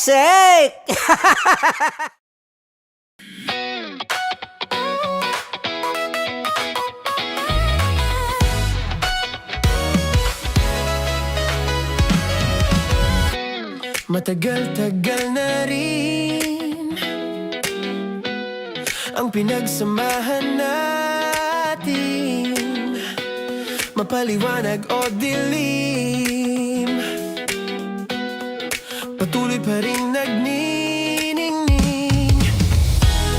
Basic! Matagal-tagal na rin ang pinagsamahan natin, mapaliwanag o dilim, patuloy pa rin nagniningning.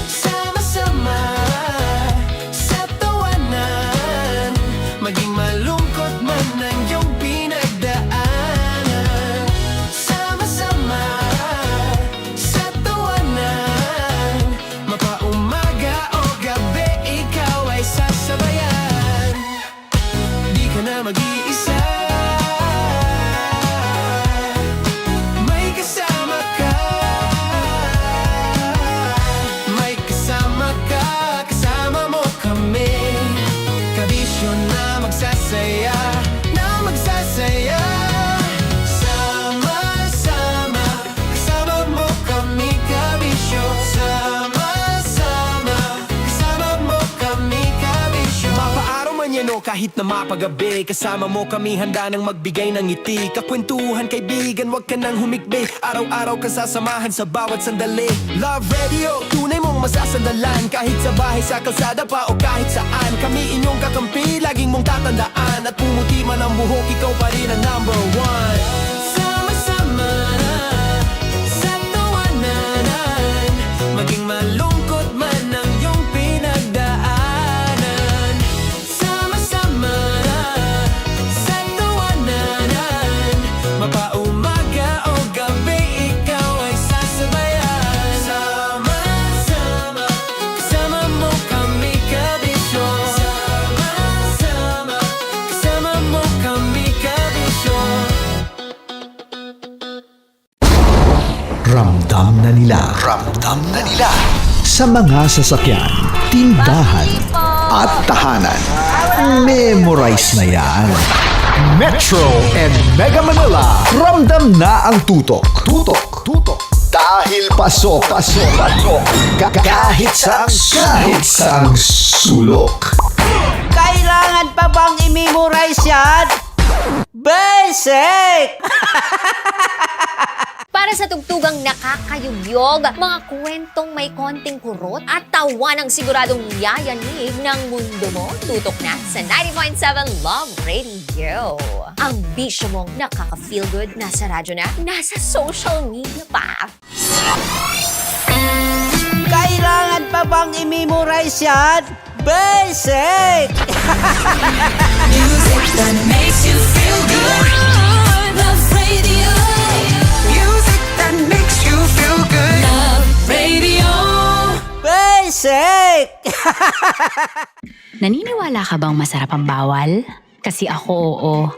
Sama-sama sa tawanan, maging malungkot man ang iyong pinagdaanan. Sama-sama sa tawanan, mapaumaga o gabi, ikaw ay sasabayan. Di ka na mag-iisa, may kasama ka. May kasama ka, kasama mo kami. Kabisyo na magsasaya, na magsasaya. Sama-sama, kasama mo kami, kabisyo. Sama-sama, kasama mo kami, kabisyo. Mapaaraw man yan o kahit na mapagabi, kasama mo kami, handa nang magbigay ng ngiti. Kakwentuhan, kaibigan, wag ka nang humikbi. Araw-araw ka sasamahan sa bawat sandali. Love Radio, tunay mong masasandalan. Kahit sa bahay, sa kalsada pa o kahit saan, kami inyong kakampi, laging mong tatandaan. At pumuti man ang buhok, ikaw pa rin ang number one. Sama-sama sa tawanan, maging malungkot man ang iyong pinagdaanan. Sama-sama sa tawanan, mapaumaga o gabi, ikaw ay sasabayan. Sama-sama, kasama mo kami, kabisyo. Sama-sama, kasama mo kami, kabisyo. Ramdam na nila sa mga sasakyan, tindahan at tahanan. Memorize na yan. Metro and Mega Manila, ramdam na ang tutok. Dahil pasok. Kahit saang sulok. Kailangan pa bang i-memorize yan? Basic! Para sa tugtugang nakakayugyog, mga kwentong may konting kurot at tawanang siguradong yayanig ng mundo mo, tutok na sa 90.7 Love Radio. Ang bisyo mong nakaka-feel good, nasa radyo na, nasa social media pa. Kailangan pa bang i-memorize yan? Basic! Music that makes you feel good. Love Radio. Music that makes you feel good. Love Radio. Basic! Naniniwala ka bang masarap ang bawal? Kasi ako oo.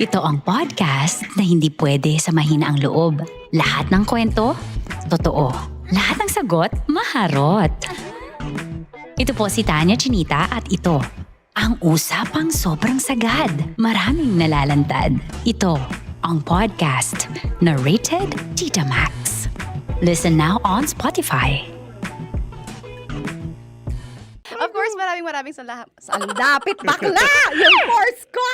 Ito ang podcast na hindi pwede sa mahina ang loob. Lahat ng kwento, totoo. Lahat ng sagot, maharot. Ito po si Tanya Chinita at ito, ang usapang sobrang sagad. Maraming nalalantad. Ito, ang podcast na Rated Tita Max. Listen now on Spotify. Of course, maraming salamat. Ang lapit bakla! Yung course ko!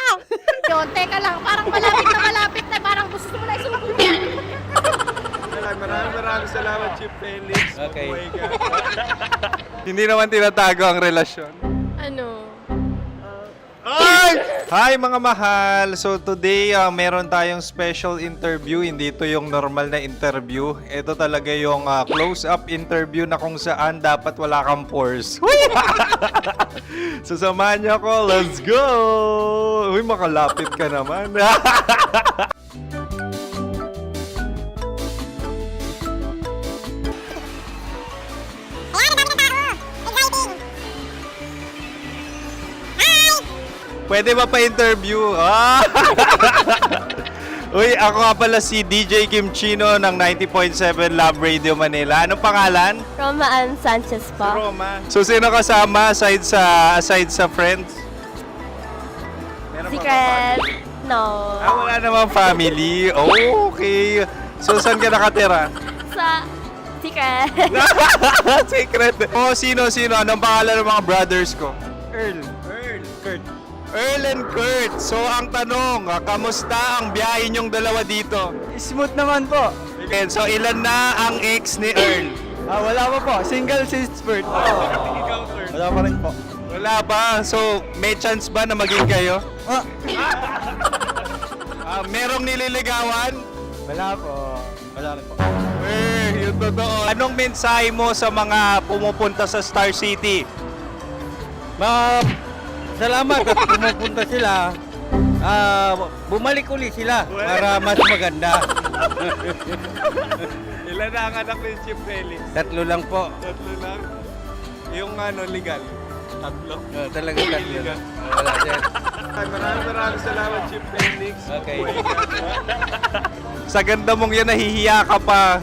Yun, teka lang. Parang malapit na. Parang gusto mo na isumpulin. Maraming salamat, Chief Felix. Okay. Oh my God. Hindi naman tinatago ang relasyon. Ano? Hi mga mahal! So today, meron tayong special interview. Hindi ito yung normal na interview. Ito talaga yung close-up interview na kung saan dapat wala kang pores. So samahan niyo ako. Let's go! Uy, makalapit ka naman. Pwede ba pa-interview? Uy, ako nga pala si DJ Kim Chino ng 90.7 Love Radio Manila. Anong pangalan? Roma Ann Sanchez po. Roma. So, sino kasama aside sa friends? Meron ba Secret. family? No. Wala namang family. Oh, okay. So, saan ka nakatira? Sa secret. Secret. Oh, sino? Anong pangalan ng mga brothers ko? Earl, Kurt. Earl and Kurt. So, ang tanong, kamusta ang biyahe niyong dalawa dito? Smooth naman po. Okay, so ilan na ang ex ni Earl? Wala pa po. Single since birth. Wala pa rin po. Wala pa. So, may chance ba na maging kayo? Merong nililigawan? Wala po. Wala rin po. Yung totoo. Anong mensahe mo sa mga pumupunta sa Star City? Salamat at pumupunta sila. Bumalik uli sila para mas maganda. Ilan na ang anak ni Chief Felix? 3 lang po. 3 lang? Yung legal? 3? Talaga 3. Wala sir. Maraming salamat, Chief Felix. Okay. Sa ganda mong yan, nahihiya ka pa.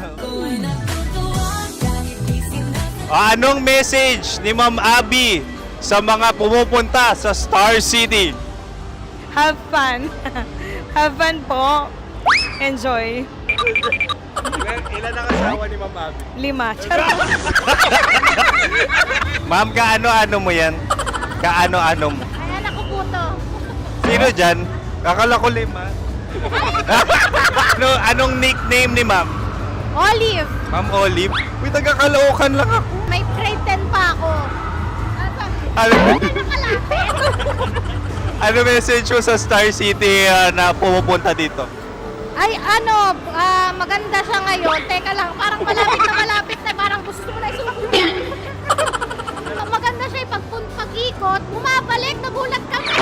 Anong message ni Ma'am Abby sa mga pumupunta sa Star City? Have fun. Have fun po. Enjoy. Ilan ang asawa ni Ma'am Abby? 5. Charot. Ma'am, kaano-ano mo yan? Kaano-ano mo? Ay, anak ko po to. Sino dyan? Kakala ko 5. Anong nickname ni Ma'am? Olive. Ma'am Olive? Uy, taga-Caloocan lang ako. May grade 10 pa ako. Ano, Nakalapit. ano message mo sa Star City na pumupunta dito? Ay, maganda siya ngayon. Teka lang, parang malapit na, parang gusto mo na isulat. Maganda siya, pag-ikot, bumabalik, nagulat kami.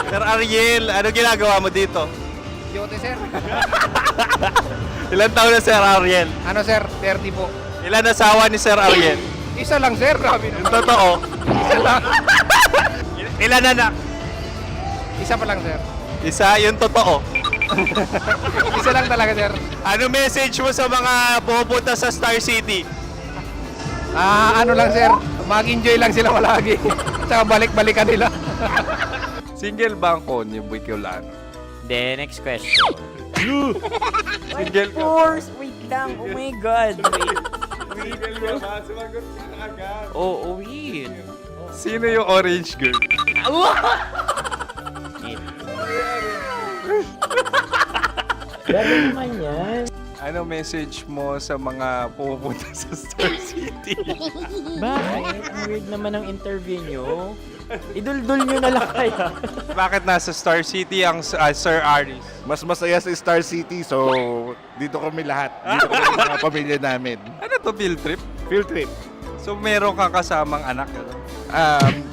Sir Ariel, ano ginagawa mo dito? Yote sir. Ilan taon na Sir Ariel? Ano sir? 30 po. Ilan asawa ni Sir Ariel? Isa lang sir. Yung totoo. Isa lang. Ilan anak? Isa pa lang sir. Isa, yung totoo. Isa lang talaga sir. Ano message mo sa mga pupunta sa Star City? Ano lang sir. Mag-enjoy lang sila palagi. Tsaka balik-balikan nila. Single ba ang konyo, Bicolano? Then, next question. Single ka? course! Wait lang! Oh my God! Wait. Single ka ba? Sumagot ka na agad. Oh, wait. Sino yung orange girl? Gano'n naman yan. Ano message mo sa mga pupunta sa Star City? Bakit? Ang weird naman ng interview nyo. Idul-dul nyo na lang kaya. Bakit nasa Star City ang Sir Aris? Mas masaya sa Star City, so dito kami lahat. Dito kami mga pamilya namin. Ano to, field trip? Field trip. So meron kang kasamang anak? Ano?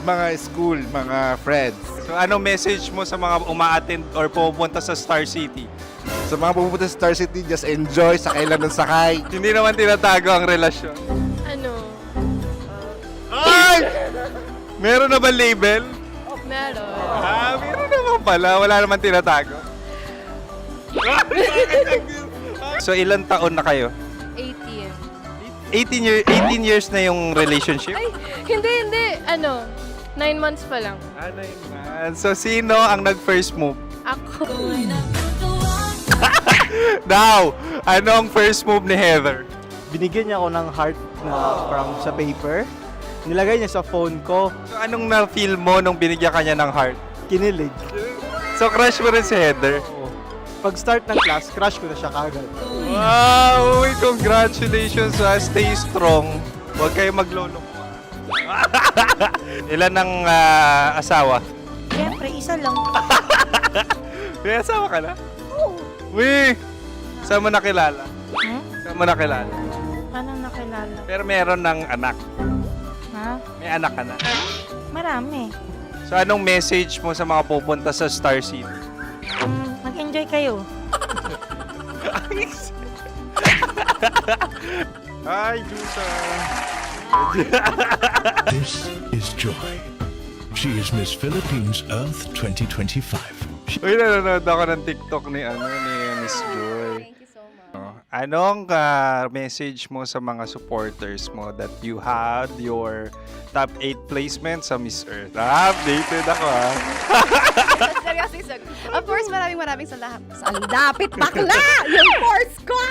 Mga school, mga friends. So ano message mo sa mga uma-attend or pupunta sa Star City? Sa mga pupunta sa Star City, just enjoy, sakay lang ng sakay. Hindi naman tinatago ang relasyon. Ano? Ay! Meron na ba label? Meron. Meron naman pala. Wala naman tinatago. So ilan taon na kayo? 18. 18 years na yung relationship? Ay, hindi. 9 months pa lang. Ano yun man? So sino ang nag-first move? Ako. Now, anong first move ni Heather? Binigyan niya ako ng heart na from sa paper. Nilagay niya sa phone ko. So anong na-feel mo nung binigyan ka niya ng heart? Kinilig. So crush mo rin si Heather? Pag start ng class, crush ko na siya kagad. Wow! Uy, congratulations ha. Stay strong. Huwag kayo maglolo. Ilan ang asawa? Siyempre, isa lang. May asawa ka na? Oo. Uy! Saan mo nakilala? Saan mo nakilala? Paano nakilala? Pero meron ng anak. Ha? May anak ka na. Marami. So anong message mo sa mga pupunta sa Star City? Mag-enjoy kayo. Hi, Jusa! This is Joy. She is Miss Philippines Earth 2025. Uy, nanonood ako ng TikTok ni Miss Joy. Thank you so much. Anong message mo sa mga supporters mo that you had your top 8 placement sa Miss Earth? Updated ako Seryoso, of course, maraming salamat. Ang dapit bakla! Yung course ko!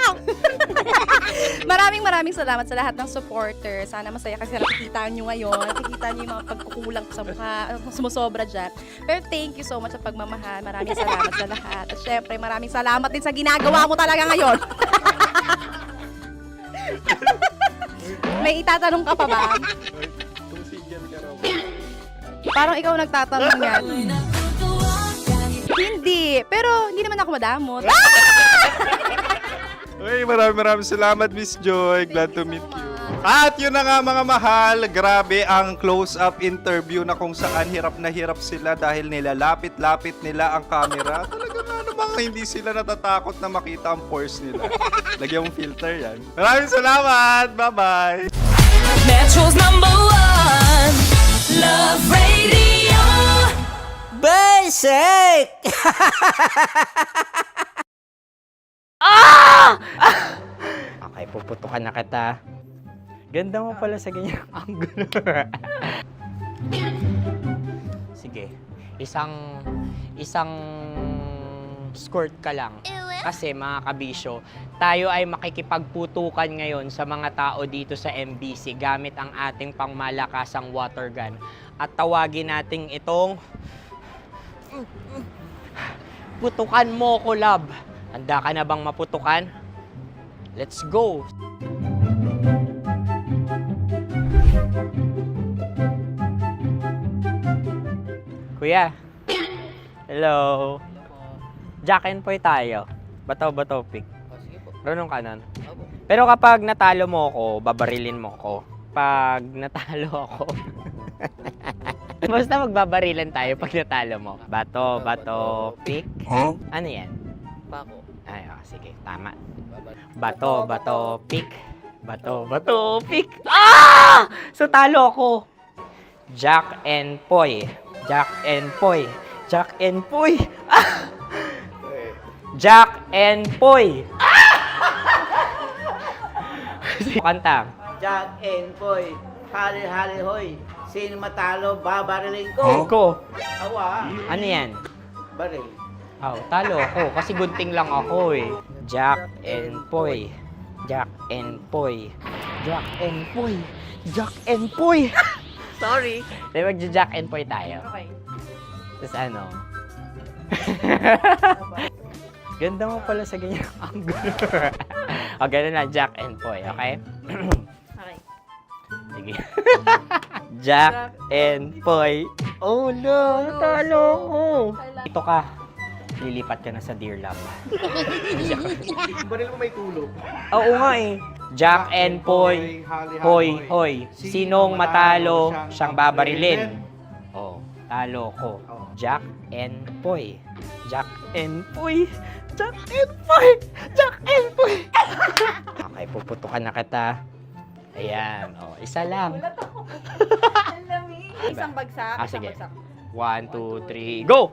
maraming salamat sa lahat ng supporters. Sana masaya kasi nakikita nyo ngayon. Nakikita nyo yung mga pagkukulang ko sa mukha, sumusobra dyan. Pero thank you so much sa pagmamahal. Maraming salamat sa lahat. At syempre, maraming salamat din sa ginagawa mo talaga ngayon. May itatanong ka pa ba? Parang ikaw nagtatanong yan. Hindi. Pero hindi naman ako madamot. Uy, maraming salamat, Miss Joy. Glad to meet you. At yun na nga mga mahal, grabe ang close-up interview na kung saan hirap na hirap sila dahil nilalapit-lapit nila ang camera. Talaga nga namang hindi sila natatakot na makita ang pores nila. Lagyan mong filter yan. Maraming salamat! Bye-bye! Metro's #1 Love Radio. Basic! Okay, puputukan na kita. Ganda mo pala sa ganyang angulo. Sige, isang skirt ka lang. Kasi mga kabisyo, tayo ay makikipagputukan ngayon sa mga tao dito sa MBC gamit ang ating pangmalakasang water gun. At tawagin natin itong putukan mo ko, love. Handa ka na bang maputukan? Let's go! Kuya. Hello. Jack and Poy tayo. Bato-bato pick. Runong kanan. Pero kapag natalo mo ako, babarilin mo ako. Pag natalo ako, basta magbabarilan tayo pag natalo mo. Bato, pick. Huh? Ano yan? Bako. Ay, sige, tama. Bato, pick. Bato, pick. Ah! So, talo ako. Jack and Poy. Jack and Poy. Jack and Poy. Ah! Jack and Poy. Kanta. Jack and Poy, hali-hali hoy. Sino matalo, babariling ko. Ko. Awa, Ano yan? baril. Oh, talo ako kasi gunting lang ako eh. Jack and Poy. Jack and Poy. Jack and Poy. Jack and Poy. Sorry. Di magja-Jack and Poy tayo. Okay. Tapos ano? Ganda mo pala sa ganyang angulo. O, ganun lang, Jack and Poy, okay? Okay. Sige. Jack and Poy. Oh no, natalo ko. Ito ka. Lilipat ka na sa Dear Love. Baril mo may tulog. Oo nga eh. Jack and Poy. Hoy, hoy. Sinong matalo, siyang babarilin. Oh, talo ko. Jack and Poy. Jack and Poy. Jack and Poy. Jack and Poy. Okay, puputukan na kita. Ayan. Oh, isa lang. Isang bagsak. Sige. 1, 2, 3, go!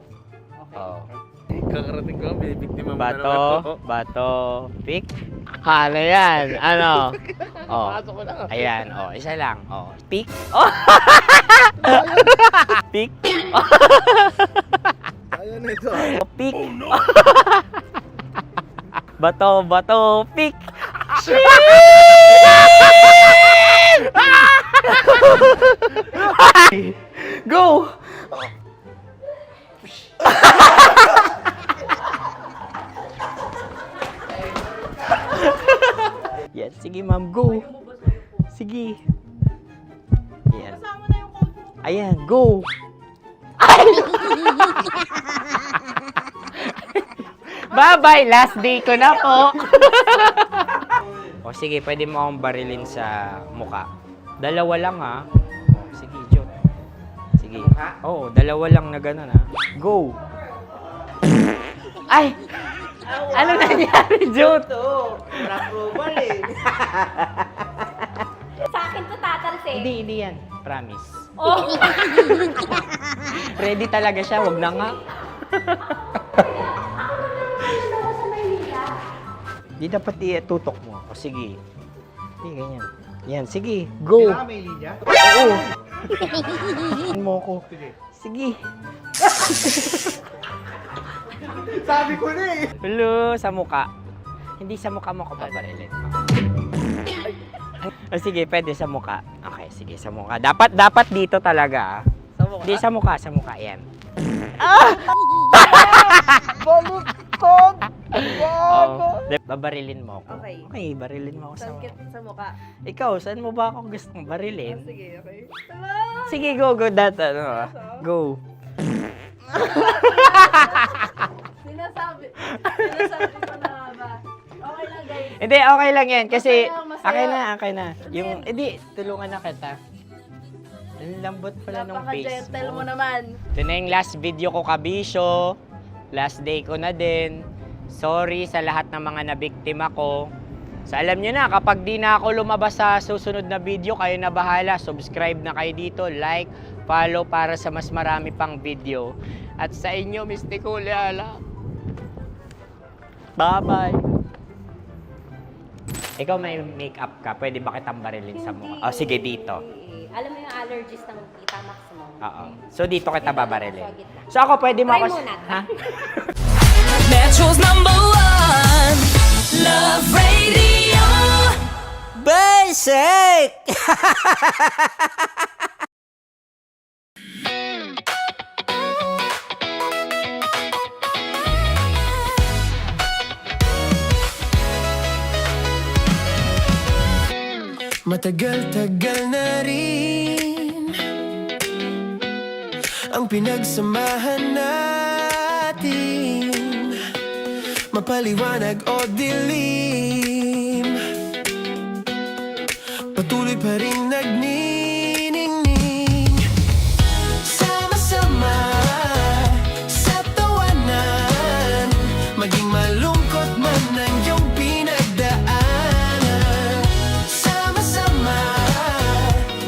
Oh. Kakarating ko, binibiktima mo Bato, pick. Ano yan? Ano? Oh. Ayan, oh, isa lang. Oh, pick. Oh. Pick. Ayaw na ito. Oh, pick. Bato, pick. Go! Yan, sige ma'am, go. Sige. Ayan. Ayan, go. Bye-bye, last day ko na po. O sige, pwede mo akong barilin sa muka. Dalawa lang ha. O, sige, Jot. Sige. Oo, dalawa lang na gano'n ha. Go. Ay! Ano nangyari, Jot? Ito, approval eh. Sa akin to tatalsik. Hindi yan. Promise. Oh. Ready talaga siya, wag na nga. Di dapat itutok mo. O sige. Hindi, ganyan. Yan, sige. Go. may linya? Oo. mo ko. Sige. Sabi ko na eh. Hello, sa muka. Hindi sa muka mo ko babarilin. O sige, pwede sa muka. Okay, sige, sa muka. Dapat dito talaga. Sa muka? Hindi, sa muka, yan. Baluktot! Babarilin mo ako. Okay, barilin mo ako sa muka. Sa mukha. Ikaw, saan mo ba ako gustong barilin? Sige, okay. Sige, go. Go. Sinasabi ko na ba? Okay lang, guys. Hindi, okay lang yan. Kasi, Masaya. okay na. Yung, hindi, tulungan na kita. Ang lambot pala ng face Napaka-gentle mo mo. naman. Ito na yung last video ko, kabisyo. Last day ko na din. Sorry sa lahat ng mga nabiktima ko. So alam nyo na, kapag di na ako lumabas sa susunod na video, kayo na bahala. Subscribe na kayo dito, like, follow para sa mas marami pang video. At sa inyo, Mistiko Leala. Bye-bye. Ikaw may makeup ka, pwede ba kitang barilin sa mukha? O sige, dito. Alam mo yung allergies ng Tita Max mo? Oo. So dito kita babarilin. So ako pwede mo Try ako... muna. Ha? Metro's #1 Love Radio. Basic! Matagal-tagal na rin ang pinagsamahan natin, mapaliwanag o dilim, patuloy pa rin nagniningning. Sama-sama sa tawanan, maging malungkot man ang iyong pinagdaanan. Sama-sama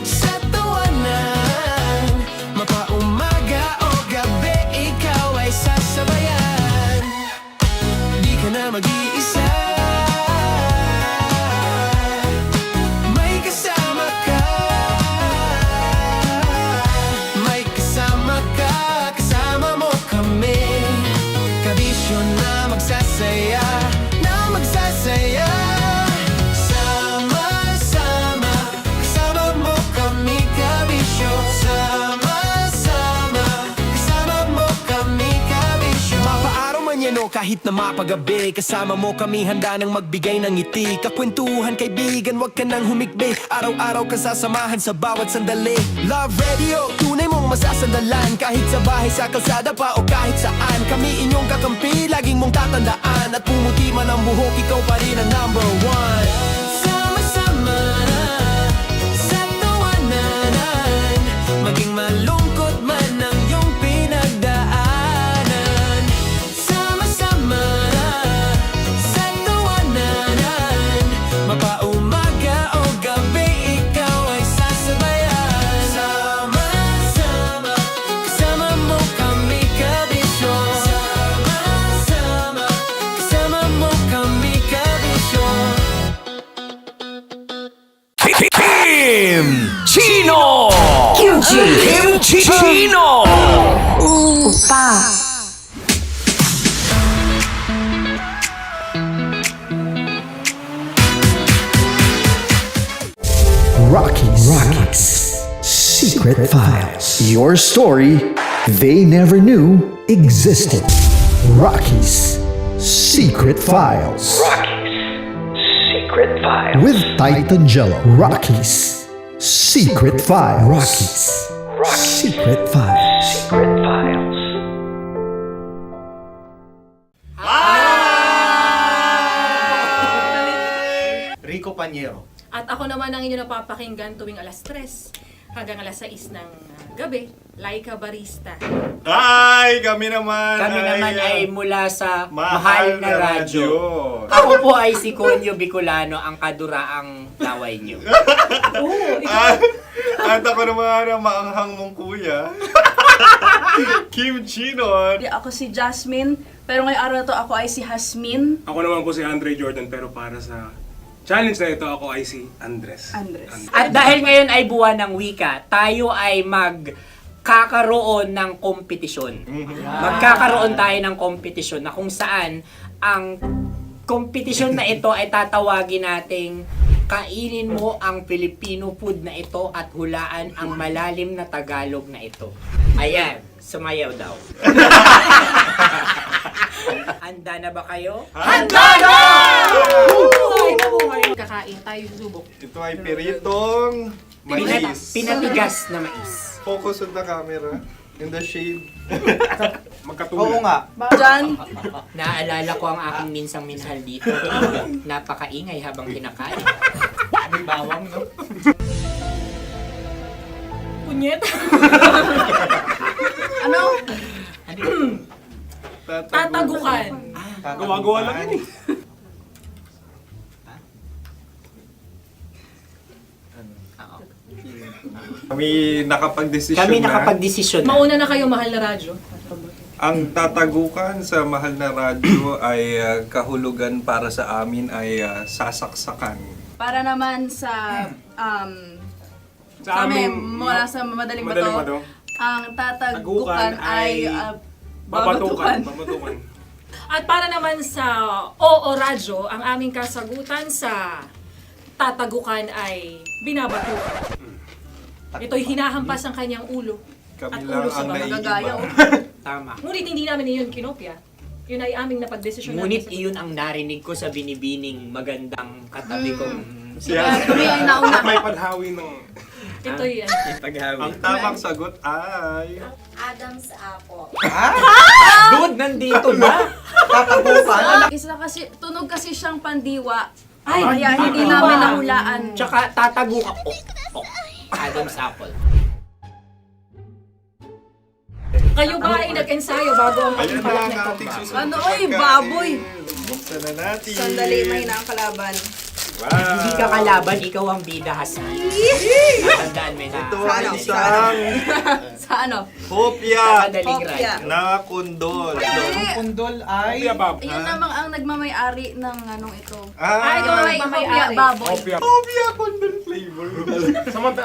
sa tawanan, mapaumaga o gabi, ikaw ay sasabayan. Di ka na mag-iisa, may kasama ka. May kasama ka, kasama mo kami. Kabisyo na magsasaya, na magsasaya. Sama-sama, kasama mo kami, kabisyo. Sama-sama, kasama mo kami, kabisyo. Mapaaraw man yan o kahit na mapagabi, kasama mo kami, handa nang magbigay ng ngiti. Kakwentuhan, kaibigan, wag ka nang humikbi. Araw-araw ka sasamahan sa bawat sandali. Love Radio, tunay mong masasandalan. Kahit sa bahay, sa kalsada pa o kahit saan, kami inyong kakampi, laging mong tatandaan. At pumuti man ang buhok, ikaw pa rin ang #1. Sama-sama sa tawanan, maging malungkot man ang iyong pinagdaanan. Sama-sama sa tawanan, mapaumaga o gabi, ikaw ay sasabayan. Sama-sama, kasama mo kami, kabisyo. Sama-sama, kasama mo kami, kabisyo. Kim Chino! Kim Chino! Rocky's Secret Files. Your story they never knew existed. Rocky's Secret Files. Secret Files. With Titan Jello. Rocky's Secret Files. Rocky's Secret Files. Secret Files. Rico Panyero. At ako naman ang inyo napapakinggan tuwing alas 3 hanggang alas 6 ng gabi, Laika Barista. Hi! Kami naman ay mula sa Mahal na Radyo. Ako po ay si Conyo Bicolano, ang kaduraang laway niyo. At ako naman ang maanghang mong kuya. Kim Chino. Ako si Jasmine, Pero ngayong araw na to, ako ay si Hasmin. Ako naman po si Andre Jordan, pero para sa challenge na ito, ako ay si Andres. At dahil ngayon ay buwan ng wika, tayo ay magkakaroon ng kompetisyon. Magkakaroon tayo ng kompetisyon na kung saan ang kompetisyon na ito ay tatawagin nating kainin mo ang Filipino food na ito at hulaan ang malalim na Tagalog na ito. Ayan, sumayaw daw. Handa na ba kayo? Handa na! Kakain tayo subok. Ito ay piritong mais. Pinatigas na mais. Focus on the camera. In the shade. Magkatulad. Oo nga. Diyan. Naalala ko ang aking minsang minahal dito. Napakaingay habang kinakain. May bawang, no? Punyet. Ano? Tatagukan. Gawa-gawa lang yun eh. Kami nakapag-desisyon Kami na. nakapag-desisyon na. Mauna na kayo, mahal na radyo. Ang tatagukan sa mahal na radyo ay kahulugan para sa amin ay sasaksakan. Para naman sa Sa amin, amin, mula sa madaling madaling bato, bato. ang tatagukan Tagukan ay babatukan. babatukan. At para naman sa Oo Radyo, ang aming kasagutan sa tatagukan ay binabatukan. Ito'y hinahampas ang kanyang ulo. Kami At lang ulo sa ang magagaya. Tama. Ngunit hindi namin iyon kinopya. Yun ay aming napagdesisyon Ngunit namin. iyon ang narinig ko sa binibining magandang katabi kong May padhawi ng... Ito'y Ang tamang sagot ay... Adam's apple. Dude, nandito ba? Isa kasi, tunog kasi siyang pandiwa. Ay, Kaya hindi pandiwa. namin nahulaan. Tsaka tatagukan. Adam's apple. Kayo ba ay nag-ensayo bago ang Ayan na pagpalak ang nito? ating susunod Ano, na oy, pagkain. baboy. Buksan na natin. Sandali, may nakakalaban. Wow. Hindi ka kalaban, ikaw ang bida, Hasmin. Natandaan mo na. Ito ay isang Sa ano? hopya Madaling Hopya. ride. na kundol. Kundol ay... Iyan namang ang nagmamay-ari ng anong ito. Ah, Ito ay hopya baboy. hopya kundol flavor. Samanta...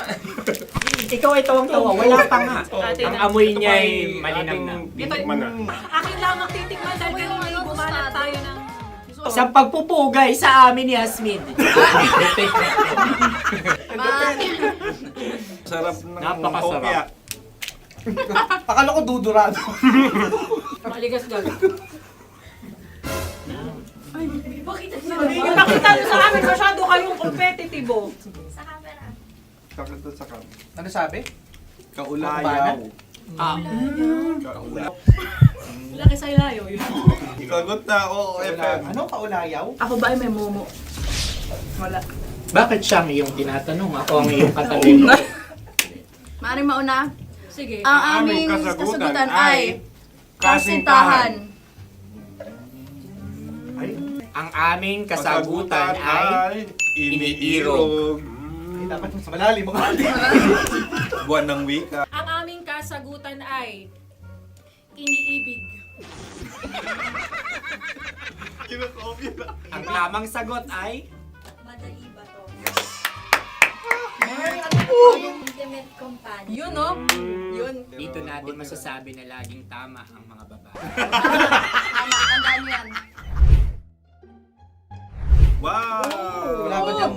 Ikaw ay tawang-tawa, wala pa nga. Ang amoy niya ay malinam na. Titikman na. Akin lamang titikman dahil kayo ay bumanat tayo ng... Sa pagpupugay sa amin ni Hasmin. Sarap ng Napakasarap. hopya. Akala ko dudurado. Maligas gal. Ipakita nyo sa amin, masyado kayong competitive. Sakit sa kam. Ano sabi? Kaulayaw. Laki sa ilayo yun. Sagot na, oo, FM. Ano kaulayaw? Ako ba ay may momo? Wala. Bakit siya ang iyong tinatanong? Ako ang iyong katabi. Maaaring mauna. Sige. Ang aming kasagutan ay kasintahan. Ang aming kasagutan ay iniirog. Dapat mas malalim mo. Buwan ng wika. Ang aming kasagutan ay iniibig. ang tamang sagot ay Madali ba to? Intimate companion. Yun, no? Yun. dito natin masasabi na laging tama ang mga babae. Tama, tandaan mo yan. Wow! Wala ba dyan?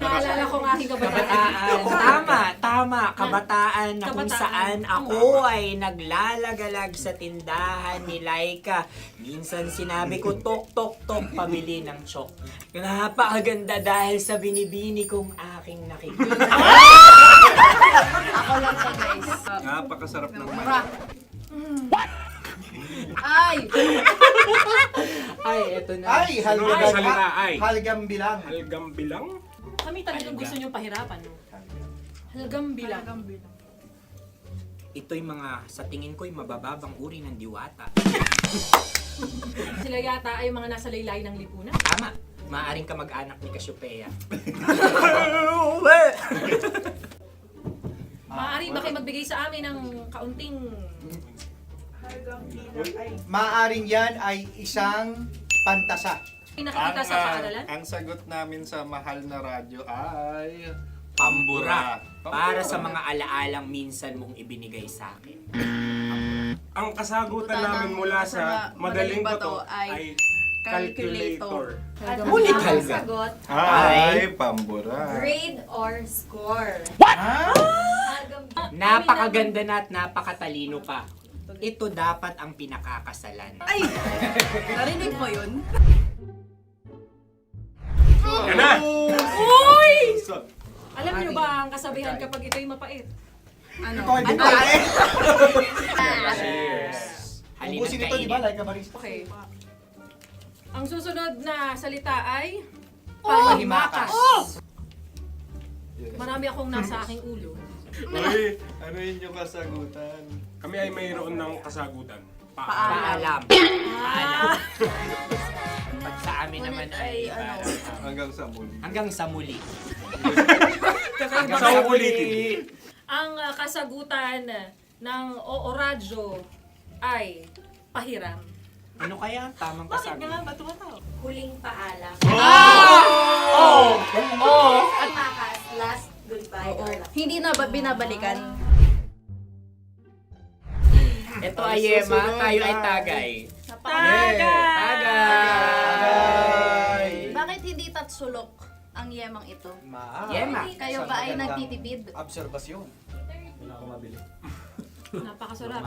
Naalala ko ang aking kabataan. Kabataan. Tama. Kabataan na kung Kabataan. saan ako ay naglalagalag sa tindahan ni Laika. Minsan sinabi ko, tok, tok, tok, pamili ng chok. Napakaganda dahil sa binibini kong aking nakikita. Ako lang siya, guys. Napakasarap ng Mura. Ay! Ay, eto na. Ay, Ay, salita, ay. halgam bilang. Halgam bilang? Kami talagang gusto niyong pahirapan. No? Halgam bilang. Ito'y mga, sa tingin ko'y mabababang uri ng diwata. Sila yata ay mga nasa laylay ng lipunan. Tama. Maaring ka mag-anak ni Cassiopeia. Maaari ba kayo magbigay sa amin ng kaunting Maaring yan ay isang pantasa. Nakikita sa paaralan? Ang sagot namin sa mahal na radyo ay... Pambura. Para sa mga alaalang minsan mong ibinigay sa akin. Ang kasagutan namin mula sa Madaling Bato ay calculator. Ulit halga. Sagot, Ay, pambura. grade or score. Napakaganda na at napakatalino pa. Ito dapat ang pinakakasalan. Ay! Narinig mo yun? Yan na! Uy! Alam niyo ba ang kasabihan kapag ito'y mapait? Ano? Ubusin ito, di ba? Like a barista. Okay. Ang susunod na salita ay Panghimakas. Marami akong nasa aking ulo. Uy, ano yun yung kasagutan? Kami ay mayroon ng kasagutan. Paalam. Paalam. Pag sa amin naman ay Hanggang sa muli. hanggang sa muli. Sa ulitin. Ang kasagutan ng Oo Radyo ay pahiram. Ano kaya ang tamang kasagutan? Huling paalam. Oh! At makas, last goodbye. Hindi na ba binabalikan? Ito ay Yema, tayo ay Tagay. Tagay! Bakit hindi tatsulok ang yemang ito? Yema. Kayo ba ay nagtitipid? Obserbasyon. Napakasarap.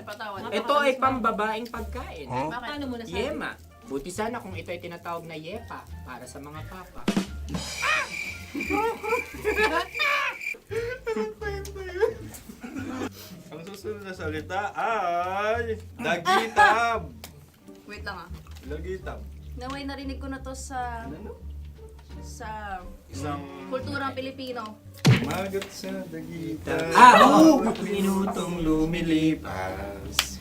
Patawad. Ito ay pambabaeng pagkain. Bakit? Paano mo nasabi? Yema. Buti sana kung ito ay tinatawag na Yepa para sa mga papa. Ang susunod na salita ay... Dagitab! Wait lang ah. Dagitab. Naway narinig ko na to sa Isang... kulturang Pilipino. Magat sa dagitab. Oo! Minutong lumilipas.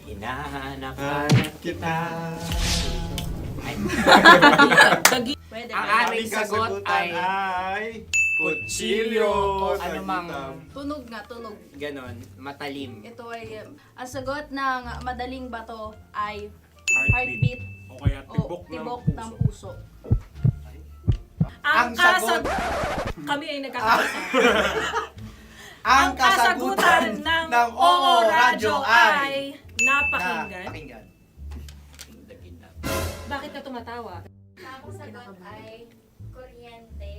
Hinahanap-hanap kita. Pwede. Ang aming sagot ay kutsilyo. O anumang Tunog nga, tunog. ganon, matalim. Ito ay, ang sagot ng Madaling Bato ay Heartbeat. heartbeat O kaya o tibok ng puso. Ang sagot- Kami ay nagkakaisa. Ang kasagutan ng Oo Radyo ay napakinggan. Napakinggan. Bakit ka tumatawa? Ang sagot ay kuryente.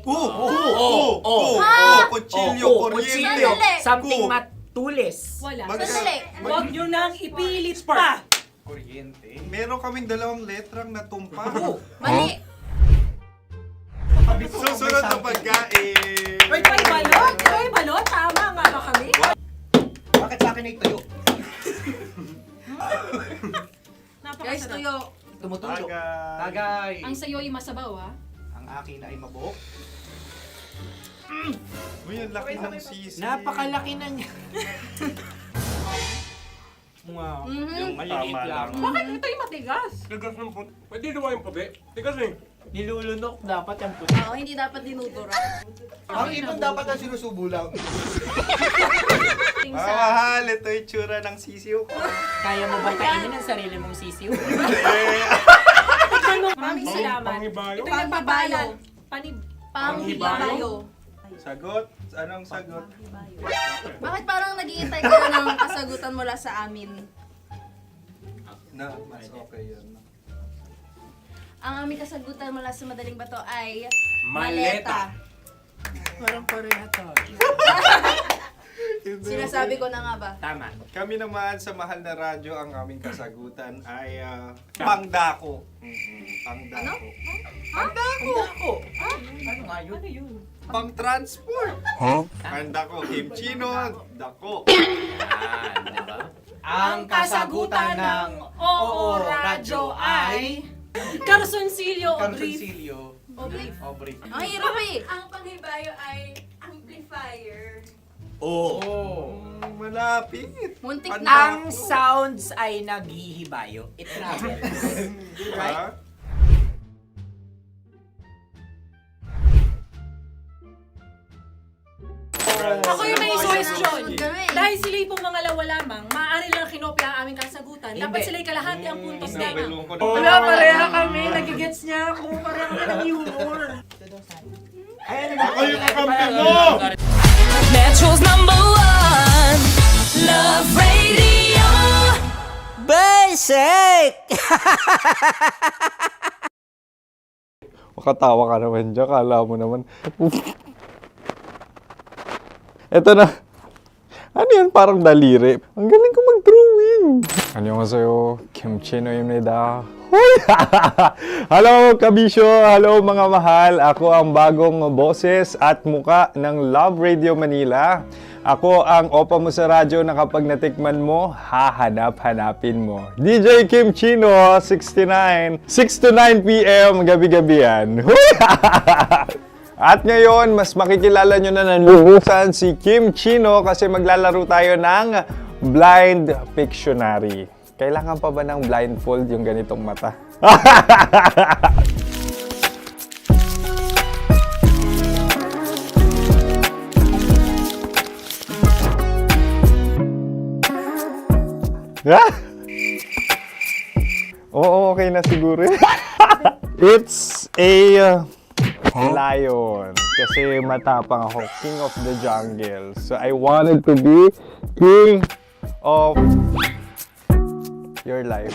Kutsilyo, Kutsilyo. Sandali. Something matulis. Wala. Sandali. Huwag nyo nang ipilit pa. Kuryente. Meron kaming dalawang letrang natumpa. Mali. Susunod na pagkain. Wait, may balot? May balot? Tama nga ba kami? Bakit sa akin ay tuyo? Guys, Napakasarap. tuyo. Tumutulo. Tagay. Tagay. Ang sayo ay masabaw, ha? Ang akin ay mabuhok. Uy, ang laki ng sisi. Napakalaki na niya. Wow. Yung maliliit Tama lang. lang. Bakit ito'y matigas? Tigas ng puti. Pwede nawa yung puti. Tigas eh. Nilulunok dapat yung puti. Oo, hindi dapat dinudura. Ang ibon dapat ang sinusubo lang. Mahal, ito yung tsura ng sisiw ko. Kaya mo ba kainin ang sarili mong sisiw? Maraming salamat. Panghibayo. Ito yung pabalan. Panghibayo. Sagot? Anong sagot? Bakit parang naghihintay kayo ng kasagutan mula sa amin? Na, mas okay yan. Ang aming kasagutan mula sa Madaling Bato ay Maleta. Parang Korea to. Sinasabi ko na nga ba? Tama. Kami naman sa mahal na radyo, ang aming kasagutan ay pangdako. Pangdako. Pangdako. Ano nga yun? Ano yun? Pang-transport. Pangdako, kimchino, dako. Yan, diba? Ang kasagutan ng Oo Radyo ay Carsoncillo o Brief. Carsoncillo. O brief. Ang hirap eh. Ang panghibayo ay amplifier. Oo. Malapit. Muntik na. Ang sounds ay naghihibayo. It travels. Diba? Ako yung may question. Dahil sila'y pong mga lawa lamang, maaari lang kinopya ang aming kasagutan. Dapat sila'y kalahati ang puntos lamang. Wala, pareha kami. Nagigets niya ako. Pareha kami ng humor. Ako yung kakampi mo! Metro's #1 Love Radio. Basic! Makatawa ka naman dyan, kala mo naman. Eto na. Ano yan? Parang daliri. Ang galing ko mag-drawing. 안녕하세요. 김치노입니다. Hello, kabisyo! Hello, mga mahal! Ako ang bagong boses at muka ng Love Radio Manila. Ako ang opa mo sa radyo na kapag natikman mo, hahanap-hanapin mo. DJ Kim Chino, 69. 6 to 9 p.m. gabi-gabi yan. At ngayon, mas makikilala nyo na ng lubusan si Kim Chino kasi maglalaro tayo ng Blind Pictionary. Kailangan pa ba ng blindfold yung ganitong mata? Oo, okay na siguro. It's a lion. Kasi matapang ako. King of the jungle. So I wanted to be king of your life.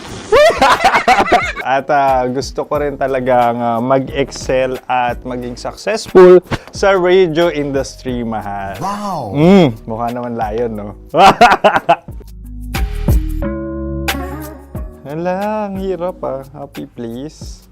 At gusto ko rin talagang mag-excel at maging successful sa radio industry, mahal. Wow! Mukha naman lion, no? Hala, ang hirap ah. Happy, please.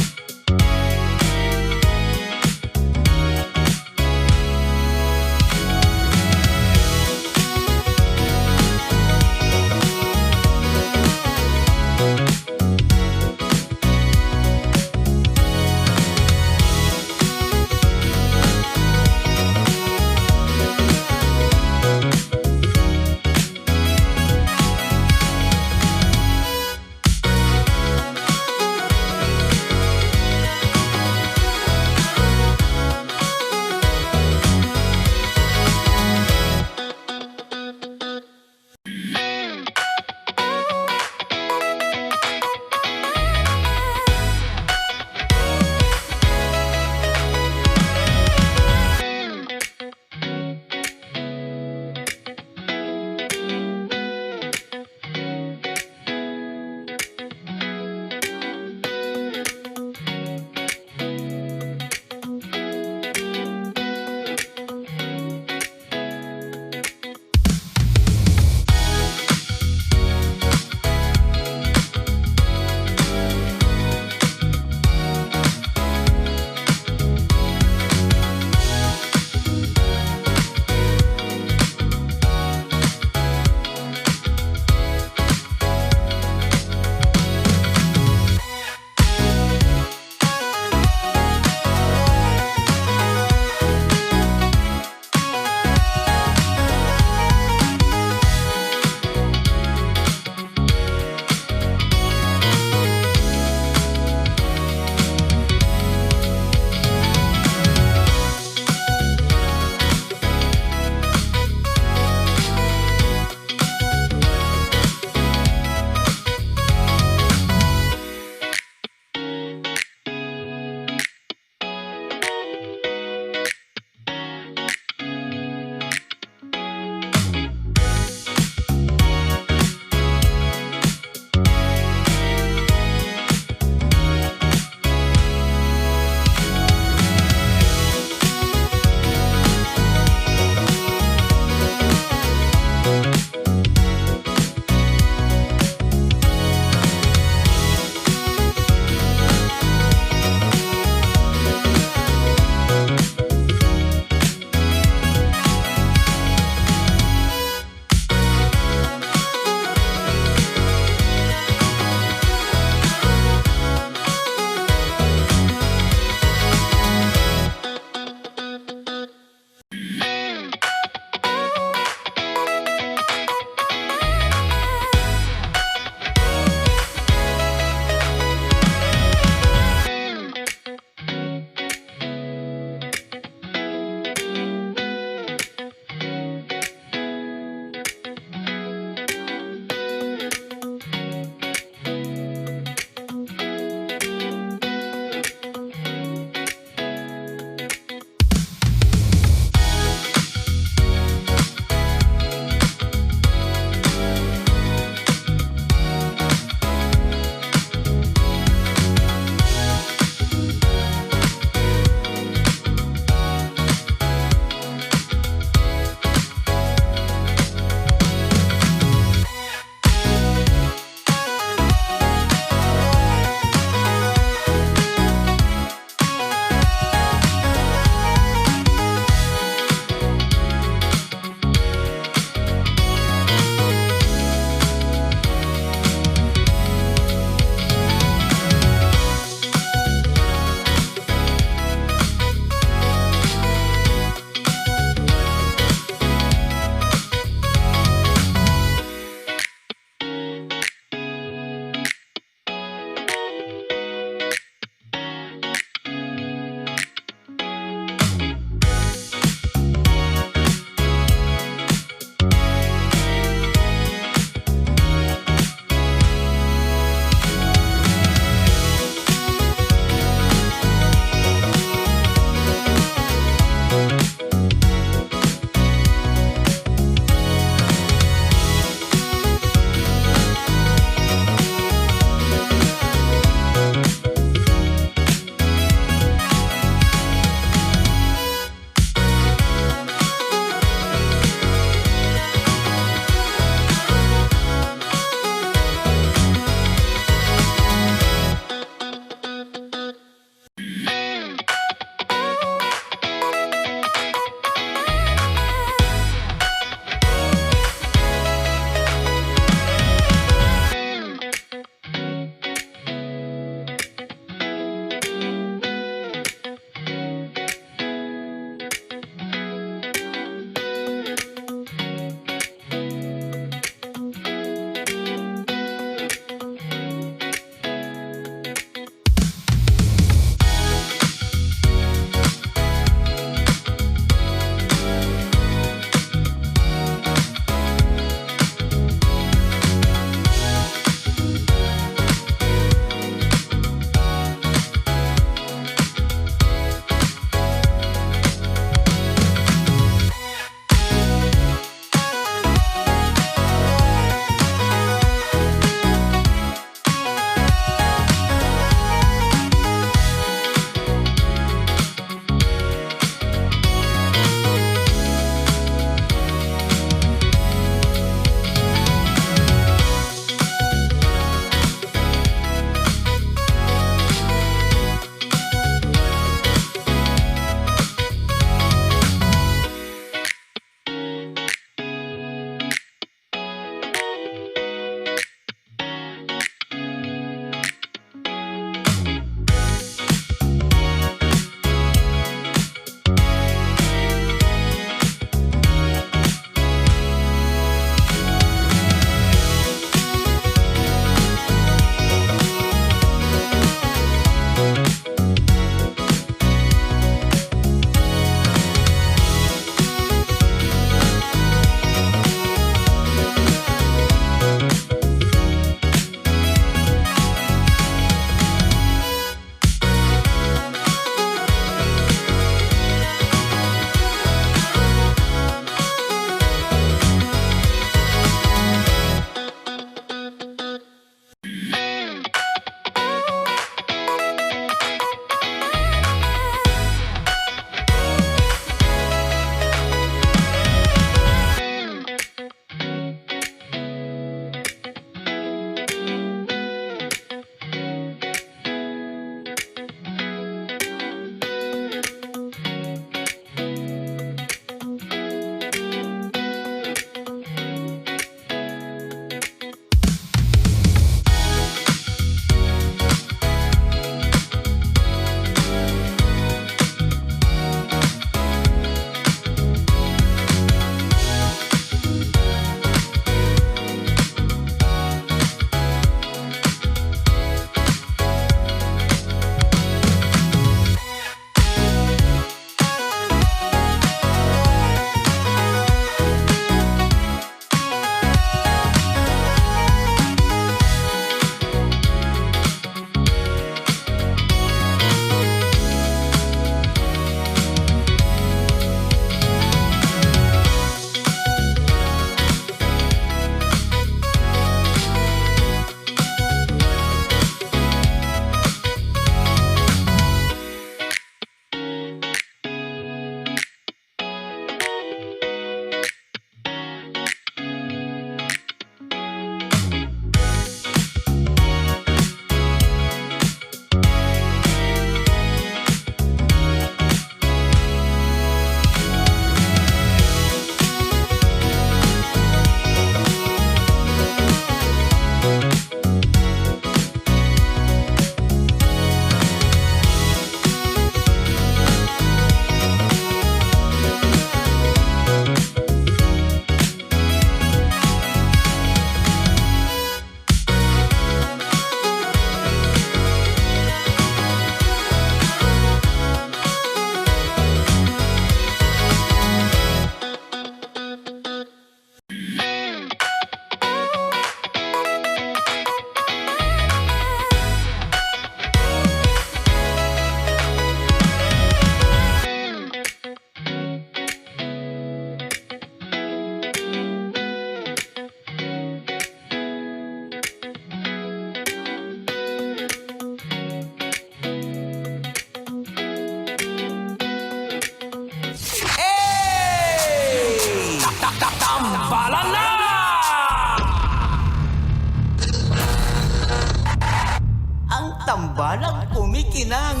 tambalang kumikinang.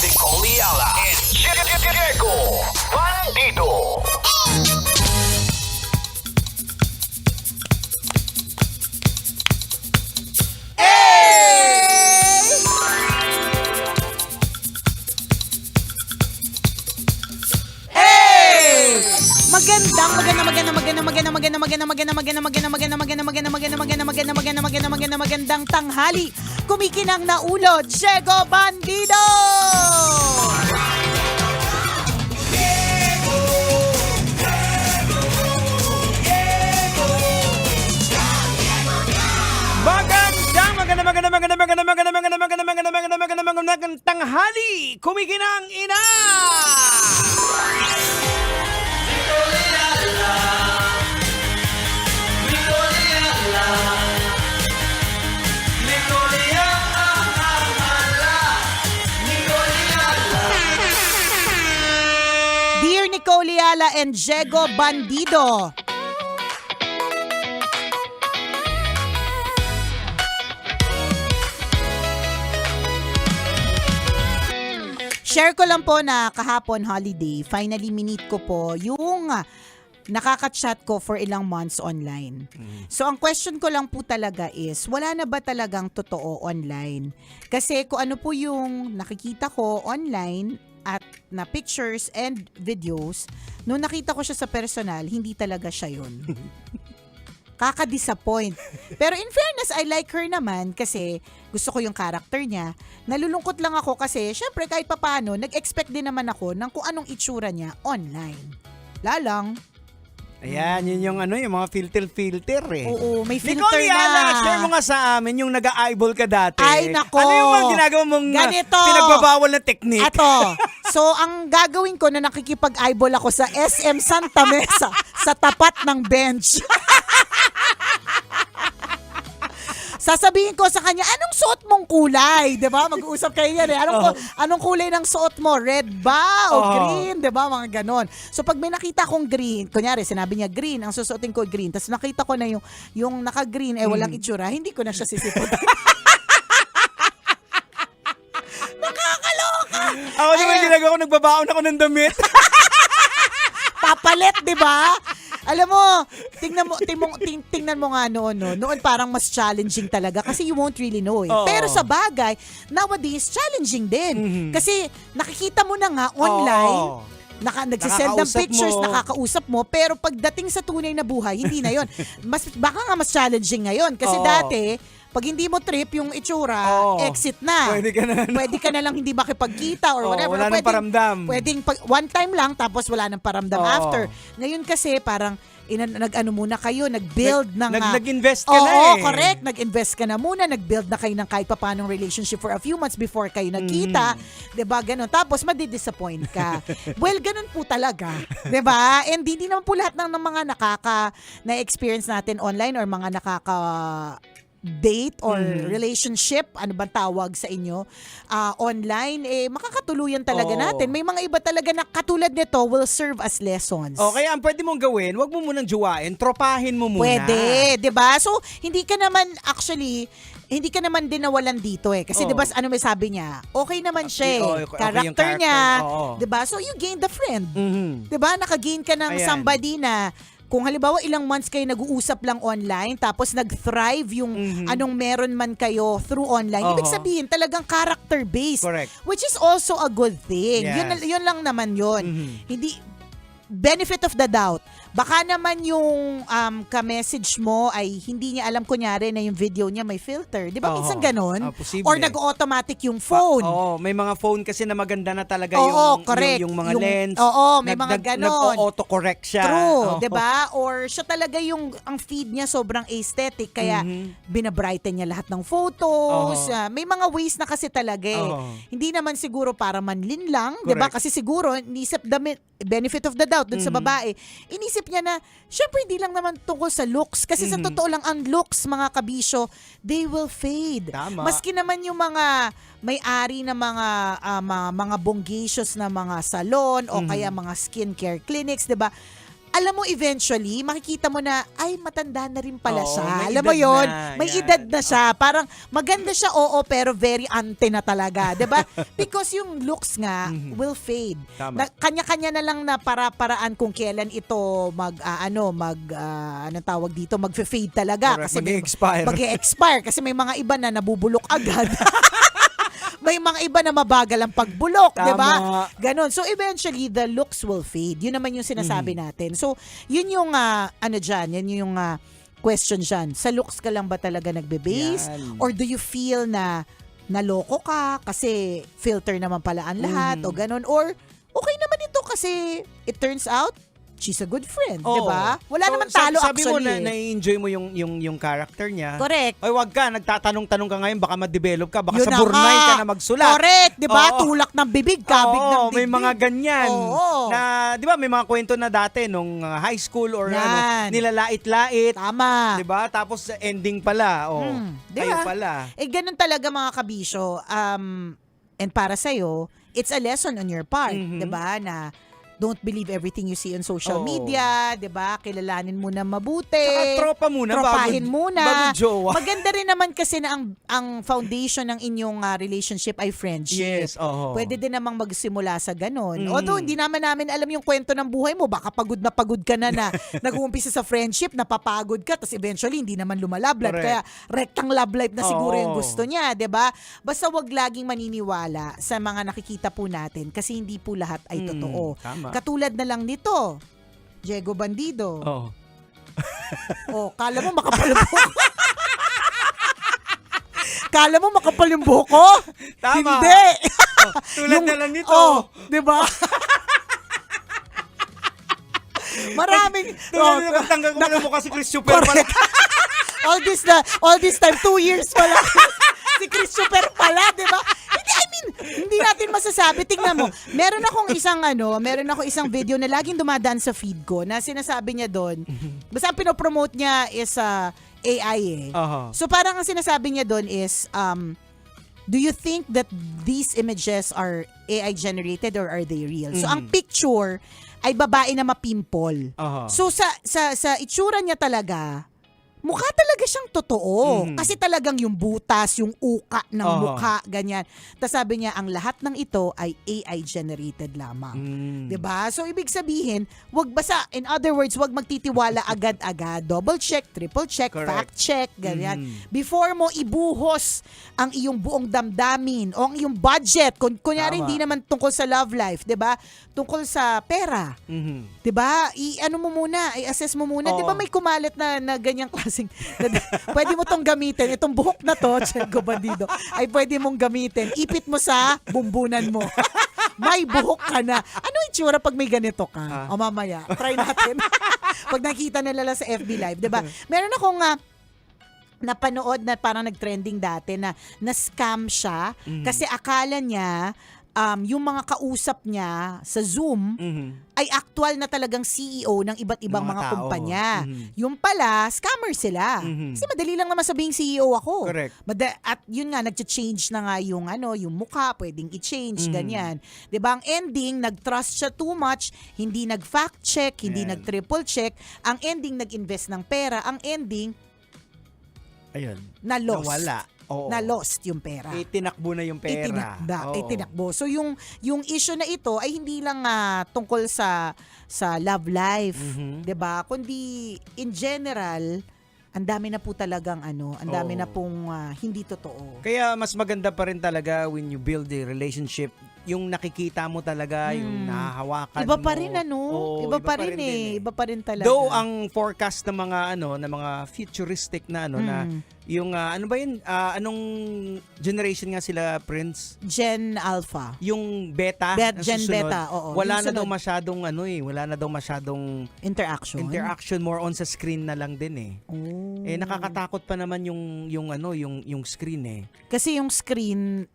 Nicole Ayala and Diego Bandido. Magandang tanghali. Kumikinang na ulo, Diego Bandido! Magandang tanghali. Kumikinang ina. Dear Nicole Ayala and Diego Bandido, share ko lang po na kahapon holiday, finally minute ko po yung nakaka-chat ko for ilang months online. So ang question ko lang po talaga is, wala na ba talagang totoo online? Kasi kung ano po yung nakikita ko online at na pictures and videos, nung nakita ko siya sa personal, hindi talaga siya yun. Kaka-disappoint. Pero in fairness, I like her naman kasi gusto ko yung character niya. Nalulungkot lang ako kasi syempre kahit papano, nag-expect din naman ako ng kung anong itsura niya online. Lalang. Ayan, yun yung yung mga filter eh. Oo, may filter Nicole Ayala, na. share mo nga sa amin yung nag-eyeball ka dati. Ay, nako. Ano yung mga ginagawa mong Ganito. pinagbabawal na technique? Ato. So, ang gagawin ko na nakikipag-eyeball ako sa SM Santa Mesa sa tapat ng bench. Sasabihin ko sa kanya, anong suot mong kulay? Diba? Mag-uusap kayo yan eh. Anong kulay ng suot mo? Red ba? O green? Diba? Mga ganon. So pag may nakita kong green, kunyari sinabi niya green, ang susuotin ko green, tapos nakita ko na yung naka-green, walang itsura, hindi ko na siya sisiputin. Nakakaloka! Ako naman ginagawa ko, nagbabaon ako ng damit. Papalit, diba? Alam mo, tingnan mo nga noon parang mas challenging talaga kasi you won't really know eh. Oo. Pero sa bagay, nowadays, challenging din. Kasi nakikita mo na nga online, nagsisend ng pictures, nakakausap mo, pero pagdating sa tunay na buhay, hindi na yon. Baka nga mas challenging ngayon. Kasi dati, pag hindi mo trip yung itsura, exit na. Pwede ka na lang hindi makipagkita or whatever. Wala nang paramdam. Pwedeng one time lang tapos wala nang paramdam after. Ngayon kasi parang nag-ano muna kayo, nag-build ng... Nag-invest ka na Oo, correct. Nag-invest ka na muna, nag-build na kayo ng kahit papanong relationship for a few months before kayo nagkita. Diba? Ganon. Tapos, madidisappoint ka. Well, ganon po talaga. Diba? And hindi naman po lahat ng mga na-experience natin online or mga date or relationship, ano bang tawag sa inyo, online, makakatuluyan talaga natin. May mga iba talaga na katulad nito will serve as lessons. Kaya ang pwede mong gawin, wag mo munang juwain, tropahin mo muna. Pwede, 'di ba? So, hindi ka naman din nawalan dito eh. Kasi 'di ba ano may sabi niya? Okay naman siya eh. Okay Character yung niya, character. 'di ba? So, you gained the friend. 'Di ba? Naka-gain ka ng somebody na kung halimbawa ilang months kayo nag-uusap lang online tapos nag-thrive yung anong meron man kayo through online, ibig sabihin talagang character-based. Correct. Which is also a good thing. Yes. Yun lang naman yun. Hindi, benefit of the doubt. Baka naman yung ka-message mo ay hindi niya alam kunyari na yung video niya may filter. Di ba minsan ganon? Posible. Or nag-automatic yung phone. May mga phone kasi na maganda na talaga correct. yung mga lens. May mga ganon. Nag-auto-correct siya. True, 'di ba? Or siya talaga ang feed niya sobrang aesthetic kaya binabrighten niya lahat ng photos. May mga ways na kasi talaga eh. Hindi naman siguro para manlin lang, 'di ba? Kasi siguro inisip benefit of the doubt dun sa babae. Inisip niya na syempre hindi lang naman tungkol sa looks kasi sa totoo lang ang looks mga kabisyo, they will fade. Tama. Maski naman yung mga may-ari na mga bonggacious na mga salon o kaya mga skincare clinics, 'di ba? alam mo eventually, makikita mo na, ay, matanda na rin pala Oo, siya. may Alam mo edad yon, na, may yan. edad na siya. Parang maganda siya, oo, pero very ante na talaga. 'Di ba? Because yung looks nga will fade. Tama. Kanya-kanya na lang na para-paraan kung kailan ito anong tawag dito, mag-fade talaga. Correct, Kasi mag-e-expire. Mag-e-expire. Kasi may mga iba na nabubulok agad. May mga iba na mabagal ang pagbulok, Tama. 'di ba? Ganon. So eventually the looks will fade. Yun naman yung sinasabi natin. So yun yung question diyan. Sa looks ka lang ba talaga nagbe-base Yan. or do you feel na naloko ka kasi filter naman pala ang lahat o ganon, or okay naman ito kasi it turns out she's a good friend, 'di ba? Wala naman talo sabi mo actually. na nai-enjoy mo yung character niya. Correct. Ay, wag ka, nagtatanong-tanong ka ngayon, baka ma-develop ka, baka Yun sa na Burnay nga. ka na magsulat. Correct, 'di ba? Oo. Tulak ng bibig, kabig ng Oo, bibig. may mga ganyan. Oo. Na, 'di ba, may mga kwento na dati nung high school or Yan. nilalait-lait. Tama. 'Di ba? Tapos ending pala, Di kayo ba? pala. Ganun talaga mga kabisyo. And para sa'yo, it's a lesson on your part, 'di ba? Na don't believe everything you see on social Oo. media, 'di ba? Kilalanin mo na mabuti. Tsaka tropa muna, Tropahin bago muna. jowa. Maganda rin naman kasi na ang foundation ng inyong relationship ay friendship. Yes, oo. Pwede din namang magsimula sa ganun. Although hindi namin alam yung kwento ng buhay mo, baka pagod ka na nag-uumpisa sa friendship, napapagod ka, tapos eventually hindi naman lumalablab. Correct. Kaya rectang love life na siguro Oo. yung gusto niya, 'di ba? Basta wag laging maniniwala sa mga nakikita po natin kasi hindi po lahat ay totoo. Tama. Katulad na lang nito, Diego Bandido. Oo. Kala mo makapal yung buhok. Kala mo makapal yung buhok ko? Tama. Hindi. Tulad na lang nito. 'di ba? Maraming Tulad na pagtanggal ko na mukha si Chris Super pala. all this time 2 years pala. Si Christopher pala, 'di ba? Hindi natin masasabi. Tingnan mo. Meron akong isang video na laging dumadaan sa feed ko na sinasabi niya doon. Basta ang pinopromote niya is AI eh. So parang ang sinasabi niya doon is do you think that these images are AI generated or are they real? So ang picture ay babae na mapimple. So sa itsura niya talaga, mukha talaga siyang totoo. Kasi talagang yung butas, yung uka ng mukha, ganyan. Tapos sabi niya, ang lahat ng ito ay AI generated lamang. 'Di ba? So ibig sabihin, in other words, wag magtitiwala agad-agad. Double check, triple check, fact check, ganyan. Before mo ibuhos ang iyong buong damdamin o ang iyong budget. Kunyari hindi naman tungkol sa love life, 'di ba? Tungkol sa pera. 'Di ba? I-assess mo muna. 'Di ba may kumalat na ganyang klaseng pwede mo tong gamitin. Itong buhok na to, Diego Bandido, ay pwede mong gamitin. Ipit mo sa bumbunan mo. May buhok ka na. Ano itsura pag may ganito ka? O mamaya, try natin. Pag nakita nila sa FB Live, 'di ba? Meron akong napanood na parang nag-trending dati na scam siya kasi akala niya yung mga kausap niya sa Zoom ay actual na talagang CEO ng iba't ibang mga tao. kumpanya. Yung pala, scammer sila. Kasi madali lang naman sabihing CEO ako. Correct. At yun nga, nag-change na nga yung mukha, pwedeng i-change, ganyan. 'Di ba? Ang ending, nag-trust siya too much, hindi nag-fact check, hindi nag-triple check. Ang ending, nag-invest ng pera. Ang ending, ayun, na-lost. nawala. Oo. Na-lost yung pera. Itinakbo na yung pera. Itinakbo. So yung issue na ito ay hindi lang tungkol sa love life, 'di ba? Kundi in general, ang dami na po talagang ang dami na pong hindi totoo. Kaya mas maganda pa rin talaga when you build a relationship, yung nakikita mo talaga, yung nahahawakan mo. Iba pa rin Oo, iba pa rin Iba pa rin talaga. Though ang forecast ng mga futuristic na na yung ano ba yun? Anong generation nga sila, Prince? Gen Alpha. Yung beta, Gen susunod, Beta, oo. wala Yung na daw sunod. masyadong interaction, more on sa screen na lang din eh. Nakakatakot pa naman yung screen eh. Kasi yung screen,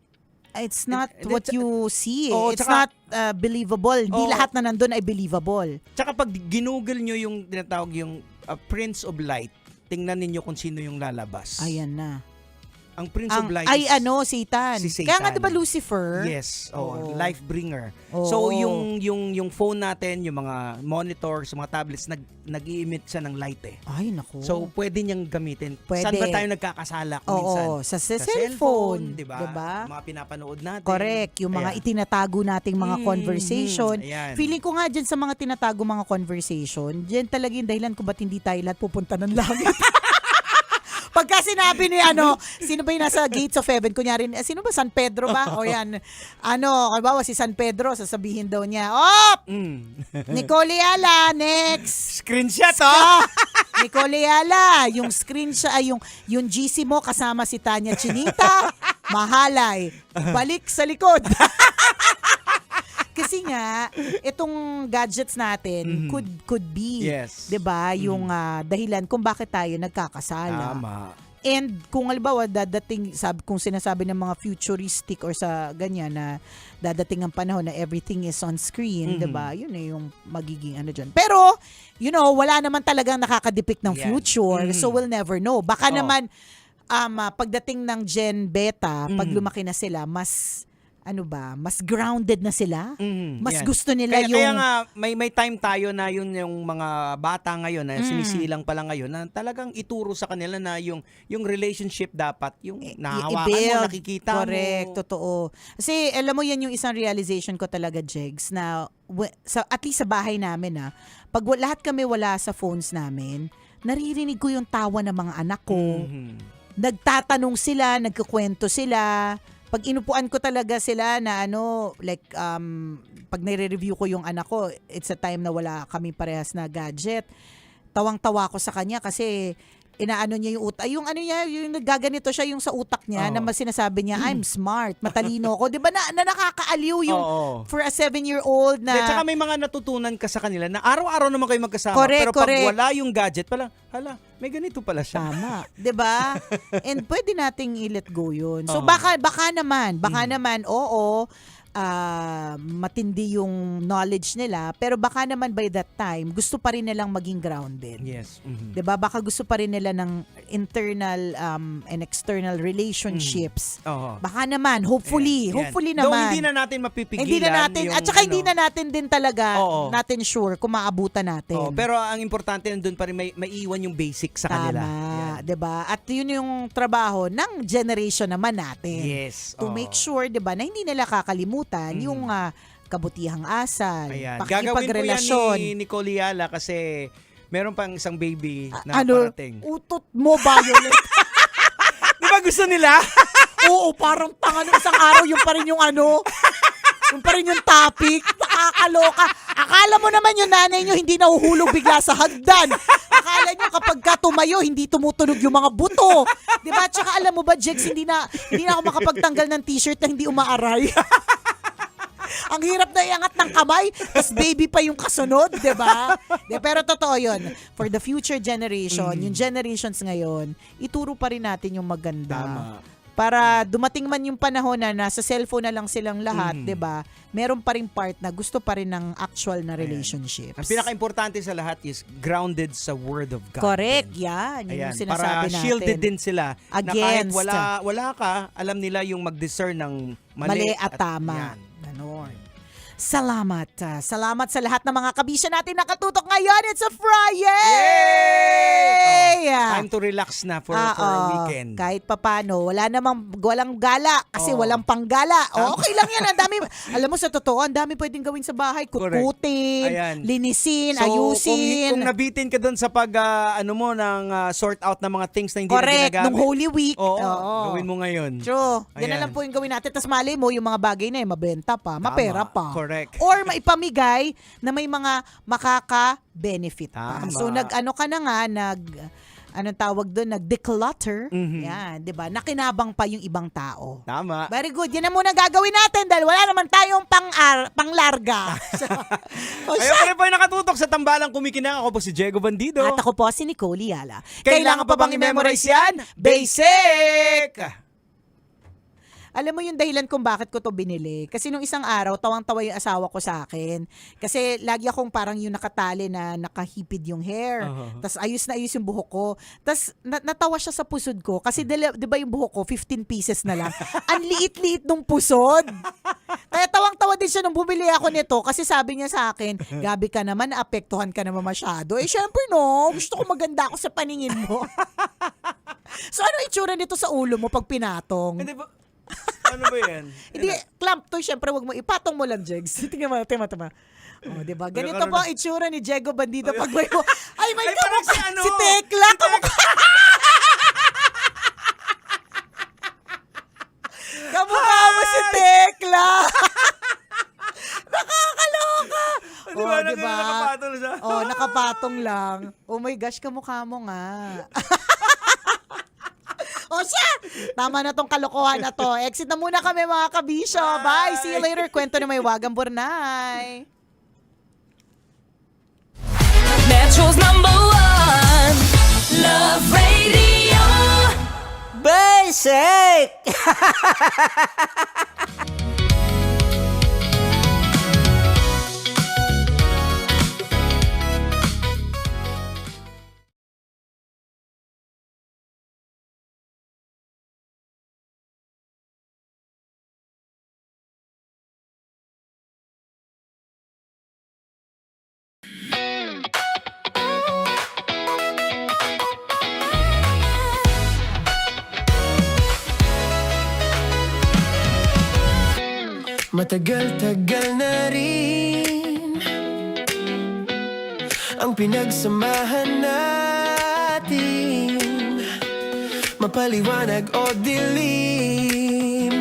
it's not what you see. It's tsaka, not believable. Hindi lahat na nandun ay believable. Tsaka pag ginugol nyo yung tinatawag yung Prince of Light, tingnan ninyo kung sino yung lalabas. Ayan na. Ang Prince of Light Ay, is si Satan. si Satan. Kaya nga diba Lucifer? Yes, Oo. life bringer. Oo. So yung phone natin, yung mga monitors, mga tablets nag-i-emit siya ng light eh. Ay, naku. So pwede niyang gamitin. Pwede. Saan ba tayo nagkakasala Oo, minsan? sa cellphone, 'di ba? diba? Mga pinapanood natin. Correct. Yung mga Ayan. itinatago nating mga conversation. Ayan. Feeling ko nga dyan sa mga tinatago mga conversation, dyan talaga yung dahilan kung ba't hindi tayo lahat pupunta ng langit. Pagka sinabi ni sino ba yung nasa Gates of Heaven? Kunyari, sino ba? San Pedro ba? O yan. Kabawa si San Pedro, sasabihin daw niya, Nicole Ayala, next. Screenshot, Nicole Ayala, yung screenshot, yung GC mo kasama si Tanya Chinita, mahalay, balik sa likod. Kasi nga, itong gadgets natin could be, Yes. 'di ba, yung dahilan kung bakit tayo nagkakasala. Tama. And kung halimbawa dadating, kung sinasabi ng mga futuristic or sa ganyan na dadating ang panahon na everything is on screen, 'di ba? Yun na yung magiging diyan. Pero, wala naman talagang nakakadepict ng future, so we'll never know. Baka naman pagdating ng Gen Beta, pag lumaki na sila, mas mas grounded na sila. Mas yan. gusto nila Kaya nga, may time tayo na yung mga bata ngayon na sinisilang pa lang ngayon na talagang ituro sa kanila na yung relationship dapat, yung nahawakan mo, nakikita mo. Correct, totoo. Kasi alam mo yan yung isang realization ko talaga, Jegs, na at least sa bahay namin pag lahat kami wala sa phones namin, naririnig ko yung tawa ng mga anak ko. Nagtatanong sila, nagkukwento sila. Pag inupuan ko talaga sila na pag nire-review ko yung anak ko, it's a time na wala kami parehas na gadget. Tawang-tawa ko sa kanya kasi inaano niya yung utak. Yung nagaganito siya yung sa utak niya na sinasabi niya, I'm smart, matalino ko. 'Di ba na nakakaaliw yung for a 7-year-old na... Tsaka may mga natutunan ka sa kanila na araw-araw naman kayo magkasama. Correct, pero pag correct. wala yung gadget, hala, may ganito pala siya. Tama, 'di ba? And pwede nating i-let go 'yun. So baka naman, oo, matindi yung knowledge nila, pero baka naman by that time gusto pa rin nilang maging grounded. Yes. 'Di ba? Baka gusto pa rin nila ng internal and external relationships. Baka naman, hopefully Ayan. naman. Though hindi na natin mapipigilan. Hindi na natin, yung, at saka hindi na natin din talaga natin sure kung maabutan natin. pero ang importante nandun pa rin may iwan yung basic sa kanila. Tama, 'di ba? At yun yung trabaho ng generation naman natin. Yes. To make sure, 'di ba, na hindi nila kakalimutan yung kabutihang asal, Ayan. Gagawin ko pakikipagrelasyon. yan ni Nicole Ayala kasi meron pang isang baby na parating. Utot mo, Violet. Di ba gusto nila? Oo, parang tanga ng isang araw, yung pa rin yung yung pa rin yung topic. Nakakaloka. Akala mo naman yung nanay nyo hindi nahuhulog bigla sa hagdan. Akala nyo kapag ka tumayo, hindi tumutunog yung mga buto. Diba? Tsaka alam mo ba, Jex, hindi na ako makapagtanggal ng t-shirt na hindi umaaray. Ang hirap na iangat ng kamay, tas baby pa yung kasunod, di ba? Pero totoo yun. For the future generation, yung generations ngayon, ituro pa rin natin yung maganda. Tama. Para dumating man yung panahon na nasa cellphone na lang silang lahat, 'di ba? Meron pa ring part na gusto pa rin ng actual na relationships. Ang pinaka-importante sa lahat is grounded sa Word of God. Correct, yan. Yun yung sinasabi para natin. shielded din sila Against. na kahit wala ka, alam nila yung mag-discern ng mali at tama. yan. Ganon. Salamat. Salamat sa lahat ng mga kabisya natin nakatutok ngayon. It's a Friday! Time to relax na for a weekend. Kahit papano, walang gala kasi walang panggala. Okay lang yan. Ang dami, alam mo sa totoo, ang dami pwedeng gawin sa bahay. Kutkutin, Ayan. linisin, So, ayusin. Kung nabitin ka doon sa pag sort out ng mga things na hindi Correct, na ginagamit. nung Holy Week. Gawin mo ngayon. True. Ganun Ayan. lang po yung gawin natin. Tapos mali mo, yung mga bagay na mabenta pa, mapera pa. Correct. Or maipamigay na may mga makaka-benefit pa. Tama. So nag-ano ka na nga, anong tawag doon, nag-declutter. Yan, 'di ba? Nakinabang pa yung ibang tao. Tama. Very good. Yan na muna gagawin natin dahil wala naman tayong panglarga. Ayaw pa rin po yung nakatutok sa tambalang kumikinang. Ako po si Diego Bandido. At ako po si Nicole Ayala. Kailangan pa bang i-memorize yan? Basic! Alam mo yung dahilan kung bakit ko to binili? Kasi nung isang araw, tawang-tawa yung asawa ko sa akin. Kasi lagi akong parang yung nakatali na nakahipid yung hair. Tapos ayos na ayos yung buhok ko. Tapos natawa siya sa pusod ko. Kasi di ba yung buhok ko, 15 pieces na lang. Ang liit-liit nung pusod. Kaya tawang-tawa din siya nung bumili ako nito. Kasi sabi niya sa akin, Gabi ka naman, naapektuhan ka naman masyado. Eh syempre no, gusto ko maganda ako sa paningin mo. So ano itsura nito sa ulo mo pag pinatong? Hindi ba? Ano ba yan? Hindi, clamp to, syempre wag mo, ipatong mo lang, Jegs. Tingnan mo, tama. Oh, di ba? Ganito po ang itsura ni Diego Bandido pag may ay, may kamukha si Tekla. Kamukha mo si Tekla. Nakakaloka. Di ba? Nakapatong siya. Oh, nakapatong lang. Oh my gosh, kamukha mo nga. O siya! Tama na tong kalokohan na to. Exit na muna kami mga kabisyo. Bye! See you later. Kwento na may wagang Burnay. Metro's #1 Love Radio. Basic! Matagal-tagal na rin ang pinagsamahan natin, mapaliwanag o dilim,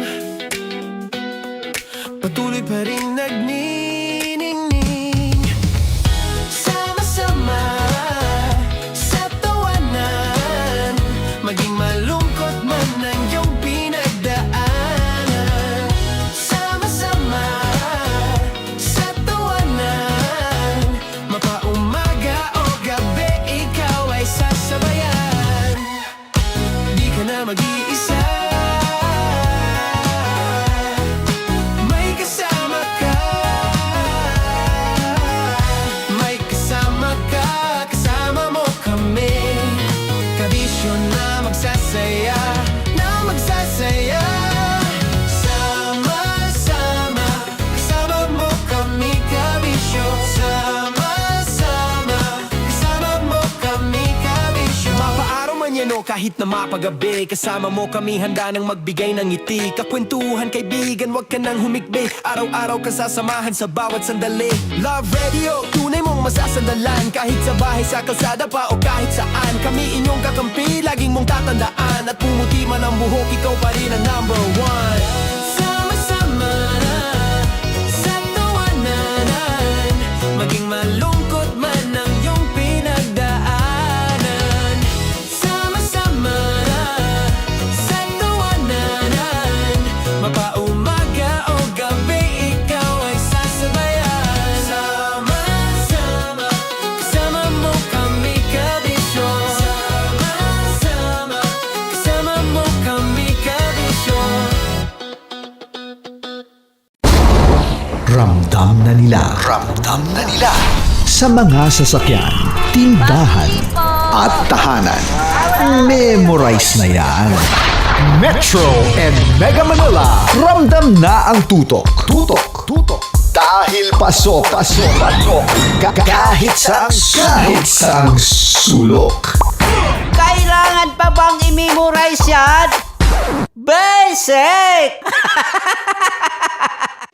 patuloy pa rin nagniningning. Sama-sama sa tawanan, maging malungkot man ang iyong pinagdaan. Mag-iisa, may kasama ka, kasama mo kami, kabisyo na magsasaya, sama-sama, kasama mo kami, kabisyo, sama-sama, kasama mo kami, kabisyo. Mapaaraw man yan o kahit na mapagabi, kasama mo kami handa nang magbigay ng ngiti. Kakwentuhan kaibigan, wag ka nang humikbi, araw-araw ka sasamahan sa bawat sandali. Love Radio, tunay mong masasandalan, kahit sa bahay, sa kalsada pa o kahit saan. Kami inyong kakampi, laging mong tatandaan, at pumuti man ang buhok, ikaw pa rin ang #1. Sama-sama sa tawanan, maging malungkot man ang iyong pinagdaanan. Sama-sama sa tawanan, mapaumaga o gabi, ikaw ay sasabayan. Sama-sama, kasama mo kami, kabisyo. Sama-sama, kasama mo kami, kabisyo. Ramdam na nila sa mga sasakyan, tindahan at tahanan. Memorize na yan. Metro and Mega Manila, ramdam na ang tutok. Dahil pasok. Kahit saang sulok. Kailangan pa bang i-memorize yan? Basic!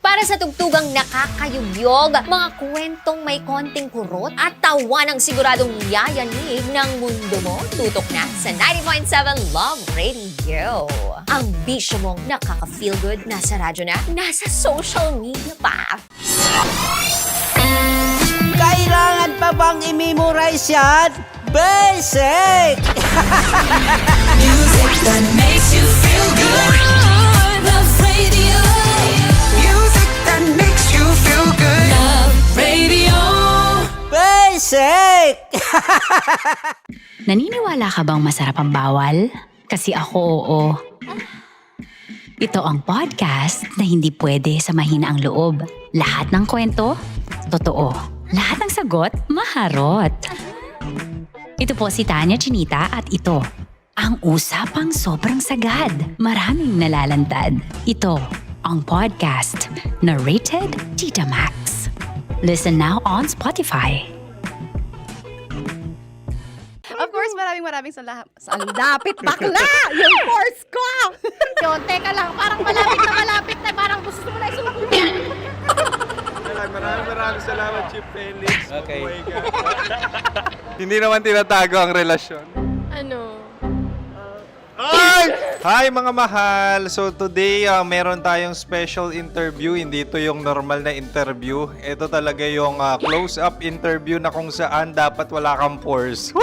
Para sa tugtugang nakakayugyog, mga kwentong may konting kurot at tawa ng siguradong yayanig ng mundo mo, tutok na sa 90.7 Love Radio. Ang bisyo mong nakaka-feel good, nasa radyo na, nasa social media pa. Kailangan pa bang i-memorize yan? Basic! Music that makes you feel good. Love Radio. Music that makes you feel good. Love Radio. Basic! Naniniwala ka bang masarap ang bawal? Kasi ako oo. Ito ang podcast na hindi pwede sa mahina ang loob. Lahat ng kwento, totoo. Lahat ng sagot, maharot. Ito po si Tanya Chinita at ito, ang usapang sobrang sagad. Maraming nalalantad. Ito, ang podcast na rated Tita Max. Listen now on Spotify. Of course, maraming salamat. Ang lapit bakla! Yung course ko! Yun, teka lang, parang malapit na, parang gusto mo na isulat. Maraming salamat, Chief Felix. Okay. Oh my God. Hindi naman tinatago ang relasyon. Ano? Hi mga mahal! So today, meron tayong special interview. Hindi ito yung normal na interview. Ito talaga yung close-up interview na kung saan dapat wala kang pores.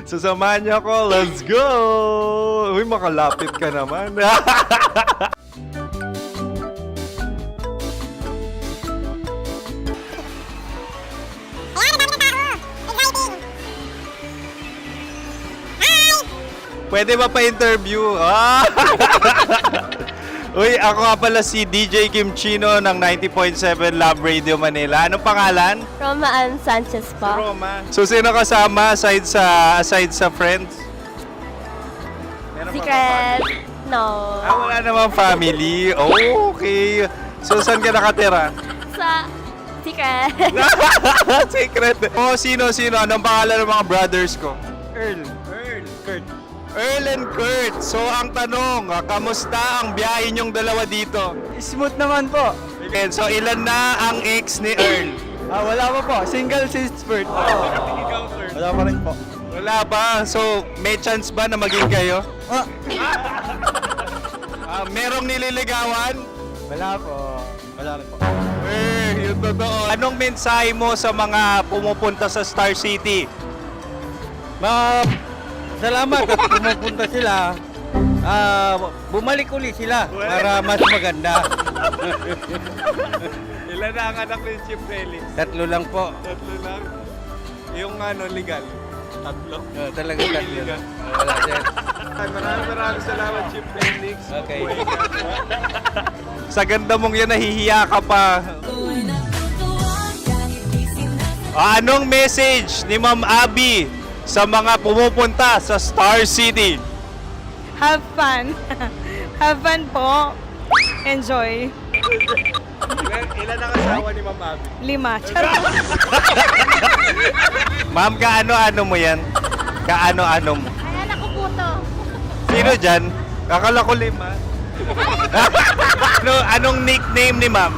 So samahan niyo ako. Let's go! Uy, makalapit ka naman. Pwede ba pa-interview? Uy, ako nga pala si DJ Kim Chino ng 90.7 Love Radio Manila. Anong pangalan? Roma Ann Sanchez po. Roma. So, sino kasama aside sa friends? Meron ba Secret. No. wala namang family. Oh, okay. So, saan ka nakatira? Sa Secret. Secret. Oh, sino? Anong pangalan ng mga brothers ko? Earl, Kurt. Earl and Kurt. So, ang tanong, kamusta ang biyahe niyong dalawa dito? Smooth naman po. Okay, so, ilan na ang ex ni Earl? Wala pa po. Single since birth. Ikaw, Kurt? Wala pa rin po. Wala pa. So, may chance ba na maging kayo? Merong nililigawan? Wala po. Wala rin po. Yung totoo. Anong mensahe mo sa mga pumupunta sa Star City? Salamat at pumupunta sila. Bumalik uli sila para mas maganda. Ilan na ang anak ni Chief Felix? 3 lang po. 3 lang? Yung legal? 3? Talaga 3 lang. Wala sir. Maraming salamat, Chief Felix. Okay. Sa ganda mong yan, nahihiya ka pa. Anong message ni Ma'am Abby sa mga pumupunta sa Star City? Have fun. Have fun po. Enjoy. Ilan ang asawa ni Ma'am Abby? 5. Charot. Ma'am, kaano-ano mo yan? Kaano-ano mo? Ay, anak ko po to. Sino dyan? Kakala ko 5. Anong nickname ni Ma'am?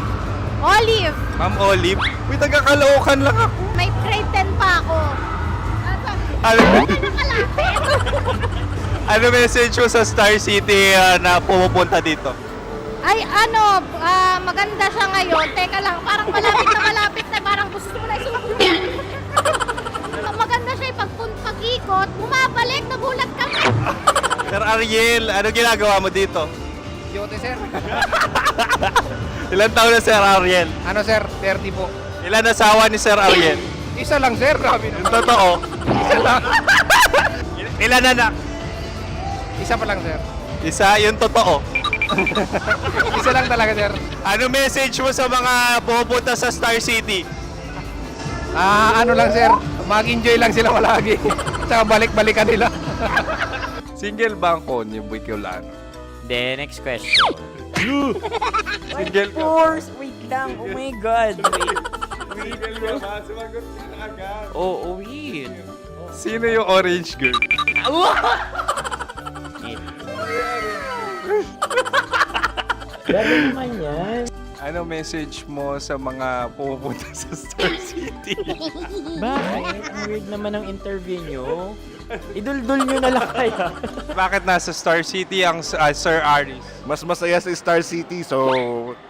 Olive, Ma'am Olive? Uy, taga-Caloocan lang ako. may grade 10 pa ako. Ano message mo sa Star City na pumupunta dito? Ay, maganda siya ngayon. Teka lang, parang malapit na, parang gusto mo na isulat. Maganda siya, pag-ikot, bumabalik, nagulat ka. Sir Ariel, ano ginagawa mo dito? Yote, sir. Ilan taon na Sir Ariel? Ano, sir? 30 po. Ilan asawa ni Sir Ariel? Isa lang, sir. Grabe Yung totoo. Isa lang. Ilan anak? Isa pa lang, sir. Isa, yung totoo. Isa lang talaga, sir. Ano message mo sa mga pumupunta sa Star City? Ano lang, sir. Mag-enjoy lang sila palagi. Tsaka balik-balikan nila. Single ba ang Konyo Bicolano? Then, next question. Single ka? Wait lang. Oh my God. Single ka ba? Sumagot ka na agad. Oh, wait. Sino yung orange girl? Grabe naman yan. Ano message mo sa mga pumupunta sa Star City? Bakit? Ang weird naman ang interview nyo. Idul-dul nyo na lang kaya. Bakit nasa Star City ang Sir Aris? Mas masaya sa Star City, so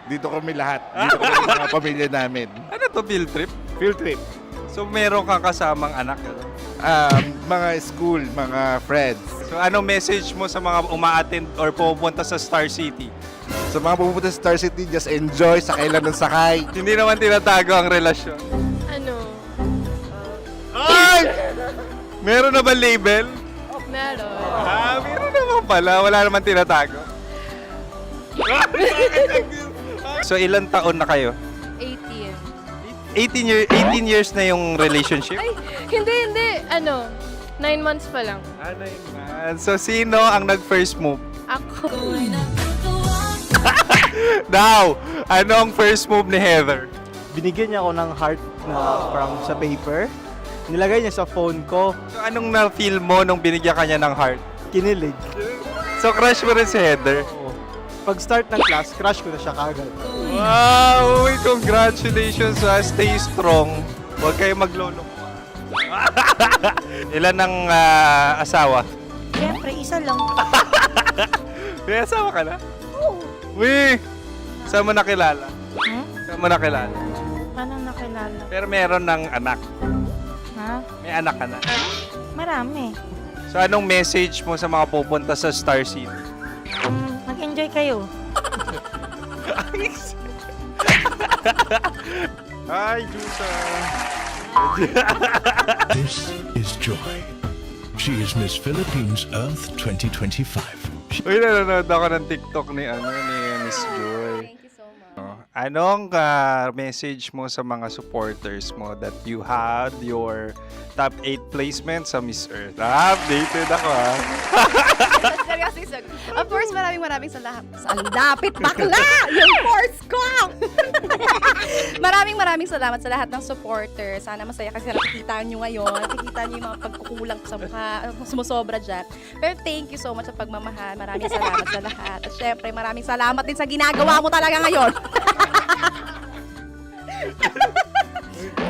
dito kami lahat. Dito kami mga pamilya namin. Ano to, field trip? Field trip. So meron kang kasamang anak? Ano? Mga school, mga friends. So ano message mo sa mga uma-attend or pumupunta sa Star City? Sa mga pupunta sa Star City, just enjoy, sakay lang ng sakay. Hindi naman tinatago ang relasyon. Ano? Ay! Meron na ba label? Meron. Meron naman pala. Wala naman tinatago. So ilan taon na kayo? 18. 18 years na yung relationship? Ay, hindi. 9 months pa lang. So sino ang nag-first move? Ako. Now, ano ang first move ni Heather? Binigyan niya ako ng heart na from sa paper. Nilagay niya sa phone ko. So anong na-feel mo nung binigyan ka niya ng heart? Kinilig. So crush mo rin si Heather? Pag start ng class, crush ko na siya kagad. Wow! Uy, congratulations ha. Stay strong. Huwag kayo maglolo. Ilan ang asawa? Siyempre, isa lang. May asawa ka na? Oo. Uy! Saan mo nakilala? Saan mo nakilala? Paano nakilala? Pero meron ng anak. Ha? May anak ka na. Marami. So anong message mo sa mga pupunta sa Star City? Mag-enjoy kayo. Hi, Jusa! This is Joy. She is Miss Philippines Earth 2025. Uy, nanonood ako ng TikTok ni Miss Joy. Thank you so much. Anong message mo sa mga supporters mo that you had your top 8 placement sa Miss Earth? Updated ako ha. Seryoso, of course, maraming salamat. Ang dapit bakla! Yung course ko! maraming salamat sa lahat ng supporter. Sana masaya kasi nakikita nyo ngayon. Nakikita nyo yung mga pagkukulang ko sa mukha, sumusobra dyan. Pero thank you so much sa pagmamahal. Maraming salamat sa lahat. At syempre, maraming salamat din sa ginagawa mo talaga ngayon.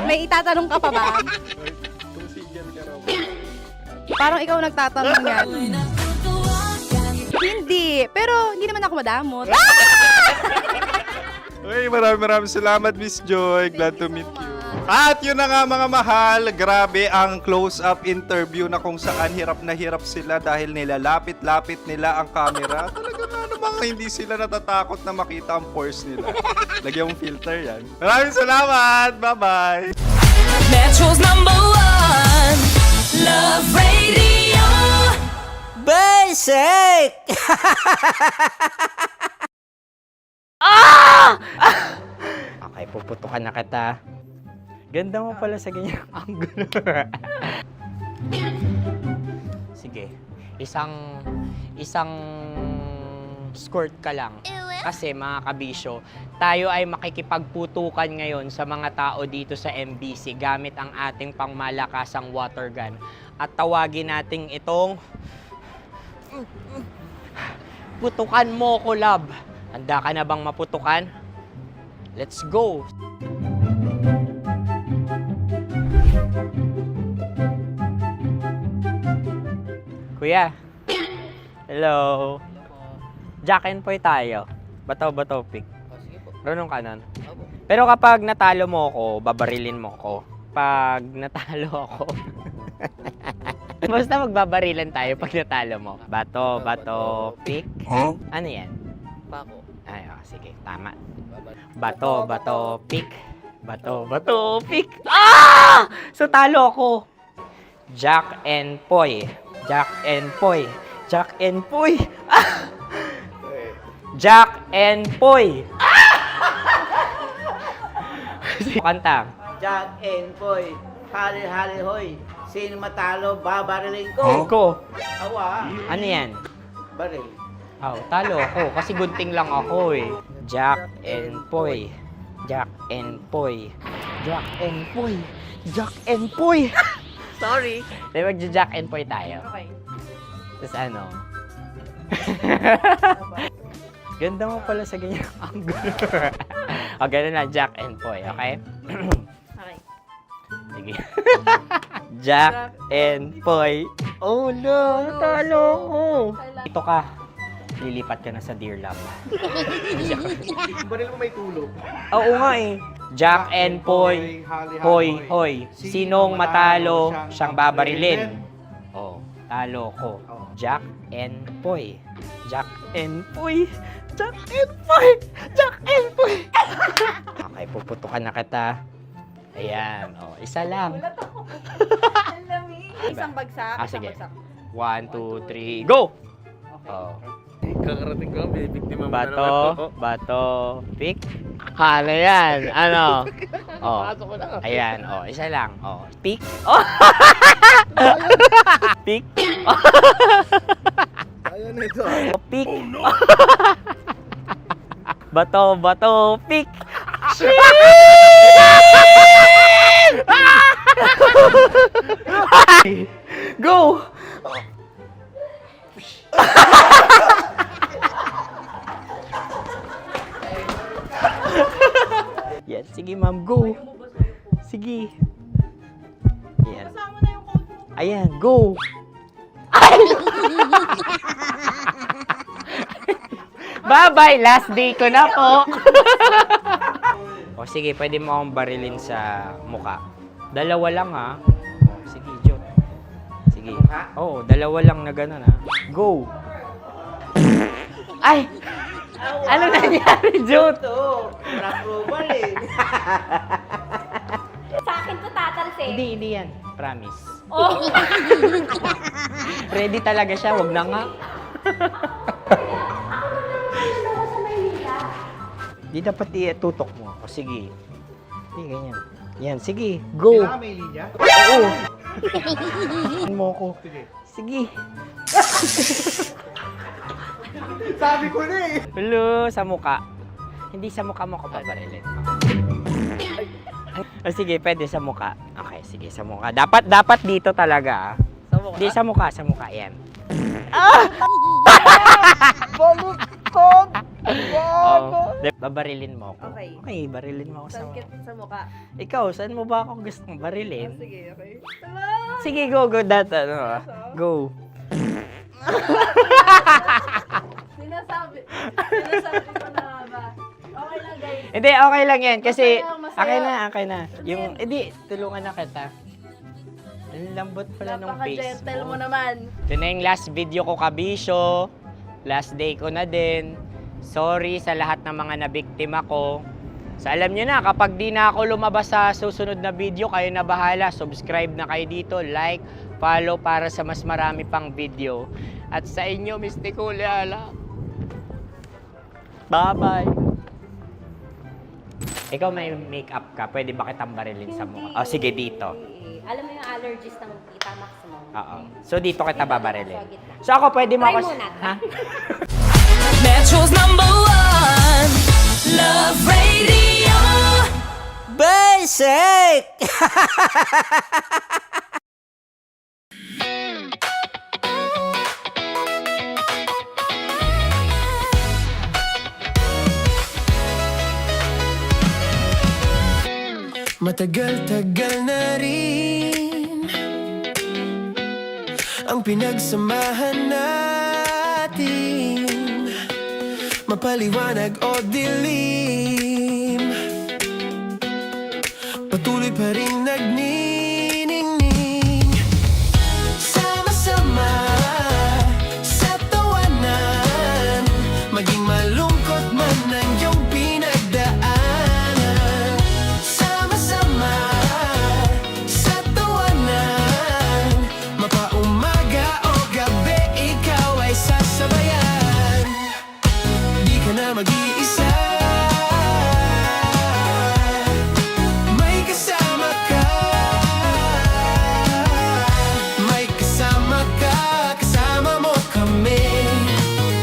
May itatanong ka pa ba? Parang ikaw nagtatanong yan. Hindi. Pero hindi naman ako madamot. Uy, maraming salamat, Miss Joy. Glad to meet you. At yun na nga mga mahal, grabe ang close-up interview na kung saan hirap na hirap sila dahil nilalapit-lapit nila ang camera. Talaga nga namang hindi sila natatakot na makita ang pores nila. Lagyan mong filter yan. Maraming salamat! Bye-bye! Metro's #1 Love Radio. Basic! Okay, puputukan na kita. Ganda mo pala sa ganyang angulo. Sige, isang skirt ka lang. Kasi mga kabisyo, tayo ay makikipagputukan ngayon sa mga tao dito sa MBC gamit ang ating pangmalakasang water gun. At tawagin natin itong putukan mo ko, love. Handa ka na bang maputukan? Let's go! Kuya. Hello. Jack and Poy tayo. Bato-bato pick. Runong kanan. Pero kapag natalo mo ako, babarilin mo ako. Pag natalo ako, basta magbabarilan tayo pag natalo mo. Bato, pick. Huh? Ano yan? Bako. Ay, sige, tama. Bato, pick. Bato, pick. Ah! So talo ako. Jack and Poy. Jack and Poy. Jack and Poy. Ah! Jack and Poy. Kanta. Jack and Poy, hali hoy. Sino matalo, babariling ko. Ko. Awa. Ano yan? Baril. Oh, talo ako kasi gunting lang ako eh. Jack and Poy. Jack and Poy. Jack and Poy. Jack and Poy. Sorry. Di magja-Jack and Poy tayo. Okay. Tapos ano? Ganda mo pala sa ganyang angulo. O, ganun na, Jack and Poy, okay? Okay. Sige. Jack and Poy. Oh no, natalo ko. Ito ka. Lilipat ka na sa Dear Love. Baril mo may tulog. Oo nga eh. Jack and Poy. Hoy. Sinong matalo, siyang babarilin. Oh, talo ko. Jack and Poy. Jack and Poy. Jack and Poy. Jack and Poy. Okay, puputukan na kita. Ayan. Oh, isa lang. Isang bagsak. Ah, sige. 1, 2, 3, go! Oh. Kakarating ko, may biktima mo na Bato, naman. bato, pick. Ano yan? Ano? Oh. Pasok ko na. Ayan, oh, isa lang. Oh, pick. Oh. Pick. Ayun ito. Pick. Bato, bato, pick. Go! Yan, sige ma'am, go. Sige. Yan. Ayan, go. Bye-bye, last day ko na po. O sige, pwede mo akong barilin sa muka. Dalawa lang ha. O, sige, Jot. Sige. Oo, dalawa lang na gano'n ha. Go. Ay! Ano nangyari, Jot? Approval eh. Sa akin to tatalse. Hindi yan. Promise. Oh. Ready talaga siya, wag na nga. Di dapat itutok mo. O sige. Hindi, ganyan. Yan, sige. Go. Kailangan may linya? Oo. Mo ko. Sige. Sabi ko na eh. Hello, sa muka. Hindi sa muka mo ko babarilin. O sige, pwede sa muka. Okay, sige, sa muka. Dapat dito talaga. Sa mukha? Hindi, sa muka. Yan. Baluktot! Oh, babarilin mo ako. Okay. Okay, barilin mo ako sa muka. Sa mukha. Ikaw, saan mo ba ako gustong barilin? Sige, okay. Sige, go. Go. Sinasabi ko na ba? Okay lang, guys. Hindi, okay lang yan. Kasi, Masaya, masaya. okay na. Yung, hindi, tulungan na kita. Ang lambot pala ng face Napaka-gentle mo. mo naman. Ito na yung last video ko, kabisyo. Last day ko na din. Sorry sa lahat ng mga nabiktima ko. So, alam nyo na, kapag di na ako lumabas sa susunod na video, kayo na bahala. Subscribe na kayo dito, like, follow para sa mas marami pang video. At sa inyo, Mistiko Leala. Bye-bye. Ikaw may makeup ka, pwede ba kitang barilin sa mukha? Oh, sige, dito. Alam mo yung allergies ng Tita Maximo? Oo. So, dito kita babarilin. So, ako pwede mo Try ako... muna. Ha? Metro's #1 Love Radio. Basic! Matagal-tagal na rin ang pinagsamahan natin, mapaliwanag o dilim, patuloy pa rin nagniningning. Sama-sama sa tawanan, maging malungkot man ang iyong pinagdaanan. Sama-sama sa tawanan, mapaumaga o gabi, ikaw ay sasabayan. Di ka na mag-iisa, may kasama ka. May kasama ka, kasama mo kami.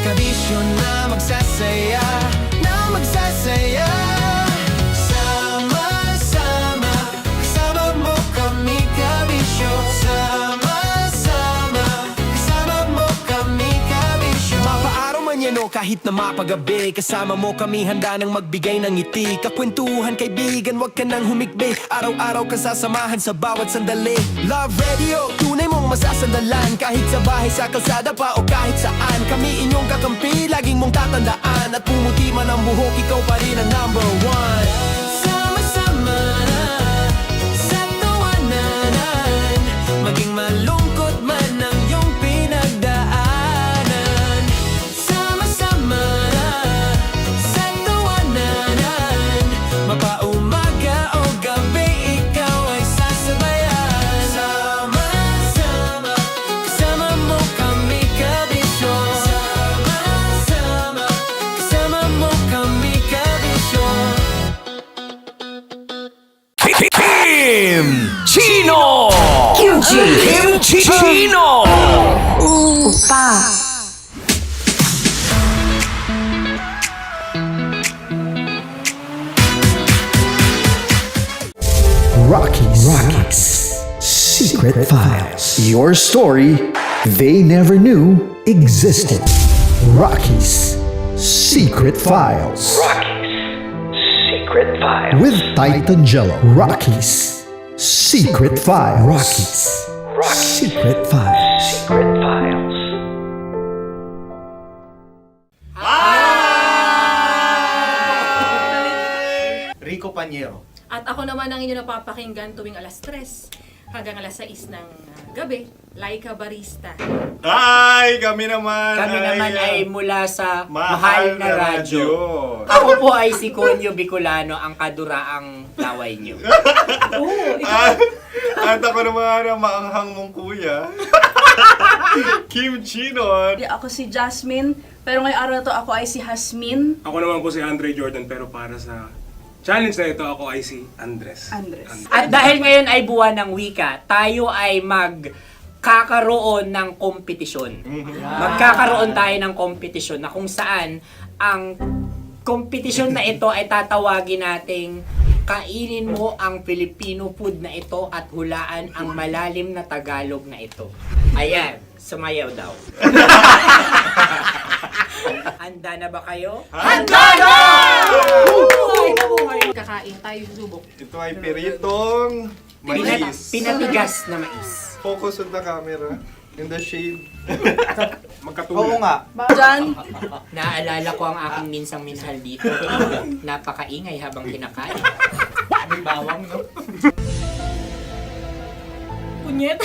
Kabisyo na magsasaya, na magsasaya. Sama-sama, kasama mo kami, kabisyo. Sama-sama, kasama mo kami, kabisyo. Mapaaraw man yan o kahit na mapagabi, kasama mo kami, handa nang magbigay ng ngiti. Kakwentuhan, kaibigan, wag ka nang humikbi. Araw-araw kasasamahan sa bawat sandali. Love Radio, tunay mong masasandalan. Kahit sa bahay, sa kalsada pa o kahit saan, kami inyong kakampi, laging mong tatandaan. At pumuti man ang buhok, ikaw pa rin ang #1. Sama-sama sa tawanan, maging malungkot man ang iyong pinagdaanan. Sama-sama sa tawanan, mapaumaga o gabi, ikaw ay sasabayan. Sama-sama, kasama mo kami, kabisyo. Chino! Upa. Rockies Secret Files. Your story they never knew existed. Rockies Secret Files. Secret Files. With Titan Jello. Rockies Secret Files. Rockies Secret Files. Secret Files. Rico Panyero. At ako naman ang inyo napapakinggan tuwing alas 3 hanggang alas 6 ng gabi, Laika Barista. Hi! Kami naman ay mula sa Mahal na Radyo. Ako po ay si Conyo Bicolano, ang kaduraang laway nyo. At ako naman ang maanghang mong kuya. Kim Chino. Ako si Jasmine, pero ngayong araw na to ako ay si Hasmin. Ako naman po si Andre Jordan, pero para sa challenge na ito, ako ay si Andres. At dahil ngayon ay buwan ng wika, tayo ay magkakaroon ng kompetisyon. Magkakaroon tayo ng kompetisyon na kung saan ang kompetisyon na ito ay tatawagin nating kainin mo ang Filipino food na ito at hulaan ang malalim na Tagalog na ito. Ayan, sumayaw daw. Handa na ba kayo? Handa na! Kakain tayo subok. Ito ay peritong mais. Pinatigas na mais. Focus on the camera. In the shade. Oo nga. Diyan. Naaalala ko ang aking minsang minahal dito. Napakaingay habang kinakain. May bawang, no? Punyet.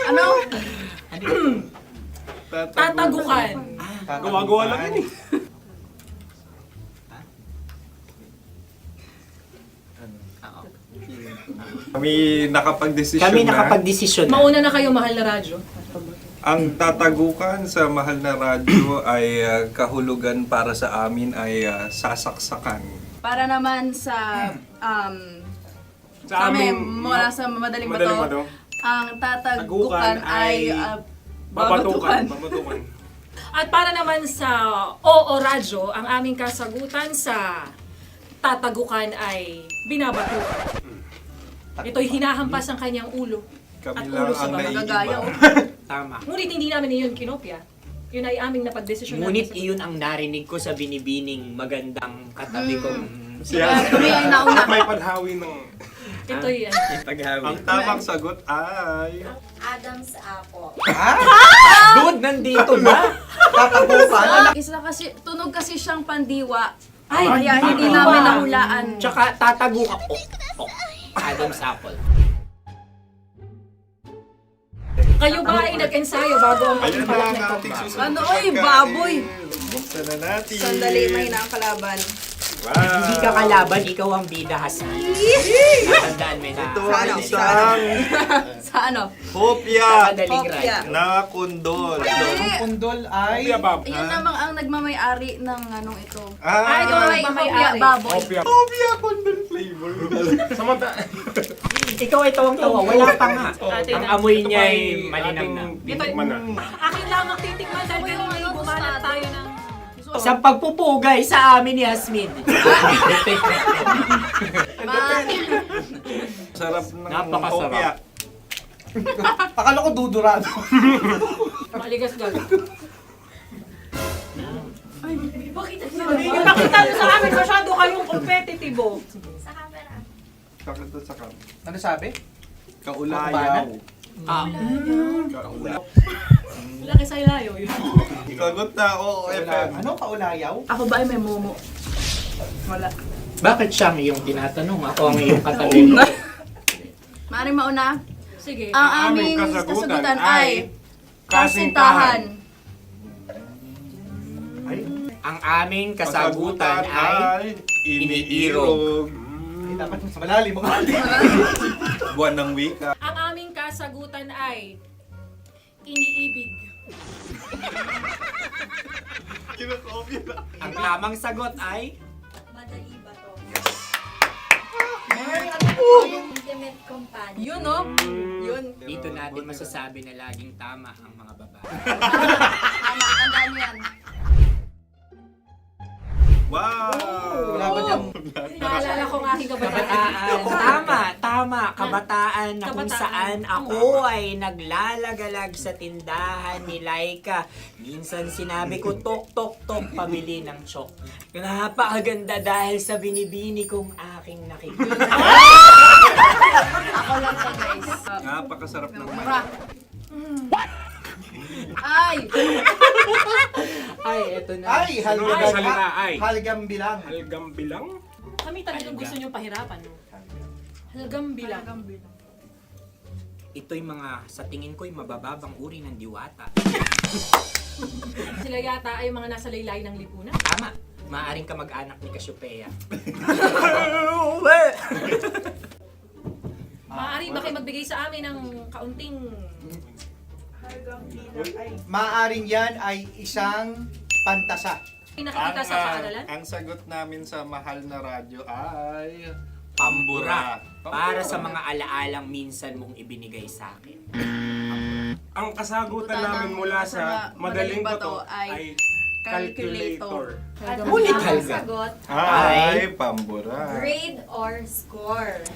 Ano? Tatagukan. Gawa-gawa lang yun eh. Kami nakapag-desisyon Kami nakapag-desisyon na. Mauna na kayo, Mahal na Radyo. Ang tatagukan sa Mahal na Radyo ay kahulugan para sa amin ay sasaksakan. Para naman sa Sa kami, amin, mula sa madaling Madaling bato, Bato. ang tatagukan ay babatukan. At para naman sa Oo Radyo, ang aming kasagutan sa tatagukan ay binabatukan. Ito'y hinahampas ang kanyang ulo. Kami At lang ulo sa ang bagagaya. Tama. Ngunit hindi namin iyon kinopya. Yun ay aming napagdesisyon. Ngunit iyon ang narinig ko sa binibining magandang katabi kong Kami ay nauna. May padhawi ng... Ito'y Ang tamang sagot ay... Adam's apple. Dude, nandito na! Tatagukan. Isa kasi, tunog kasi siyang pandiwa. Kaya hindi namin nahulaan. Tsaka tatagukan. Adam's apple. Kayo ba ay nag-ensayo bago ang Ayan pagpapalat na nito? ang ating susunod Ano, na oy, pagkain. baboy. Buksan na natin. Sandali, may na ang kalaban. Wow. Hindi ka kalaban, ikaw ang bida, Hasmi. Natandaan mo na. Ito ang isang Sa ano? hopya Madaling Hopya. ride. na kundol. Hindi. Pundol ay... Yun namang ang nagmamay-ari ng anong ito. Ah, Ito ay hopya baboy. hopya kundol flavor. Ikaw ay tawang-tawa, wala pa nga. Ang amoy niya ay malinang na. Tinikman na. Akin lang ang titikman dahil kayo ngayon bumalat tayo ng... Sa pagpupugay sa amin ni Hasmin. Sarap ng Napakasarap. hopya. Akala ko dudurado. Maligas gag. Ipakita nyo sa amin, masyado kayong competitive. Sakit to sa kam. Ano sabi? Kaulayaw. Laki sa ilayo yun. Sagot na, oo, FM. Ano kaulayaw? Ako ba ay may momo? Wala. Bakit siyang iyong tinatanong? Ako ang iyong katabi. Maaaring mauna. Sige. Ang aming kasagutan ay kasintahan. Ang aming kasagutan ay iniirog. Dapat mas malalim mo. Buwan ng wika. Ang aming kasagutan ay iniibig. Kinakopya na. Ang tamang sagot ay Madali ba to? Yes. Intimate companion. Yun, no? Yun. Dito natin masasabi na laging tama ang mga babae. Tama, tandaan mo yan. Wow! Naalala ko ang aking Kabataan. Tama. Kabataan na kung saan ako ay naglalagalag sa tindahan ni Laika. Minsan sinabi ko, tok, tok, tok, pamili ng chok. Napakaganda dahil sa binibini kong aking nakikita. Ako lang siya, guys. Napakasarap ng Mura. Ay! Ay, eto na. Ay, salita, ay. Halgam bilang. Halgam bilang? Kami talagang gusto niyong pahirapan. No? Halagang bilang. Ito'y mga, sa tingin ko'y mabababang uri ng diwata. Sila yata ay mga nasa laylay ng lipunan. Tama. Maaring ka mag-anak ni Cassiopeia. Maaari ba kayo magbigay sa amin ng kaunting... Maaring yan ay isang pantasa. Nakikita sa paaralan? Ang sagot namin sa mahal na radyo ay... Pambura. Para sa mga alaalang minsan mong ibinigay sa akin. Ang kasagutan namin mula sa madaling bato ay calculator. Ulit Ang sagot Ay, pambura. grade or score.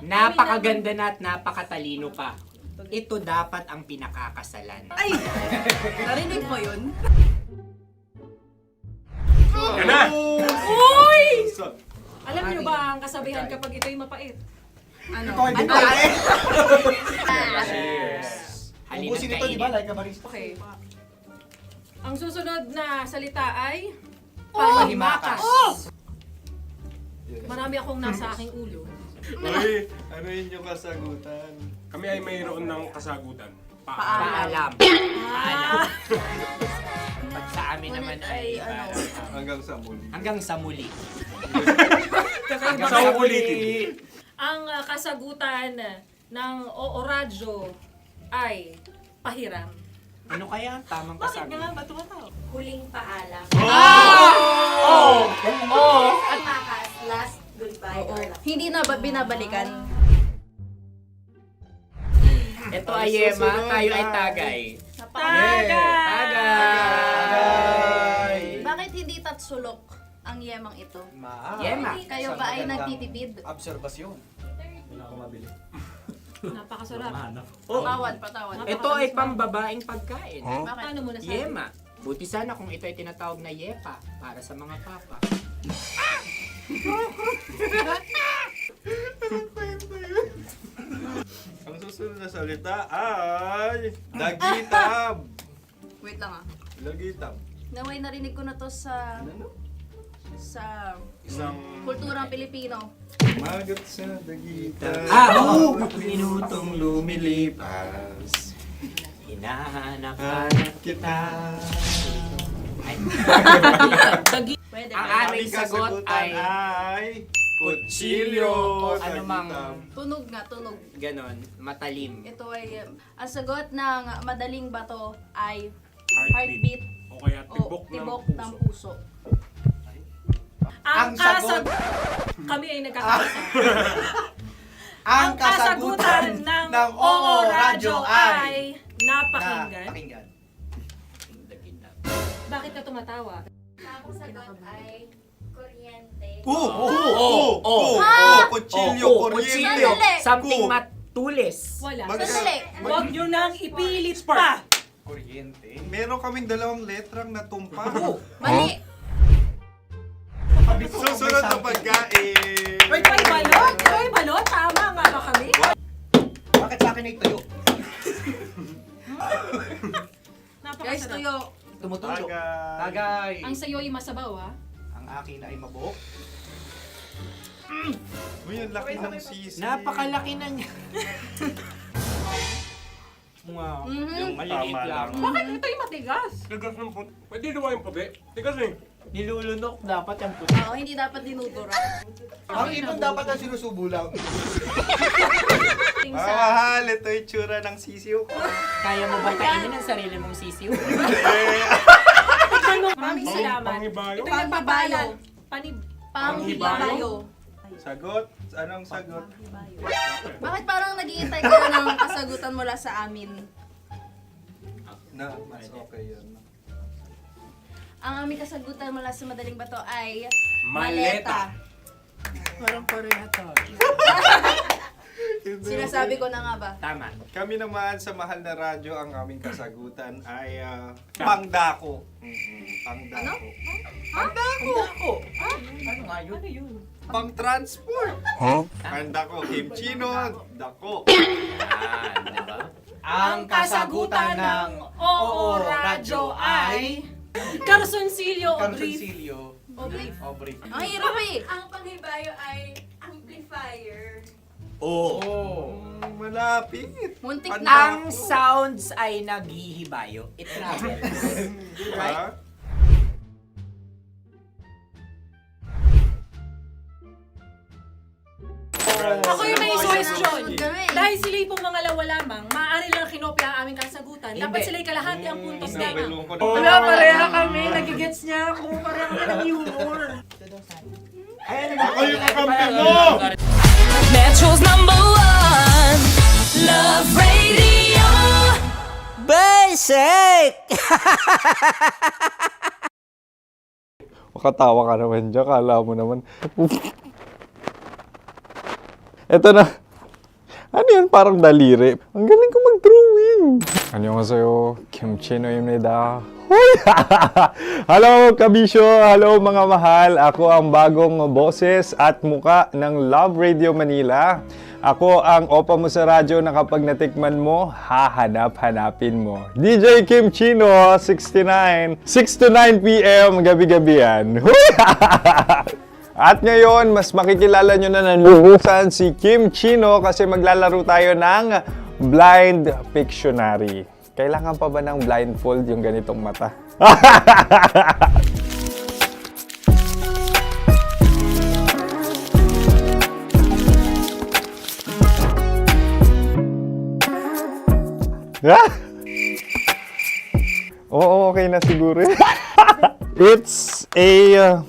Napakaganda na at napakatalino pa. Ito dapat ang pinakakasalan. Ay! Narinig mo yun? Yan na! Uy! Alam niyo ba ang kasabihan kapag ito'y mapait? Ano? Ito ay bitae. Halina Ubusin ito, di ba? Like a barista. Okay. Ang susunod na salita ay panghimakas. Marami akong nasa aking ulo. Uy, ano yun yung kasagutan? Kami ay mayroon ng kasagutan. Paalam. Pag sa amin naman ay Hanggang sa muli. hanggang sa muli. Sa ulitin. Ang kasagutan ng Oo Radyo ay pahiram. Ano kaya ang tamang kasagutan? Huling paalam. Oh! Makas, last goodbye or last. Hindi na ba binabalikan? Ito ay Yema, tayo ay Tagay. Tagay! Bakit hindi tatsulok ang yemang ito? Yema. Kayo ba ay nagtitipid? Obserbasyon. Napakasarap. Patawan. Ito ay pambabaeng pagkain. Paano mo nasabi? Yema. Buti sana kung ito ay tinatawag na Yepa para sa mga papa. Ang susunod na salita ay... Dagitab! Wait lang ah. Dagitab. Naway narinig ko na to sa Isang... kulturang Pilipino. Magat sa dagitab. Oo! Minutong lumilipas. Hinahanap-hanap kita. Pwede. Ang aming sagot ay kutsilyo o anumang Tunog nga, tunog. ganon, matalim. Ito ay, ang sagot ng madaling bato ay Heartbeat. heartbeat O kaya o tibok tibok ng ng puso. puso. Ang sagot. Kami ay nagkakaisa. Ang kasagutan ng Oo Radyo ay napakinggan. Bakit ka tumatawa? Ang sagot ay kuryente. Kutsilyo, kuryente. Sandali. Something matulis. Wala. Sandali. Huwag nyo nang ipilit pa. kuryente. Meron kaming dalawang letrang natumpa. Mali. Susunod na pagkain. Ay, balot! Ay, balot! Tama nga ba kami? Bakit sa akin ay tuyo? Guys, Napakasarap. tuyo. Tumutulo. Tagay. Tagay. Ang sayo ay masabaw, ha? Ang akin ay mabuhok. Uy, ang laki ng sisi. Napakalaki na niya. Wow. Yung maliliit Tama lang. lang. Bakit ito'y matigas? Tigas ng puti. Pwede naman yung puti. Tigas eh. Nilulunok dapat yung puti. Oo, hindi dapat dinudura. Ang ibon dapat na sinusubo lang. Mahal, ito yung tsura ng sisiw ko. Kaya mo ba kainin ang sarili mong sisiw? Maraming salamat. Panghibayo. Ito yung pabalan. Panghibayo. Sagot? Anong sagot? Bakit parang nag-iintay ka na ng kasagutan mula sa amin? Na, mas okay yun. Ang aming kasagutan mula sa Madaling Bato ay Maleta. Parang pareha to. Sinasabi ko na nga ba? Tama. Kami naman sa Mahal na Radyo, ang aming kasagutan ay pangdako. Pangdako. Pangdako! Ano nga yun? Pang-transport. Pangdako, kimchino, dako. Diba? Ang kasagutan ng Oo Radyo ay Carsoncillo o Brief. Obrief. Ang hirap eh. Ang panghibayo ay amplifier. Malapit. Muntik Ang na. sounds ay naghihibayo. It travels. Diba? Ako yung may suggestion. Kami. Dahil sila yung mga lawa lamang, maaari lang kinopya ang aming kasagutan. Dapat sila yung kalahati ang puntos lamang. Wala, pareha kami. Nagigets niya ako. Pareha kami ng humor. Ako yung kakampi mo! Metro's #1 Love Radio. Basic! Makatawa ka naman dyan. Kala mo naman. Eto na. Ano yan? Parang daliri. Ang galing ko mag-drawing. 안녕하세요. 김치노입니다. Hello, kabisyo! Hello, mga mahal! Ako ang bagong boses at muka ng Love Radio Manila. Ako ang opa mo sa radyo na kapag natikman mo, hahanap-hanapin mo. DJ Kim Chino, 69. 6 to 9 p.m. gabi-gabi yan. At ngayon, mas makikilala nyo na ng lubusan si Kim Chino kasi maglalaro tayo ng Blind Pictionary. Kailangan pa ba ng blindfold yung ganitong mata? Oo, okay na siguro. It's a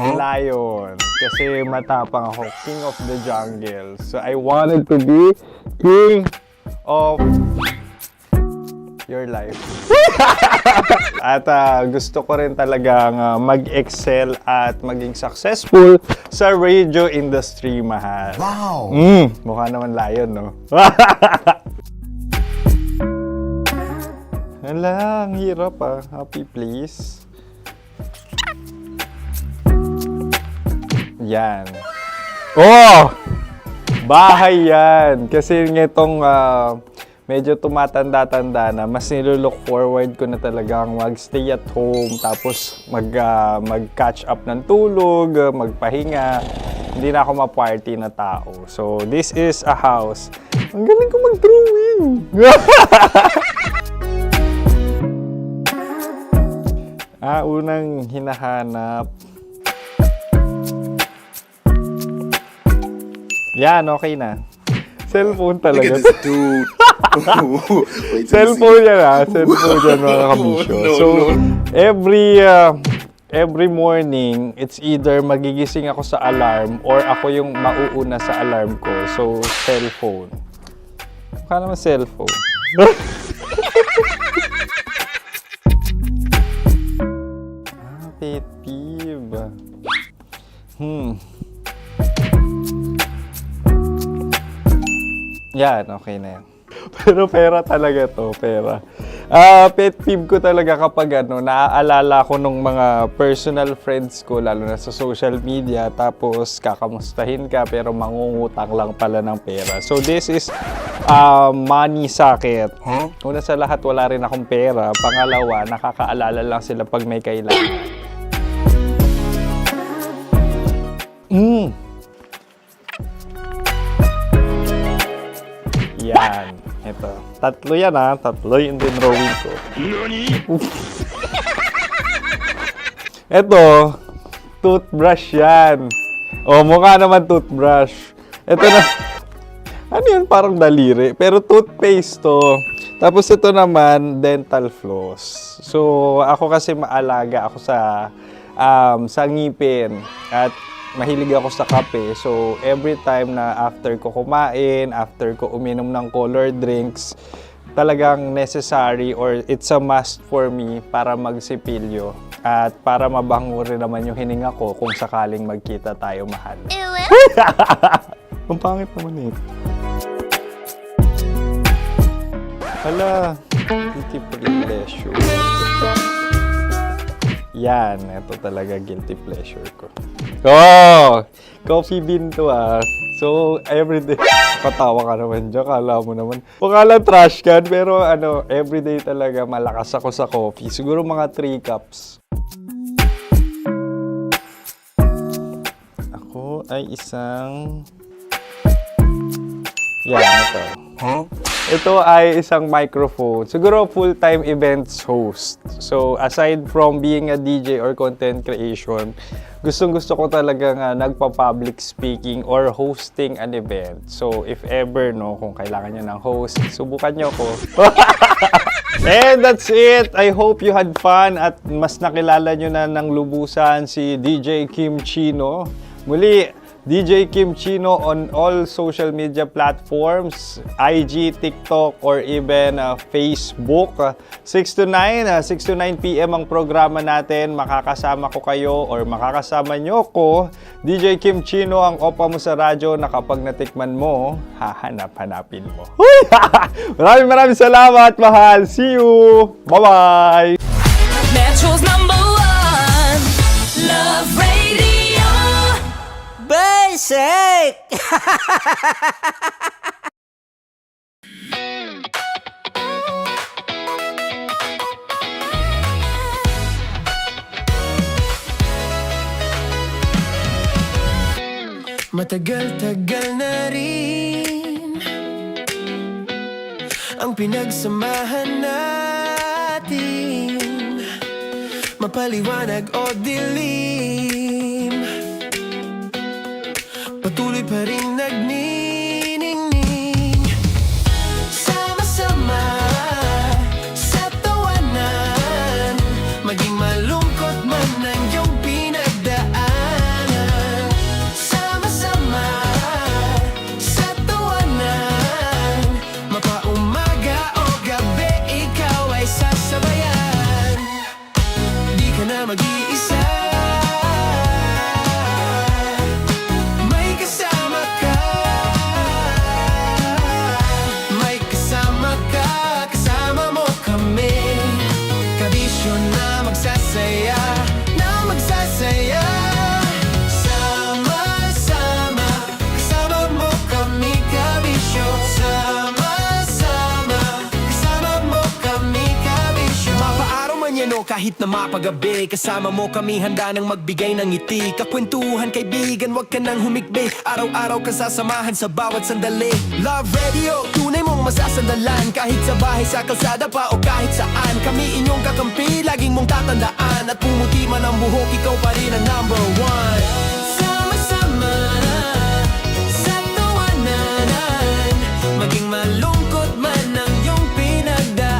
lion. Kasi matapang ako. King of the jungle. So I wanted to be king of your life. At gusto ko rin talagang mag-excel at maging successful sa radio industry, mahal. Wow! Mukha naman lion, no? Hala, ang hirap Happy, please. Yan. Oh! Bahay yan. Kasi itong medyo tumatanda-tanda na, mas nilook forward ko na talagang mag-stay at home, tapos mag-catch up ng tulog, magpahinga. Hindi na ako ma-party na tao. So, this is a house. Ang galing ko mag-drawing! Unang hinahanap. Yan, okay na. Cellphone talaga. Look at this dude. Wait till Cellphone yan Cellphone yan, mga kabisyo. So, every morning, it's either magigising ako sa alarm or ako yung mauuna sa alarm ko. So, cellphone. Mukha naman cellphone. Pet peeve. Yan, okay na yan. Pero pera talaga to, pera. Pet peeve ko talaga kapag naaalala ko nung mga personal friends ko, lalo na sa social media, tapos kakamustahin ka pero mangungutang lang pala ng pera. So this is money sakit. Una sa lahat, wala rin akong pera. Pangalawa, nakakaalala lang sila pag may kailangan. Yan. Ito. Tatlo yan Tatlo yung dinrawing ko. Ito. Toothbrush yan. Mukha naman toothbrush. Ito na. Ano yan? Parang daliri. Pero toothpaste to. Tapos ito naman, dental floss. So, ako kasi maalaga ako sa ngipin. At mahilig ako sa kape. So, every time na after ko kumain, after ko uminom ng colored drinks, talagang necessary or it's a must for me para magsipilyo. At para mabango rin naman yung hininga ko kung sakaling magkita tayo, mahal. Ang pangit naman eh. Hala, guilty pleasure. Yan, ito talaga guilty pleasure ko. Oh! Coffee bean to ah. So, everyday. Patawa ka naman dyan, kala mo naman. Baka lang trash can, pero ano, everyday talaga malakas ako sa coffee. Siguro mga 3 cups. Ako ay isang... Yan, ito. Huh? Ito ay isang microphone. Siguro full-time events host. So, aside from being a DJ or content creation, gustong-gusto ko talaga nga nagpa-public speaking or hosting an event. So, if ever, no, kung kailangan nyo ng host, subukan nyo ko. And that's it. I hope you had fun at mas nakilala nyo na ng lubusan si DJ Kim Chino. Muli, DJ Kim Chino on all social media platforms, IG, TikTok, or even Facebook. 6 to 9 p.m. ang programa natin. Makakasama ko kayo or makakasama nyo ko. DJ Kim Chino, ang opa mo sa radyo na kapag natikman mo, hahanap-hanapin mo. Maraming salamat, mahal. See you! Bye-bye! Metro's #1 Love Radio. Basic! Matagal-tagal na rin ang pinagsamahan natin, mapaliwanag o dilim, patuloy pa rin nagniningning. Sama-sama sa tawanan, maging malungkot man ang iyong pinagdaanan. Sama-sama sa tawanan, mapaumaga o gabi, ikaw ay sasabayan. Di ka na mag-iisa, kahit na mapagabi, kasama mo kami handa nang magbigay ng ngiti. Kakwentuhan kaibigan, wag ka nang humikbi. Araw-araw ka sasamahan sa bawat sandali. Love Radio, tunay mong masasandalan. Kahit sa bahay, sa kalsada pa o kahit saan, kami inyong kakampi, laging mong tatandaan. At pumuti man ang buhok, ikaw pa rin ang #1. Sama-sama sa tawanan, maging malungkot man ang iyong pinagdaan.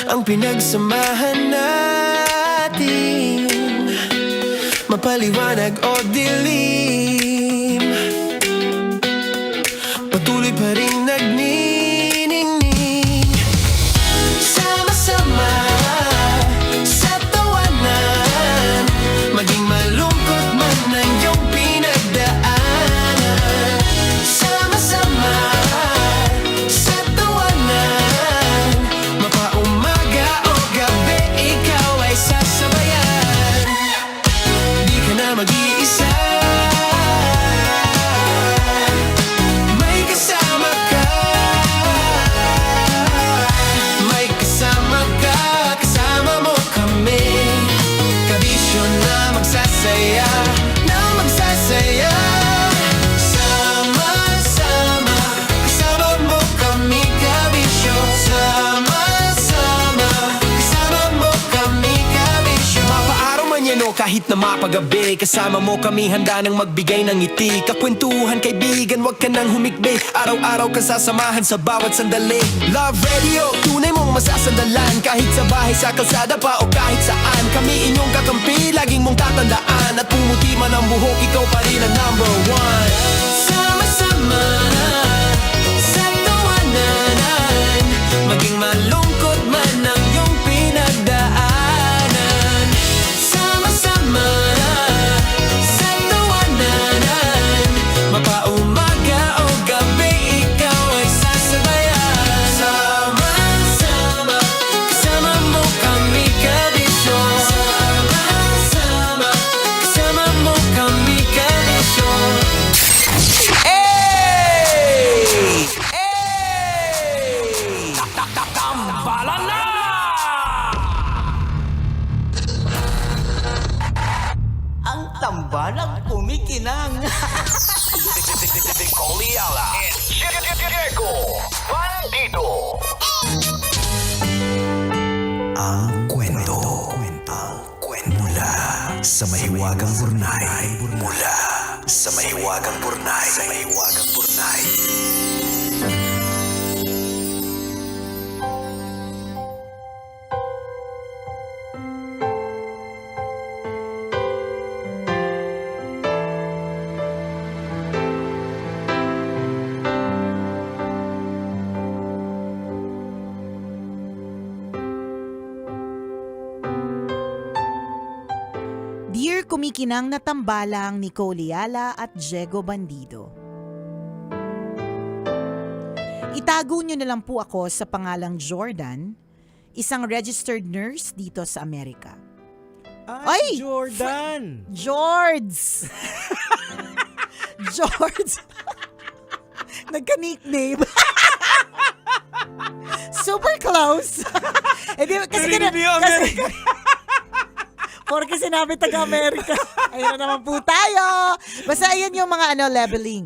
ang pinagsamahan natin, mapaliwanag o dilim, patuloy pa rin nagniningning. Sama-sama sa tawanan, maging malungkot man ang iyong pinagdaanan. Sama-sama sa tawanan, mapaumaga o gabi, ikaw ay sasabayan. Di ka na mag-iisa, may kasama ka. May kasama ka, kasama mo kami. Kabisyo na magsasaya, na magsasaya. Sama-sama, kasama mo kami, kabisyo. Sama-sama, kasama mo kami, kabisyo. Mapaaraw man yan o kahit na mapagabi, kasama mo kami, handa nang magbigay ng ngiti. Kakwentuhan, kaibigan, wag ka nang humikbi. Araw-araw ka sasamahan sa bawat sandali. Love Radio, tunay mong masasandalan. Kahit sa bahay, sa kalsada pa o kahit saan, kami inyong kakampi, laging mong tatandaan. At pumuti man ang buhok, ikaw pa rin ang number one. Sama-sama sa tawanan, maging malungkot man ang iyong pinagdaanan. Sama-sama sa tawanan, mapaumaga o gabi, ikaw ay sasabayan. Sama-sama, kasama mo kami, kabisyo. Sama-sama, kasama mo kami, kabisyo. Hey! Hey! Tambalan na! Ang tambalang kumikinang. Coliala and Diego Bandido. Ang kwento. Mula sa mahiwagang burnay. Mula sa mahiwagang burnay. Dear kumikinang na tambalang ni Coliala at Diego Bandido. Itago niyo na lang po ako sa pangalang Jordan, isang registered nurse dito sa Amerika. Ay, Jordan! George! George! Nagka-nickname. Super close. Kasi Porque sinabi taga-Amerika. Ayun na naman po tayo. Basta ayun yung mga leveling.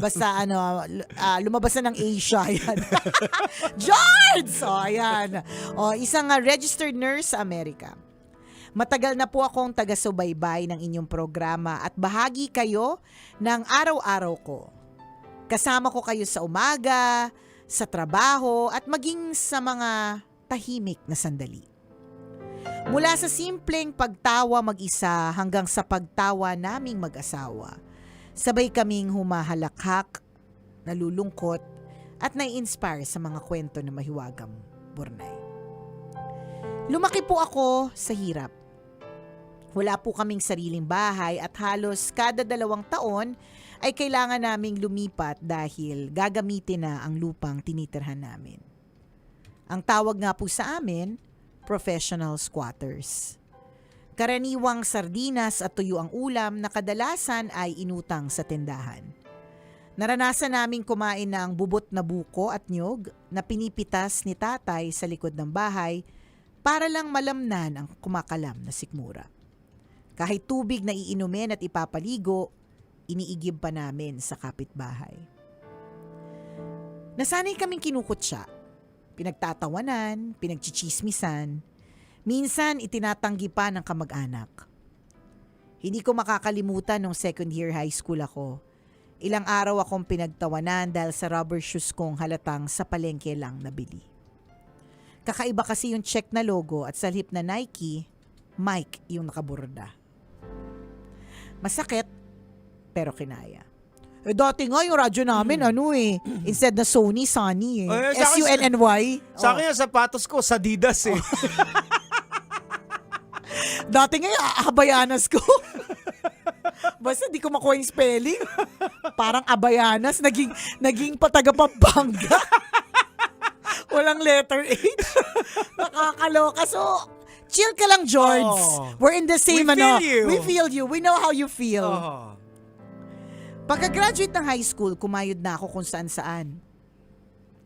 Basta lumabas na ng Asia. Ayan. George! Ayan. Isang registered nurse sa Amerika. Matagal na po akong taga-subaybay ng inyong programa at bahagi kayo ng araw-araw ko. Kasama ko kayo sa umaga, sa trabaho at maging sa mga tahimik na sandali. Mula sa simpleng pagtawa mag-isa hanggang sa pagtawa naming mag-asawa, sabay kaming humahalakhak, nalulungkot at nai-inspire sa mga kwento na mahiwagang burnay. Lumaki po ako sa hirap. Wala po kaming sariling bahay at halos kada 2 taon ay kailangan naming lumipat dahil gagamitin na ang lupang tinitirhan namin. Ang tawag nga po sa amin, professional squatters. Karaniwang sardinas at tuyo ang ulam na kadalasan ay inutang sa tindahan. Naranasan naming kumain ng bubot na buko at niyog na pinipitas ni tatay sa likod ng bahay para lang malamnan ang kumakalam na sikmura. Kahit tubig na iinumin at ipapaligo, iniigib pa namin sa kapitbahay. Nasanay kaming kinukutsa. Pinagtatawanan, pinagchichismisan, minsan itinatanggi pa ng kamag-anak. Hindi ko makakalimutan nung second year high school ako. Ilang araw akong pinagtawanan dahil sa rubber shoes kong halatang sa palengke lang nabili. Kakaiba kasi yung check na logo at sa lip na Nike, Mike yung nakaborda. Masakit, pero kinaya. Dati nga yung radyo namin, instead na Sony, Sunny S-U-N-N-Y. Sa akin yung sapatos ko, Sadidas Dati nga yung Habayanas ko. Basta di ko makuha yung spelling. Parang Abayanas, naging pataga Pampanga. Walang letter H. Nakakaloka. So, chill ka lang, George. We're in the same, We feel you. We know how you feel. Pagka-graduate ng high school, kumayod na ako kung saan-saan.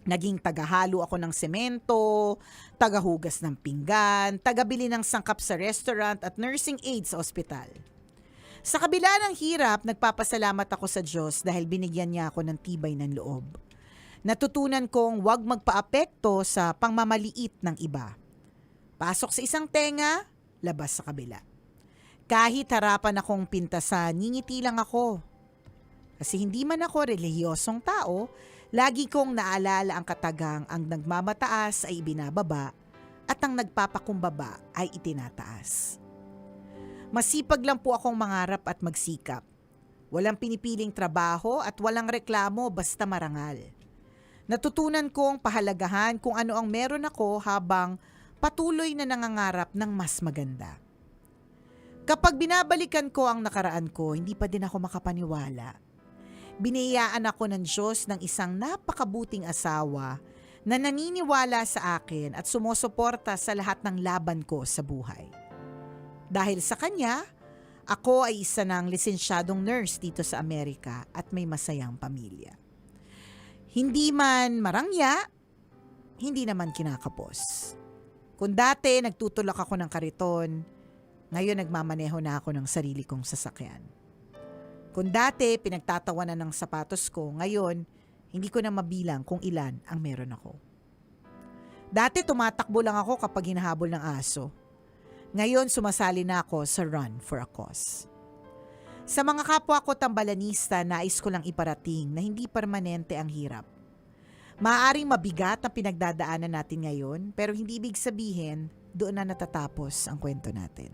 Naging tagahalo ako ng semento, tagahugas ng pinggan, tagabili ng sangkap sa restaurant at nursing aid sa ospital. Sa kabila ng hirap, nagpapasalamat ako sa Diyos dahil binigyan niya ako ng tibay ng loob. Natutunan kong huwag magpaapekto sa pangmamaliit ng iba. Pasok sa isang tenga, labas sa kabila. Kahit harapan akong pintasan, ngingiti lang ako. Kasi hindi man ako relihiyosong tao, lagi kong naalala ang katagang ang nagmamataas ay ibinababa at ang nagpapakumbaba ay itinataas. Masipag lang po akong mangarap at magsikap. Walang pinipiling trabaho at walang reklamo basta marangal. Natutunan kong pahalagahan kung ano ang meron ako habang patuloy na nangangarap ng mas maganda. Kapag binabalikan ko ang nakaraan ko, hindi pa din ako makapaniwala. Biniyayaan ako ng Diyos ng isang napakabuting asawa na naniniwala sa akin at sumusuporta sa lahat ng laban ko sa buhay. Dahil sa kanya, ako ay isa ng lisensyadong nurse dito sa Amerika at may masayang pamilya. Hindi man marangya, hindi naman kinakapos. Kung dati nagtutulak ako ng kariton, ngayon nagmamaneho na ako ng sarili kong sasakyan. Kung dati pinagtatawanan ng sapatos ko, ngayon hindi ko na mabilang kung ilan ang meron ako. Dati tumatakbo lang ako kapag hinahabol ng aso. Ngayon sumasali na ako sa Run for a Cause. Sa mga kapwa ko tambalanista, nais ko lang iparating na hindi permanente ang hirap. Maaaring mabigat ang pinagdadaanan natin ngayon, pero hindi ibig sabihin doon na natatapos ang kwento natin.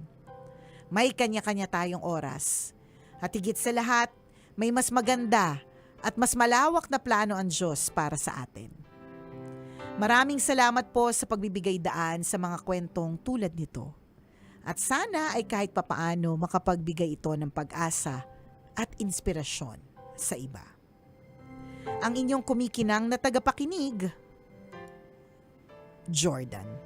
May kanya-kanya tayong oras. At higit sa lahat, may mas maganda at mas malawak na plano ang Diyos para sa atin. Maraming salamat po sa pagbibigay daan sa mga kwentong tulad nito. At sana ay kahit papaano makapagbigay ito ng pag-asa at inspirasyon sa iba. Ang inyong kumikinang na tagapakinig, Jordan.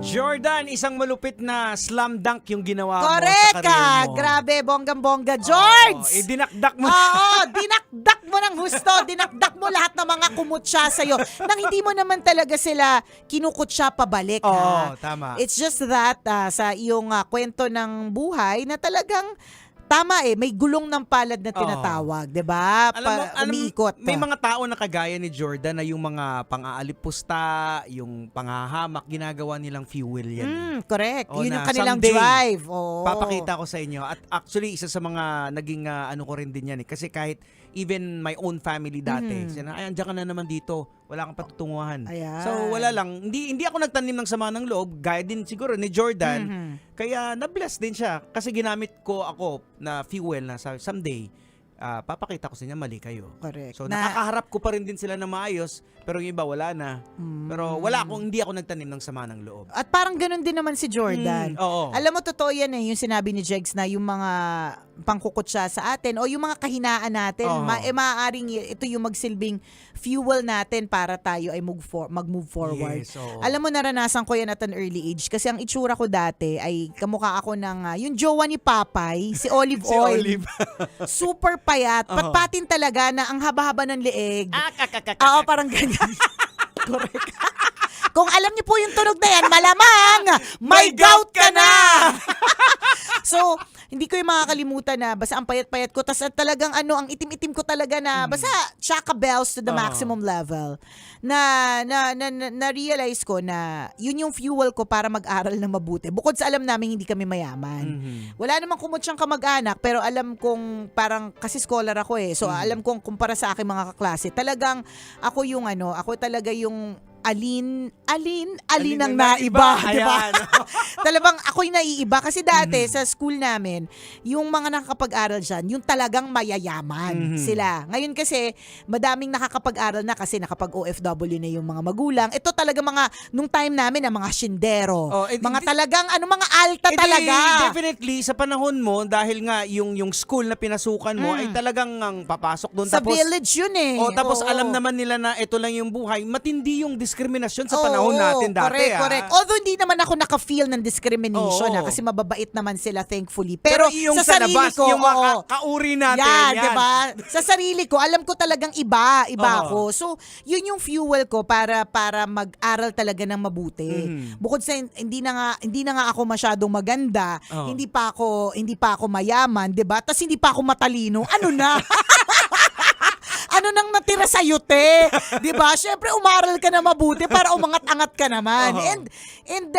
Jordan, isang malupit na slam dunk yung ginawa mo Correct sa career mo. Grabe, bonggang-bongga. George! Dinakdak mo. Oo, dinakdak mo ng husto. Dinakdak mo lahat ng mga kumutsa sa'yo. Nang hindi mo naman talaga sila kinukutsa pabalik. Oo, tama. It's just that sa iyong kwento ng buhay na talagang tama may gulong ng palad na tinatawag, 'di ba? Umiikot. May mga tao na kagaya ni Jordan na yung mga pang-aalipusta, yung panghahamak, ginagawa nilang fuel yan. Correct. Yun yung kanilang drive. Papakita ko sa inyo. At actually, isa sa mga naging ano ko rin din yan kasi kahit even my own family dati, ay andiyan ka na naman dito, wala kang patutunguhan. Ayan. So wala lang, hindi ako nagtanim ng sama ng loob, gaya din siguro ni Jordan. Kaya na-bless din siya kasi ginamit ko ako na fuel na someday papakita ko sa inyo mali kayo. Correct. So nakakaharap ko pa rin din sila na maayos, pero yung iba wala na. Pero hindi ako nagtanim ng sama ng loob. At parang ganun din naman si Jordan. Oo. Alam mo, totoo yan yung sinabi ni Jegs na yung mga pangkukutsa sa atin o yung mga kahinaan natin, maaaring ito yung magsilbing fuel natin para tayo ay mag-move forward. Yes, oo. Alam mo, naranasan ko yan at an early age kasi ang itsura ko dati ay kamukha ako ng yung jowa ni Papay, si Olive Si Oil. Olive. Super payat. Patpatin talaga na ang haba-haba ng leeg. Oo, parang ganyan. Correct. Kung alam niyo po yung tunog na yan, malamang may gout ka na! So, hindi ko yung makakalimutan na basta ang payat-payat ko, tas talagang ang itim-itim ko talaga na basta Chaka Bells to the maximum level. Na-realize ko na yun yung fuel ko para mag-aral na mabuti. Bukod sa alam namin hindi kami mayaman. Wala namang kumot siyang kamag-anak, pero alam kong parang, kasi scholar ako So, alam kong kumpara sa aking mga kaklase, talagang ako talaga yung alin ang naiba, di ba? Talagang ako'y naiiba kasi dati sa school namin, yung mga nakakapag-aral dyan, yung talagang mayayaman sila. Ngayon kasi, madaming nakakapag-aral na kasi nakapag-OFW na yung mga magulang. Ito talaga nung time namin, mga shindero. Mga talagang, mga alta talaga. Definitely, sa panahon mo, dahil nga yung school na pinasukan mo, ay talagang papasok doon. Sa village yun tapos alam naman nila na ito lang yung buhay. Matindi yung diskriminasyon sa panahon natin dati. Correct. Although hindi naman ako naka-feel ng discrimination kasi mababait naman sila, thankfully. Pero yung sa sarili labas, ko, yung mga kauri natin. Yan. Diba? Sa sarili ko, alam ko talagang iba ako. So, yun yung fuel ko para mag-aral talaga ng mabuti. Bukod sa hindi na nga ako masyadong maganda, hindi pa ako mayaman, 'di ba? Tas hindi pa ako matalino. Ano na? Ano nang natira sa te? 'Di ba? Syempre umaral ka na mabuti para umangat-angat ka naman. And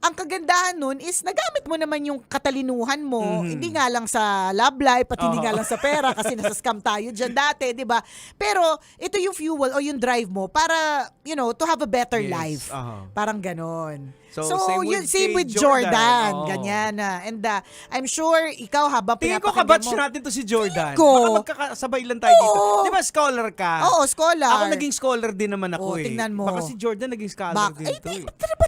ang kagandahan nun is nagamit mo naman yung katalinuhan mo, hindi nga lang sa love life at hindi nga lang sa pera kasi nasa scam tayo dyan dati, di ba? Pero ito yung fuel o yung drive mo para, to have a better life. Parang ganon. So, same with Jordan. Ganyan na. And I'm sure ikaw habang tingin ko kabatch natin to si Jordan. Ko. Baka magkakasabay lang tayo dito. Di ba scholar ka? Oo, scholar. Ako naging scholar din naman ako tingnan mo. Baka si Jordan naging scholar din to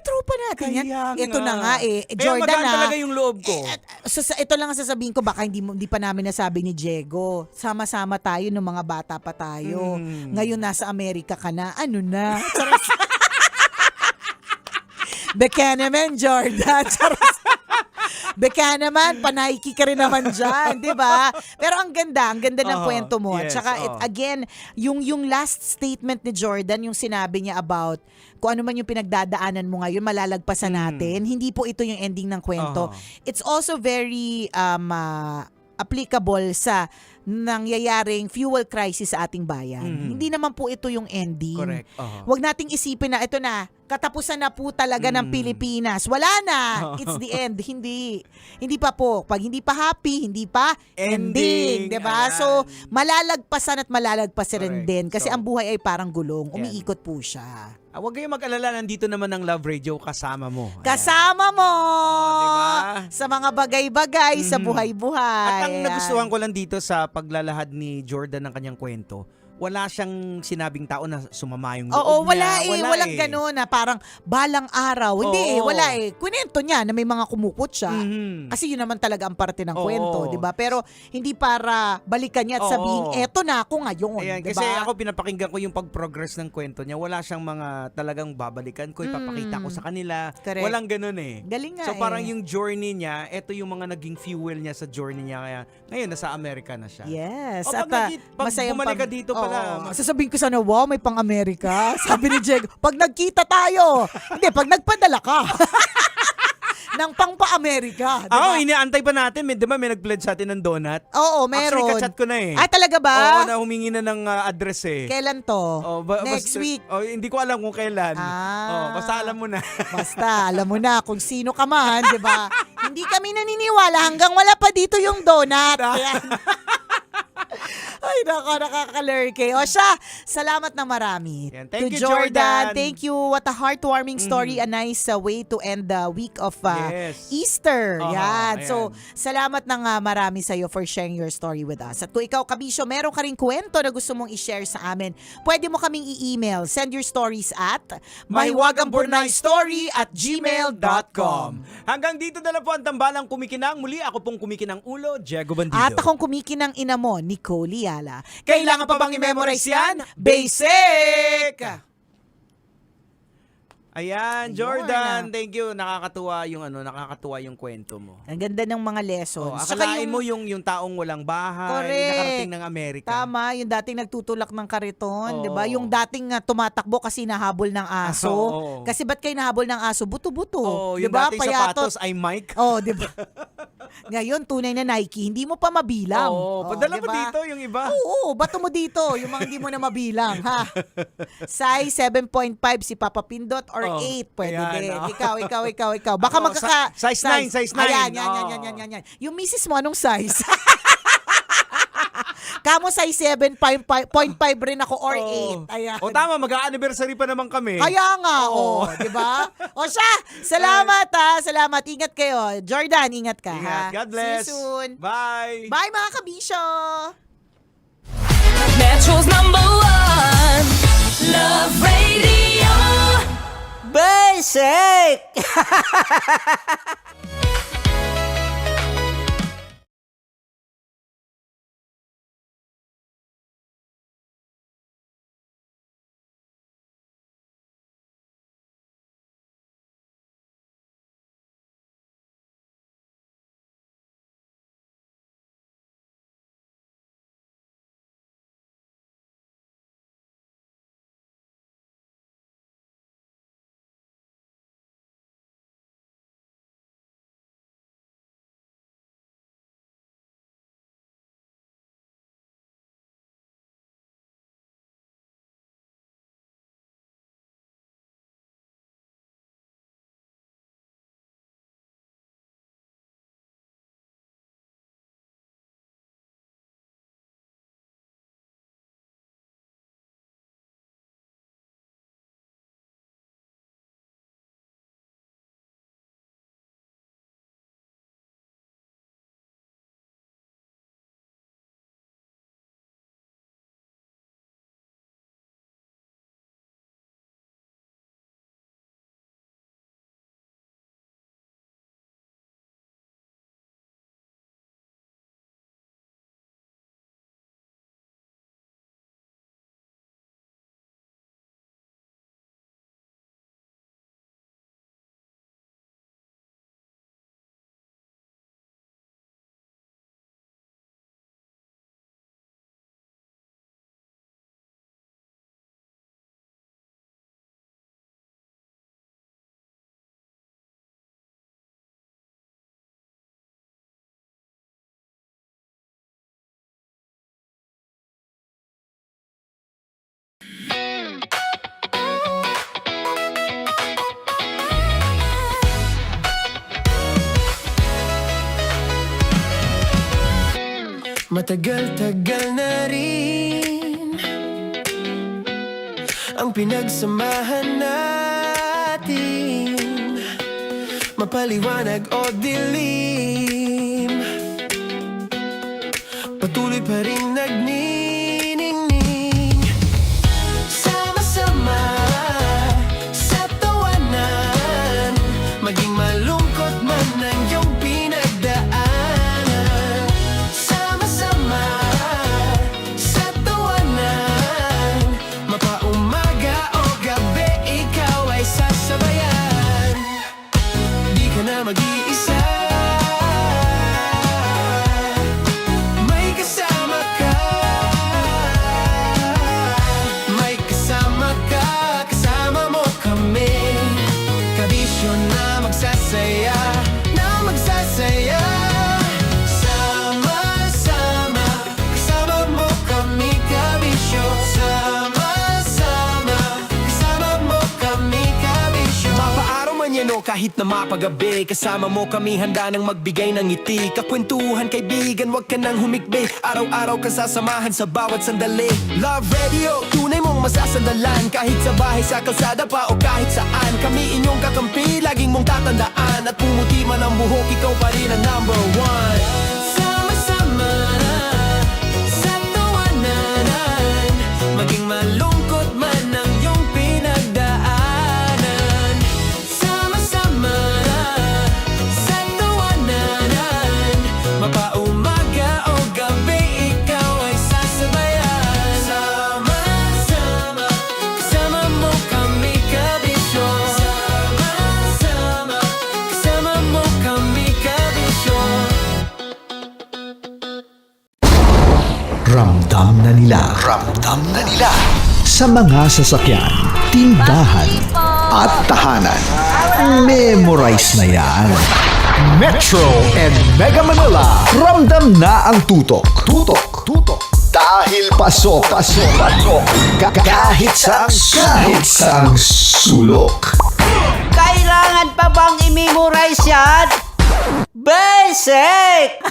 Tropa natin yan. Ito na nga Jordan magaan talaga yung loob ko. Ito lang ang sasabihin ko, baka hindi pa namin nasabi ni Diego. Sama-sama tayo nung mga bata pa tayo. Ngayon nasa Amerika ka na. Ano na? Beka naman, Jordan. Beka naman, panaiki ka rin naman dyan, di ba? Pero ang ganda ng kwento mo. At saka, again, yung last statement ni Jordan, yung sinabi niya about kung ano man yung pinagdadaanan mo ngayon, malalagpasan natin. Hindi po ito yung ending ng kwento. It's also very applicable sa nangyayaring fuel crisis sa ating bayan. Hindi naman po ito yung ending. Correct. Huwag nating isipin na ito na, katapusan na po talaga ng Pilipinas. Wala na. It's the end. Hindi pa po. Pag hindi pa happy, hindi pa ending. Diba? So, malalagpasan at malalagpasan rin din. Kasi ang buhay ay parang gulong. Umiikot po siya. Huwag kayong mag-alala, nandito naman ang Love Radio kasama mo. Kasama mo! Diba? Sa mga bagay-bagay, sa buhay-buhay. At ang nagustuhan ko lang dito sa paglalahad ni Jordan ng kanyang kwento, wala siyang sinabing tao na sumama yung loob Oo, niya. Walang gano'n na parang balang araw. Hindi wala Kunento niya na may mga kumukot siya. Kasi yun naman talaga ang parte ng kwento, di ba? Pero hindi para balikan niya at sabihin, eto na ako ngayon. Ayan, diba? kasi ako pinapakinggan ko yung pag-progress ng kwento niya. Wala siyang mga talagang babalikan ko, ipapakita ko sa kanila. Correct. Walang gano'n Galing nga So parang yung journey niya, eto yung mga naging fuel niya sa journey niya. Kaya ngayon, nasa Amerika na siya. Yes. Pag bumalik ka dito pala, sasabihin ko sana, wow, may pang-Amerika. Sabi ni Diego, pag nagkita tayo. Hindi, pag nagpadala ka. ng pang-pa-Amerika. Diba? Iniantay pa natin. Di ba may nag-pledge sa atin ng donut? Oo, meron. Actually, kachat ko na eh. Ah, talaga ba? Oo, na humingi na ng address eh. Kailan to? Next week? Hindi ko alam kung kailan. Basta alam mo na. Basta, alam mo na kung sino ka man, di ba? Hindi kami naniniwala hanggang wala pa dito yung donut. Ay, nakaka-lurky. O siya, salamat na marami. Thank you, Jordan. Thank you. What a heartwarming story. A nice way to end the week of Easter. Yan. So, salamat na nga marami sa'yo for sharing your story with us. At kung ikaw, Kabisyo, meron ka rin kwento na gusto mong i-share sa amin, pwede mo kaming i-email. Send your stories at mahiwagangburnaystory@gmail.com. Hanggang dito na lang po ang tambalang kumikinang. Muli, ako pong kumikinang ulo, Diego Bandido. At akong kumikinang ina mo, Nicole Yala. Kailangan pa bang i-memorize yan? Basic! Ayan, Ayun, Jordan, thank you. Nakakatuwa yung kwento mo. Ang ganda ng mga lessons. Saka Akalain mo yung taong walang bahay, nakarating ng Amerika. Tama, yung dating nagtutulak ng kariton, Oo. 'di ba? Yung dating tumatakbo kasi nahabol ng aso. Oo. Kasi ba't kayo nahabol ng aso? Buto-buto. Oh, 'Di yung ba? dating sapatos ay Mike. Oh, 'di ba? Ngayon tunay na Nike, hindi mo pa mabilang. Oo, padala mo 'di ba? dito yung iba. Oo, bato mo dito, yung mga hindi mo na mabilang, ha? Size 7.5 si Papa Pindot or 8, pwede ayan, din. oh. Ikaw. Baka Ako, size 9. Ayan, yan. Yung misis mo, anong size? Kamo size 7.5 rin ako or 8. Ayan. O tama, mag-a-anniversary pa naman kami. Kaya nga, di ba? O siya, salamat ha. Salamat. Ingat kayo. Jordan, ingat ka ha. God bless. See you soon. Bye. Bye mga kabisyo. Metro's #1 Love Radio. Basic! Matagal-tagal na rin ang pinagsamahan natin, mapaliwanag o dilim, patuloy pa rin nagniningning. Sama-sama sa tawanan, maging malungkot man ang iyong pinagdaanan. Sama-sama sa tawanan, mapaumaga o gabi, ikaw ay sasabayan. Di ka na mag-iisa, may kasama ka. May kasama ka, kasama mo kami. Kabisyo na magsasaya, na magsasaya. Sama-sama, kasama mo kami, kabisyo. Sama-sama, kasama mo kami, kabisyo. Mapaaraw man yan o kahit na mapagabi, kasama mo kami, handa nang magbigay ng ngiti. Kakwentuhan, kaibigan, wag ka nang humikbi. Araw-araw ka sasamahan sa bawat sandali. Love Radio, tunay mong masasandalan. Kahit sa bahay, sa kalsada pa o kahit saan, kami inyong kakampi, laging mong tatandaan. At pumuti man ang buhok, ikaw pa rin ang #1. Sama-sama sa tawanan, maging malungkot man ang iyong pinagdaanan. Sama-sama sa tawanan, mapaumaga o gabi, ikaw ay sasabayan. Sama-sama, kasama mo kami, kabisyo. Ramdam na nila. Ramdam na nila. Sa mga sasakyan, tindahan, at tahanan. Memorize na yan. Metro and Mega Manila. Ramdam na ang tutok. Tutok. Tutok. Dahil pasok. Pasok. Pasok. Kahit saang sulok. Kailangan pa bang i-memorize yan? Basic!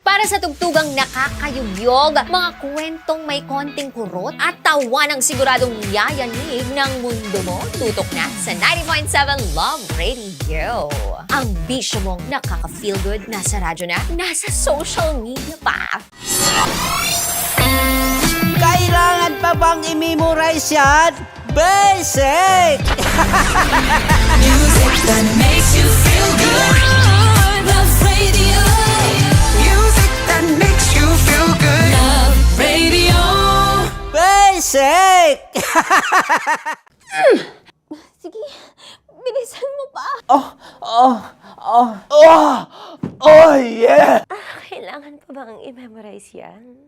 Para sa tugtugang nakakayugyog, mga kwentong may konting kurot at tawa ng siguradong yayanig ng mundo mo, tutok na sa 90.7 Love Radio. Ang bisyo mong nakaka-feel good, nasa radyo na, nasa social media pa. Kailangan pa bang i-memorize yan? Basic! Music that makes you feel good. Love Radio. Music that makes you feel good. Love Radio. Basic! Sige, bilisan mo pa. Oh, yeah! Kailangan pa bang i-memorize yan?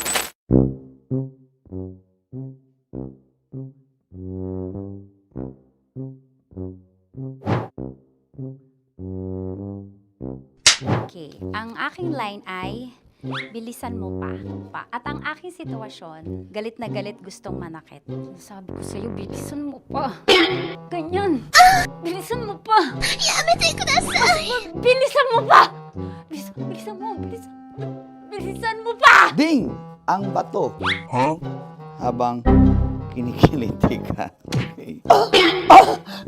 Okay, ang aking line ay, bilisan mo pa. At ang aking sitwasyon, galit na galit gustong manakit. Sabi ko sa'yo, bilisan mo pa. Ganyan. Bilisan mo pa. Yamitay ko na sa... Bilisan mo pa! Bilisan mo pa! Ding! Ang bato. Habang kinikiliti ka. Okay.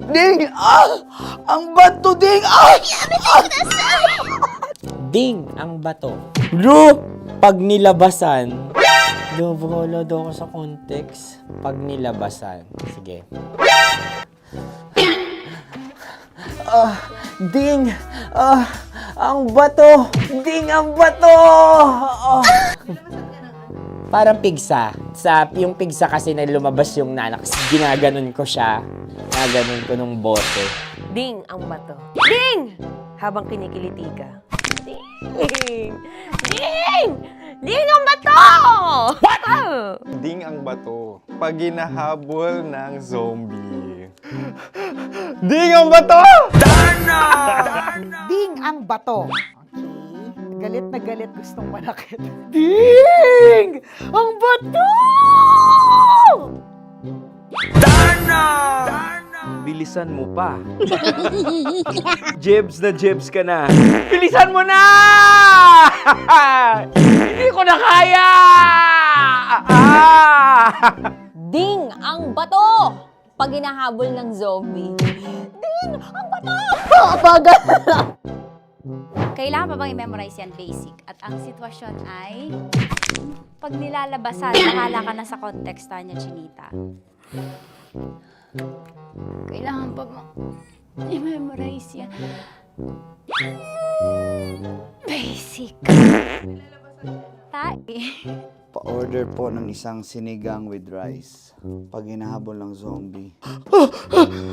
Ding! Ang bato, Ding! Ding ang bato. Bro, pag nilabasan. Wala daw ako sa context. Pag nilabasan. Sige. Ding! Ang bato! Ding ang bato! Parang pigsa. Yung pigsa kasi na lumabas yung nanak. Ginaganon ko siya. Ginaganon ko nung bote. Ding ang bato. Ding! Habang kinikiliti ka. Ding! Ding! Ding ang bato! What? Ding ang bato. Pag hinahabol ng zombie. Ding ang bato! Ding ang bato. Okay. Galit na galit gustong manakit. Ding! Ang bato! Bilisan mo pa. Jebs na jebs ka na. Bilisan mo na! Hindi ko na kaya! Ding ang bato! Pag hinahabol ng zombie. Ding ang bato! Bagal! Kailangan pa bang i-memorize yan basic? At ang sitwasyon ay, pag nilalabasan, bahala ka na sa kontekst niya, Chinita. Kailangan pa bang i-memorize yan? Basic. Pa-order po ng isang sinigang with rice. Pag hinahabol ng zombie.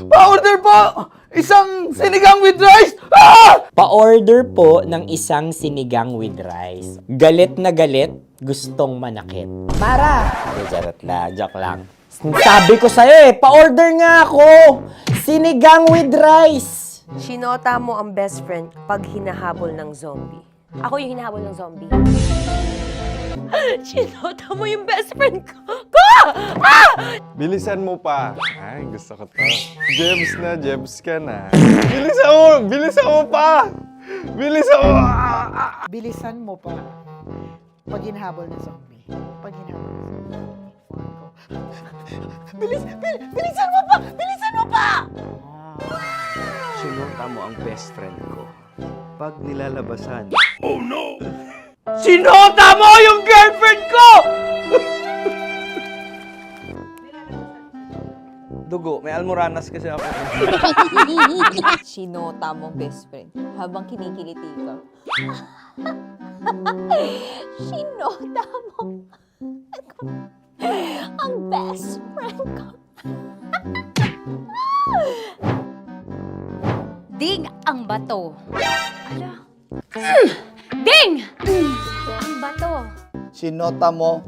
Pa-order po! Isang sinigang with rice! Pa-order po ng isang sinigang with rice. Galit na galit, gustong manakit. Mara! Joke lang. Sabi ko sa'yo pa-order nga ako! Sinigang with rice! Sinota mo ang best friend pag hinahabol ng zombie. Ako yung hinahabol ng zombie. Sinota mo yung best friend ko! Bilisan mo pa. Ay, gusto ko to. Jebs na, jebs ka na. Bilisan mo pa! Bilisan mo! Bilisan mo pa. Pag hinahabol ng zombie. Pag hinahabol ng zombie. Bilisan mo pa! Bilisan mo pa! Sinota mo ang best friend ko. Pag nilalabasan. Oh no! Sinota mo yung girlfriend ko! Dugo, may almoranas kasi ako. Sinota mo best friend habang kinikiliti ka. Sinota mo ang best friend ko. Ding ang bato. Ala. Ding! Ang bato. sinota mo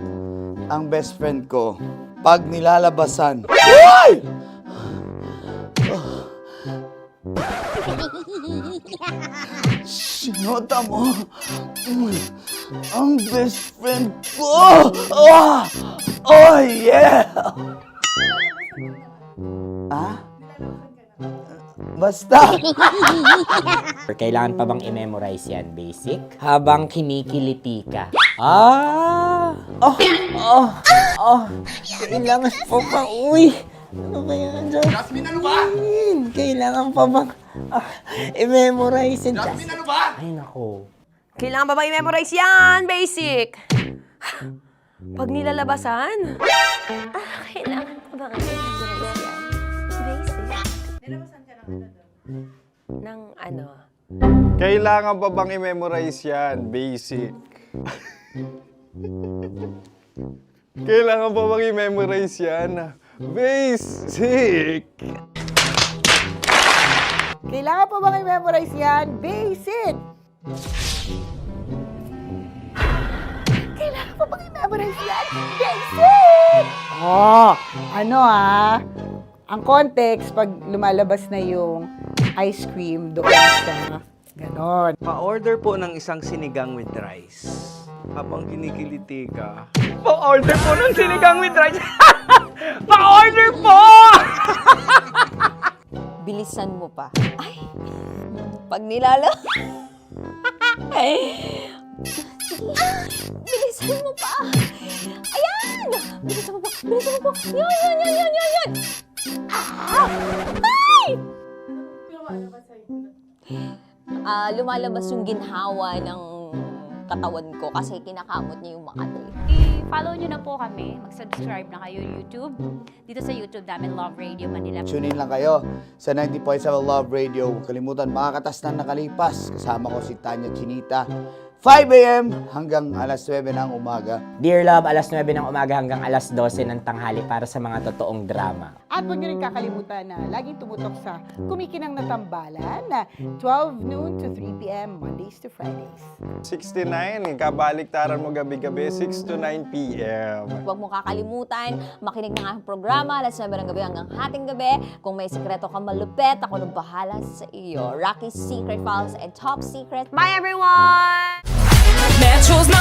ang best friend ko pag nilalabasan. Uy! Sinota mo ang best friend ko. Oh yeah! Ah? Basta. Kailangan pa bang i-memorize yan, basic? Habang kinikiliti ka. Ah! Kailangan pa ba? Uy! Ano kaya dyan? Jasmine, ano ba? Kailangan pa bang i-memorize yan? Jasmine, ano ba? Ay, nako. Kailangan ba bang i-memorize yan? Basic. Pag nilalabasan? Kailangan pa bang i-memorize yan? Basic. Nilabasan ka ng ano? Kailangan pa bang i-memorize yan? Basic. Kailangan pa bang i-memorize yan? Basic. Kailangan pa bang i-memorize yan? Basic! Kailangan pa bang i-memorize yan? Basic! Ang context, pag lumalabas na yung ice cream doon sa ganon. Pa-order po ng isang sinigang with rice. Habang kinikiliti ka. Pa-order po ng sinigang with rice! Pa-order po! Bilisan mo pa. Ay! Pag nilala... Bilisan mo pa! Ayan! Bilisan mo pa! Bilisan mo pa! Yan! Ay! Lumalabas yung ginhawa ng katawan ko kasi kinakamot niya yung Makati. I-follow nyo na po kami. Mag-subscribe na kayo YouTube. Dito sa YouTube namin, Love Radio Manila. Tune in lang kayo sa 90.7 Love Radio. Huwag kalimutan, makakatas na nakalipas. Kasama ko si Tanya Chinita. 5 a.m. hanggang alas 9 ng umaga. Dear Love, alas 9 ng umaga hanggang alas 12 ng tanghali para sa mga totoong drama. At huwag niyo rin kakalimutan na laging tumutok sa Kumikinang na Tambalan na 12 noon to 3 p.m. Mondays to Fridays. 69, kabaliktaran mo gabi-gabi, 6 to 9 p.m. Huwag mo kakalimutan, makinig ng aking programa, alas 9 ng gabi hanggang hating gabi. Kung may sikreto ka malupet, ako nang bahala sa iyo. Rocky's Secret Files and Top Secret. Bye everyone! Metro's #1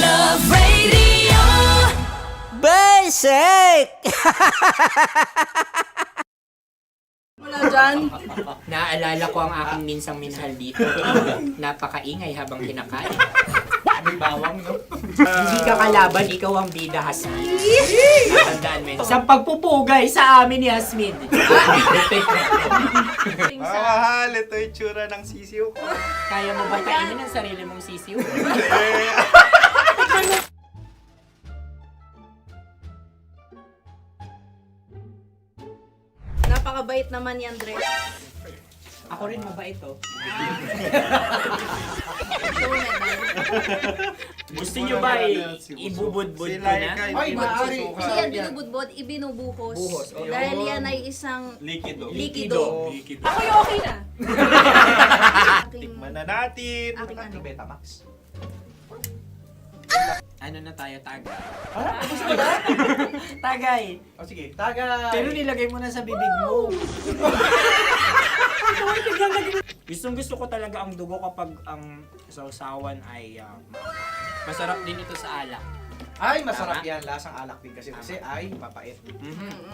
Love Radio. Basic! Wala dyan. Naaalala ko ang aking minsang minahal dito. Napakaingay habang kinakain. May bawang, no? Hindi ka kalaban, ikaw ang bida, Hasmin. Natandaan mo yun. Sa pagpupugay sa amin ni Hasmin. Mahal, ito yung tsura ng sisiw ko. Kaya mo ba kainin ang sarili mong sisiw? Napakabait naman yan, Dre. Ako rin mabait, oh. Gusto nyo ba ibubudbud ko na? Ay, maaari. Hindi yan binubudbud, ibinubuhos. Buhos, oh. Dahil yan ay isang Likido. likido. Ako yung okay na. Tikman na natin. Aking ano? Betamax. Ano na tayo, tagay? Gusto mo na? Tagay. O sige. Tagay! Pero nilagay mo na sa bibig mo. Gusto ko talaga ang dugo kapag ang sausawan ay masarap din ito sa alak. Ay, masarap yan. Lasang alak din kasi ay papait.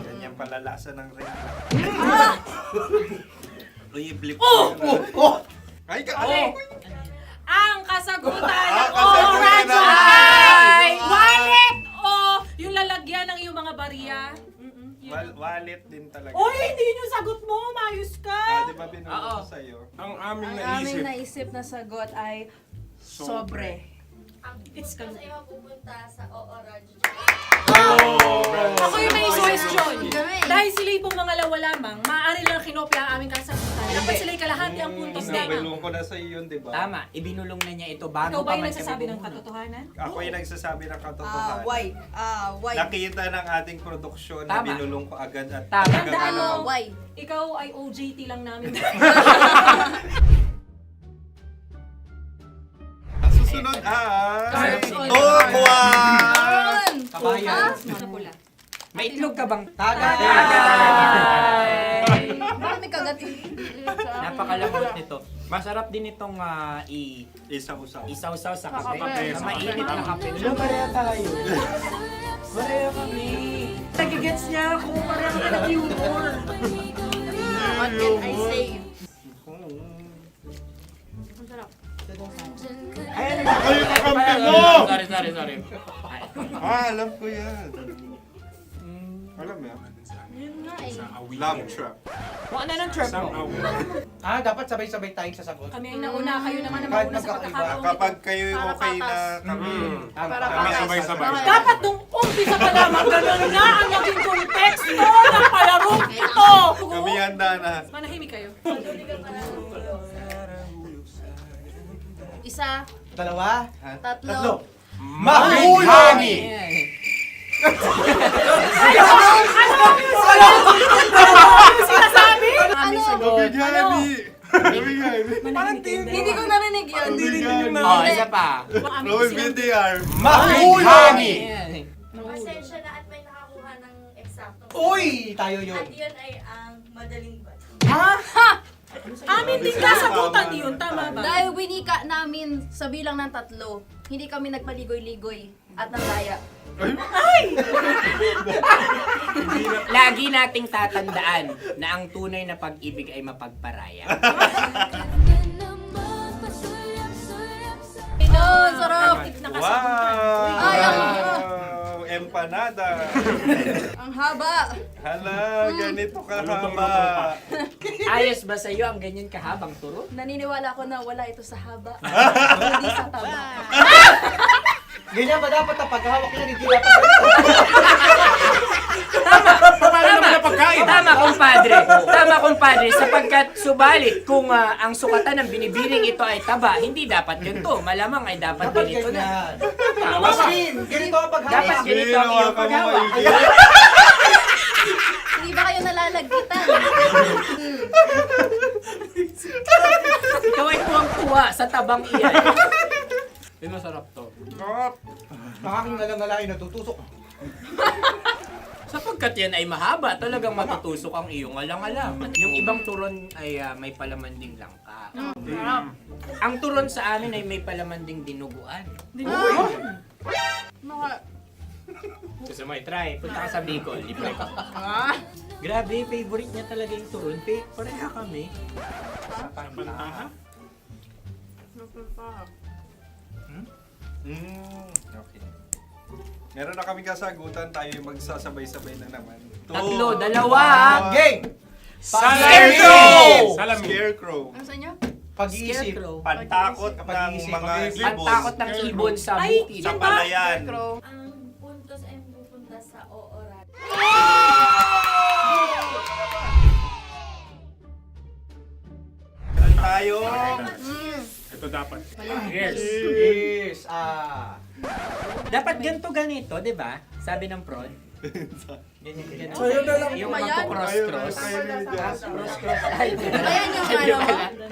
Yan yung palalasa ng rin. Uy, blip. Ay, Ang kasagutan ng kasagutan oras ay wallet o yung lalagyan ng iyong mga bariya. Wallet din talaga. Oy, hindi yun yung sagot mo. Mayos ka. Di ba binulong ko sa'yo? Ang aming Ang aming naisip na sagot ay sobre. It's kang... pupunta sa OORADIO. Ako yung may question. Dahil sila yung mga lamang, maaari lang kinopya ang aming kasagutan. Dapat sila yung kalahati ang puntos na. Binulong ko na sa iyo, di ba? Tama, ibinulong na niya ito bago Ikaw ba yung man nagsasabi kami ng katotohanan? Ako yung nagsasabi ng katotohanan. Why? Nakita ng ating produksyon na Tama. binulong ko agad at Tama. talagang Tandaan mo, ano. Why? ikaw ay OJT lang namin. Ang susunod ay... Tokwa! Kabayan. May itlog ka bang? Tagay! Bakit may kagat? Napakalambot nito. Masarap din itong isaw-saw sa kape. Kape. Na mainit na kape. Wala, pareha tayo. Pareha kami. Nagigets niya ako. Pareha kami ng humor. What can I say? Ang sarap. Sorry. Alam ko yan. Alam mo yan? Yun nga eh. Love trap. Kung ano ng trap mo? Dapat sabay-sabay tayong sasagot. Kami ay nauna, kayo naman ang Kahit mauna sa magkakaiba. pagkakataon. Kapag kayo okay na kami. Kami sabay-sabay. Dapat nung umpisa pa lamang, ganun na ang naging konteksto ng palarong ito. Kami handa na. Manahimik kayo. Isa, Dalawa. tatlo. Mahulani! Sinasabi? Hindi ko narinig yun. Oh, isa pa. Roll VTR. Mahulani! Pasensya na at may nakakuha ng eksakto. Uy! Tayo yun. At yun ay ang madaling ba? Amin din kasagutan yun, tama ba? Dahil winika namin sa bilang ng 3, hindi kami nagpaligoy-ligoy at nandaya. Lagi nating tatandaan na ang tunay na pag-ibig ay mapagparaya. Pinon, sarap! Wow! Ay, Empanada. ang haba! Hala, ganito kahaba. Ayos ba sa'yo ang ganyan kahabang turo? Naniniwala ko na wala ito sa haba. Hindi sa taba. Ganyan ba dapat ang paghahawak niya? Hindi dapat Tama, kumpadre. Tama, kumpadre. Sapagkat subalit kung ang sukatan ng binibining ito ay taba, hindi dapat ganito. Malamang ay dapat ganito na. Ganito ang paghahawak. Dapat ganito ang iyong paghawak. Hindi ba kayo nalalagkitan? Ikaw ay tuwang-tuwa sa tabang iyan. Masarap to. Nakaking nalang-nalain natutusok. Sapagkat yan ay mahaba, talagang matutusok ang iyong alang-alang. Yung ibang turon ay may palaman ding langka. Ang turon sa amin ay may palaman ding dinuguan. Gusto mo i-try? Punta ka sa Bicol, libre ka. Grabe, favorite niya talaga yung turon. Pareha kami. Okay. Meron na kaming kasagutan, tayo yung magsasabay-sabay na naman. 3, 2, Gang! Scarecrow! Scarecrow. Ano sa inyo? Pag-iisip. Pantakot ng mga ibon. Pantakot ng ibon sa bukid. Sa palayan. Ang puntos ay pupunta sa oorat. Meron tayo. Ito dapat. Yes. Dapat ganito, di ba? Sabi ng prod. Ganyan. Yung Ayan. magpo-cross-cross. Cross-cross. Ay, Ayan yung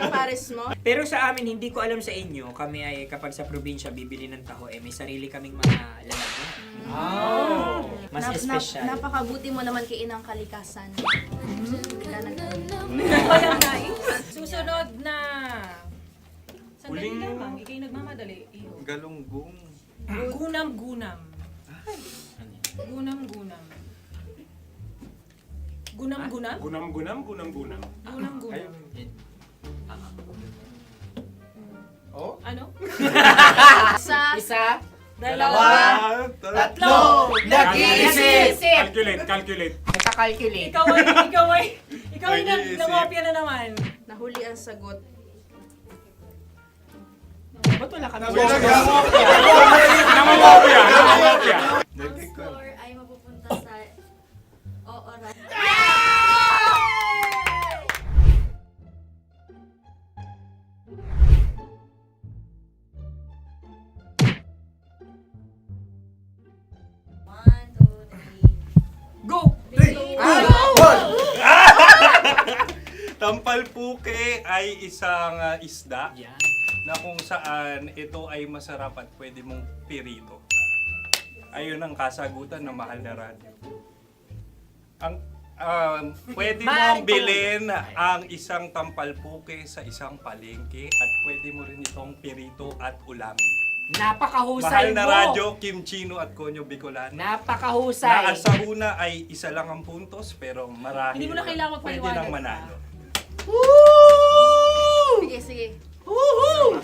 pares mo. Pero sa amin, hindi ko alam sa inyo, kami ay kapag sa probinsya bibili ng taho, may sarili kaming mga lalagyan. Mas espesyal. Napakabuti mo naman kay Inang Kalikasan. Susunod na. Sandali lamang, ikay nagmamadali. Iyo. Galunggong. Gunam-gunam. Gunam-gunam. Gunam-gunam? Gunam-gunam. Gunam-gunam. Oh? Ano? Isa, Dalawa. Tatlo. Nag-iisip! Calculate. nagka-calculate. Ikaw ay nangopya na naman. Nahuli ang sagot. Ba't wala kami? Nangungopia. Ang score ay mapupunta sa oorat. Go! Tampal po puke ay isang isda na kung saan ito ay masarap at pwede mong pirito. Ayun ang kasagutan ng Mahal na Radyo. Pwede mong bilhin ang isang tampalpuke sa isang palengke at pwede mo rin itong pirito at ulamin. Napakahusay Mahal na mo. Radyo, Kim Chino at Konyo Bicolano. Napakahusay. Na sa una ay isa lang ang puntos pero marahil Hindi mo na kailangan pwede magpaliwanag nang manalo. Sige, sige.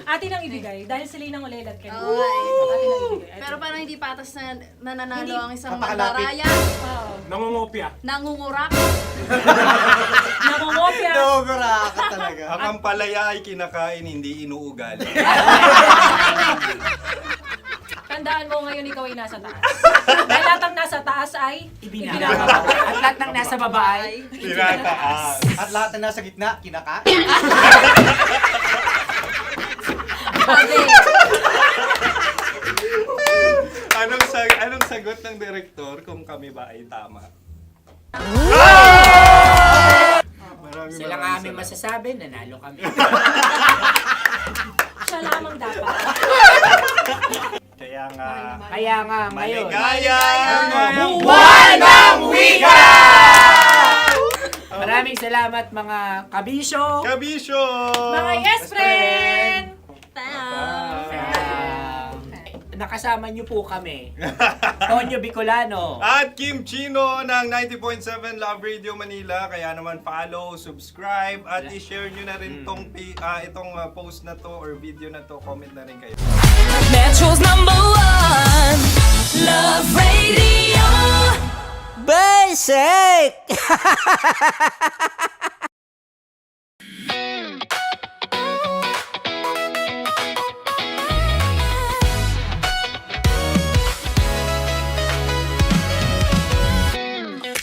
Atin ang ibigay dahil sila yung ulelat kayo. Oo nga eh. Atin ang ibigay. Pero parang hindi patas na nananalo Hindi. ang isang Napakalapit. mandaraya. Nangungopia. Nangungurak. Nangungopia. ka talaga. Ang ampalaya ay kinakain, hindi inuugali. Tandaan mo ngayon ikaw ay nasa taas. Dahil lahat ng nasa taas ay ibinababa. At lahat ng nasa baba ay Tinataas. At lahat na nasa gitna, kinakain. Anong sagot ng direktor kung kami ba ay tama? Sila nga aming masasabi, nanalo kami. Siya lamang dapat. Kaya nga, Ngayon. maligayang Buwan ng Wika! Maraming salamat mga kabisyo. Kabisyo! Mga yes friend! Nakasama niyo po kami. Tonyo Bicolano. At Kim Chino ng 90.7 Love Radio Manila. Kaya naman follow, subscribe, at i-share nyo na rin itong post na to or video na to. Comment na rin kayo. Metro's #1 Love Radio. Basic!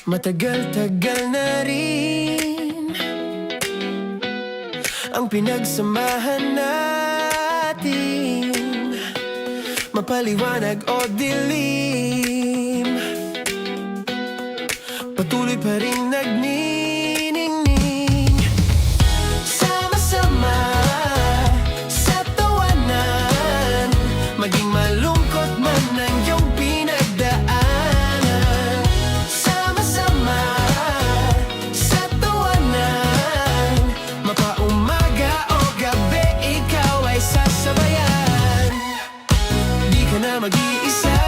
Matagal-tagal na rin ang pinagsamahan natin, mapaliwanag o dilim, patuloy pa rin nagniningning. Sama-sama sa tawanan, maging malungkot man ang iyong pinagdaanan. Sama-sama sa tawanan, mapaumaga o gabi, ikaw ay sasabayan. Di ka na mag-iisa,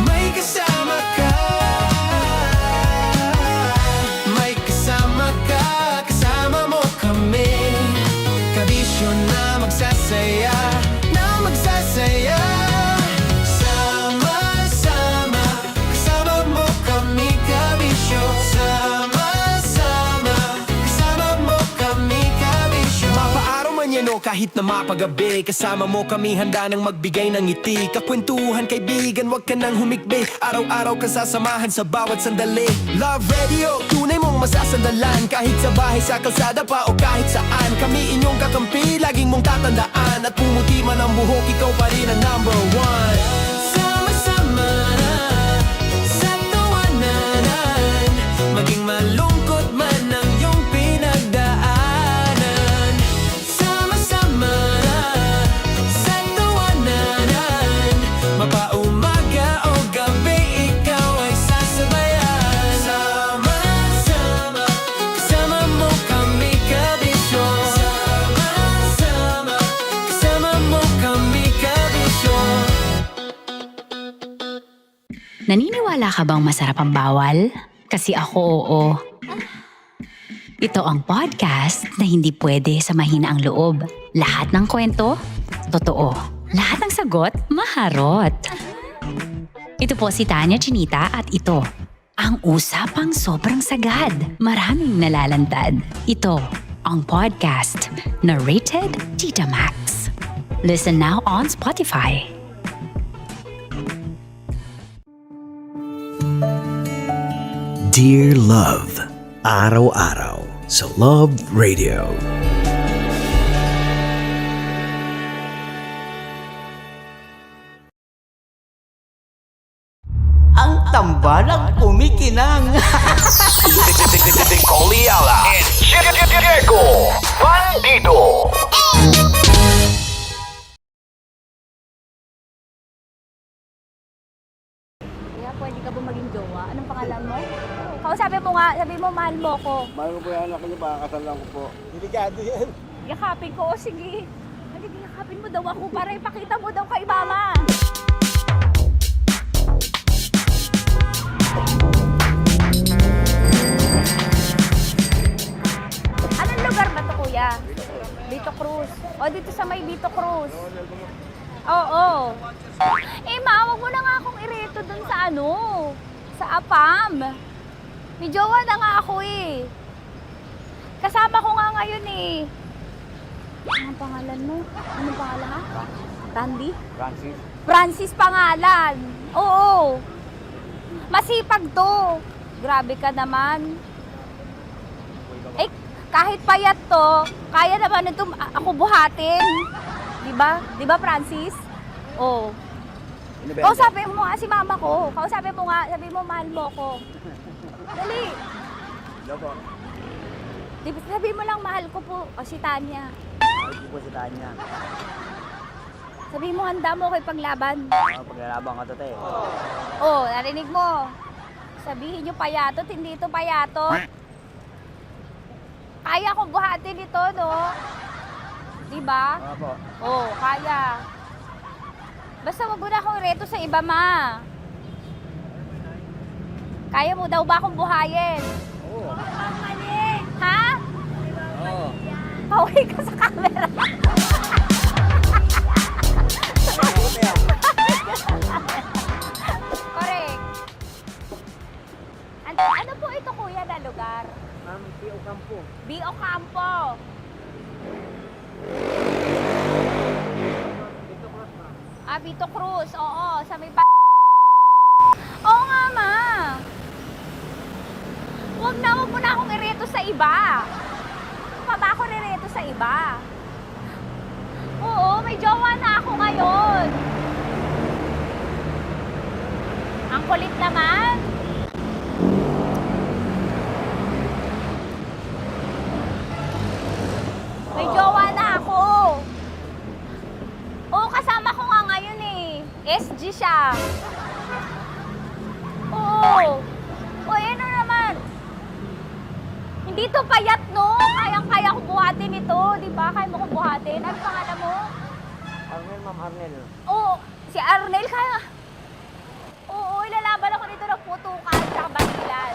may kasama ka. May kasama ka, kasama mo kami. Kabisyo na magsasaya, na magsasaya. Sama-sama, kasama mo kami, kabisyo. Sama-sama, kasama mo kami, kabisyo. Mapaaraw man yan o kahit na mapagabi, kasama mo kami, handa nang magbigay ng ngiti. Kakwentuhan, kaibigan, wag ka nang humikbi. Araw-araw ka sasamahan sa bawat sandali. Love Radio, tunay mong masasandalan. Kahit sa bahay, sa kalsada pa o kahit saan, kami inyong kakampi, laging mong tatandaan. At pumuti man ang buhok, ikaw pa rin ang #1. Sama-sama sa tawanan, maging malungkot man ang iyong pinagdaanan. Sama-sama sa tawanan, mapaumaga o gabi, ikaw ay sasabayan. Sama-sama, kasama mo kami, kabisyo. Sama-sama, kasama mo kami, kabisyo. Naniniwala ka bang masarap ang bawal? Kasi ako oo. Ito ang podcast na hindi pwede sa mahina ang loob. Lahat ng kwento, totoo. Lahat ng sagot, maharot. Ito po si Tanya Chinita at ito, ang usapang sobrang sagad. Maraming nalalantad. Ito, ang podcast na rated Tita Max. Listen now on Spotify. Dear Love, araw-araw sa Love Radio. Ang tambalang kumikinang. Nicole Ayala and Diego Bandido. Kaya pwede ka ba maging jowa? Anong pangalan mo? Kausapin mo nga, sabi mo mahal mo ko. Mahal ko po yung anak niyo, pakakasal lang ko po. Delikado yan. Yakapin ko, o sige. Halika, yakapin mo daw ako para ipakita mo daw kay mama. Anong lugar ba to, kuya? Vito Cruz. O, dito sa may Vito Cruz. Oo. Eh, ma, wag mo na nga akong ireto dun sa ano, sa APAM. May jowa na nga ako eh. Kasama ko nga ngayon eh. Anong pangalan mo? Anong pangalan ka? Randy? Francis. Francis pangalan. Oo. Masipag to. Grabe ka naman. Eh, kahit payat to, kaya naman ito ako buhatin. Diba? Diba, Francis? Oo. Kausapin mo nga si mama ko. Kausapin mo nga, sabi mo mahal mo ko. Dali. Hello po. Sabi mo lang mahal ko po. O si Tanya. Mahal ko po si Tanya. Sabi mo handa mo ko ipaglaban. Paglalaban ka to, te. Oh, narinig mo. Sabihin nyo payatot, hindi ito payatot. Kaya kong buhatin ito, no? Diba? Opo. Oh, kaya. Basta wag mo na akong reto sa iba, ma. Kaya mo daw ba akong buhayin? Oo. Ha? Oo. Pauwi ka sa camera. Correct. Ano po ito, kuya, na lugar? B.O. Campo. B.O. Campo. Vito Cruz. Oo, sa may Oo nga, ma. Wag mo na akong ireto sa iba. Pa ba ako ireto sa iba? Oo, may jowa na ako ngayon. Ang kulit naman. May jowa na ako. Oo, kasama ko nga ngayon eh. SG siya. Oo. O, ano naman? Hindi to payat, no? Kayang-kaya ko buhatin ito. Di ba? Kaya mo ko buhatin. Ano pangalan mo? Arnel, ma'am, Arnel. Oo. Si Arnel, kaya... Oo, ilalaban ako dito ng putukan sa basilan.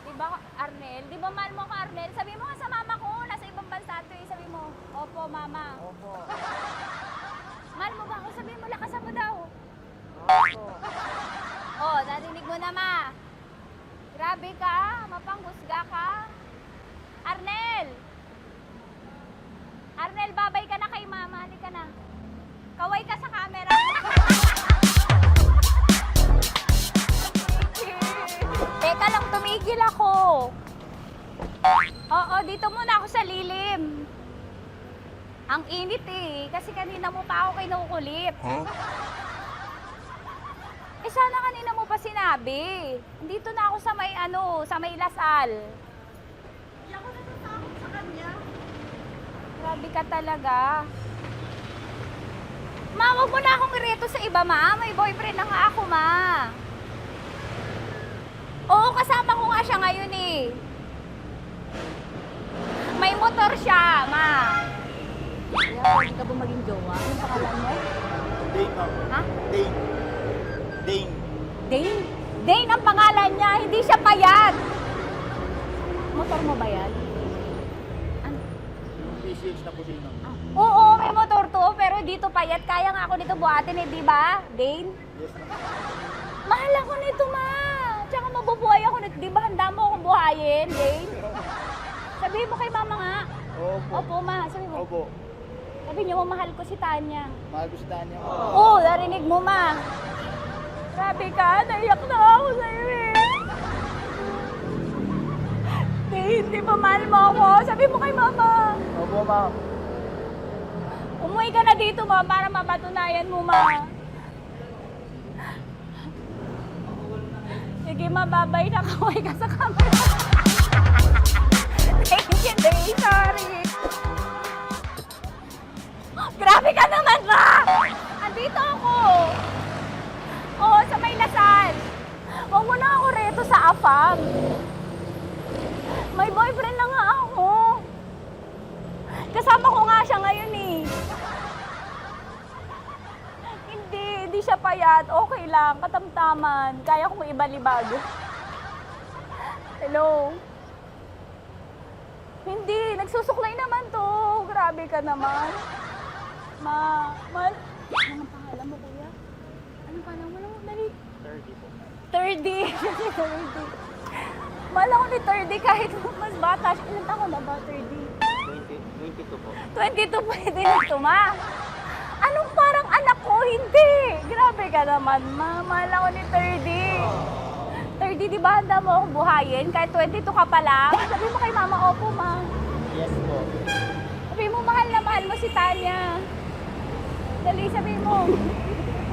Di ba, Arnel? Di ba mahal mo ka, Arnel? Sabi mo nga sa mama ko, nasa ibang bansa ito eh. Sabi mo, opo, mama. Opo. Mahal mo ba ako? Sabi mo, lakasan mo daw. Opo. Oh, narinig mo na, ma. Grabe ka, mapanghusga ka. Arnel! Arnel, babay ka na kay mama. Halika na. Kaway ka sa camera. Teka lang, tumigil ako. Oo, dito muna ako sa lilim. Ang init eh, kasi kanina mo pa ako kinukulit. Huh? Eh sana kanina mo pa sinabi. Dito na ako sa may sa may Lasal. Hindi ako natatakot sa kanya. Grabe ka talaga. Ma, wag mo na akong ireto sa iba, ma. May boyfriend na nga ako, ma. Oo, kasama ko nga siya ngayon eh. May motor siya, ma. Kaya pwede ka ba maging jowa? Anong pangalan mo? Dane, ma'am. Ha? Dane. Dane. Dane? Dane ang pangalan niya, hindi siya payat. Motor mo ba yan? Ano? PCH na po din, ma'am. Oo, may motor to, pero dito payat. Kaya nga ako nito buhatin eh, di ba? Dane? Yes, ma'am. Mahal ako nito, ma. Tsaka mabubuhay ako nito. Di ba handa mo akong buhayin, Dane? Sabihin mo kay mama nga. Opo. Opo, ma. Sabi mo. Opo. Sabi niyo, mahal ko si Tanya. Mahal ko si Tanya. Oo, narinig mo, ma. Grabe ka, naiyak na ako sa'yo eh. Hindi ba mahal mo ako? Sabi mo kay mama. Opo, ma'am. Umuwi ka na dito, ma, para mapatunayan mo, ma. Sige, mababay na kaway ka sa camera. Thank you, Day. Sorry. Grabe ka naman, Ma! Andito ako. Oo, sa may Lasal. Huwag mo na ako reto sa afam. May boyfriend na nga ako. Kasama ko nga siya ngayon eh. Hindi siya payat. Okay lang, katamtaman. Kaya kong ibalibag. Hello? Hindi, nagsusuklay naman to. Grabe ka naman. Anong pangalan mo, kuya? Anong pangalan mo? Dali. 30 po. 30. 30. Mahal ako ni 30 kahit mas bata siya. Ilan taon na ba, 30? 22 po. 22 pwede na ito, Ma. Anong parang anak ko? Hindi. Grabe ka naman, Ma. Mahal ako ni 30. 30, di ba handa mo akong buhayin? Kahit 22 ka pa lang. Sabi mo kay Mama, opo, Ma. Yes po. Sabi mo, mahal na mahal mo si Tanya. Dali, sabi mo.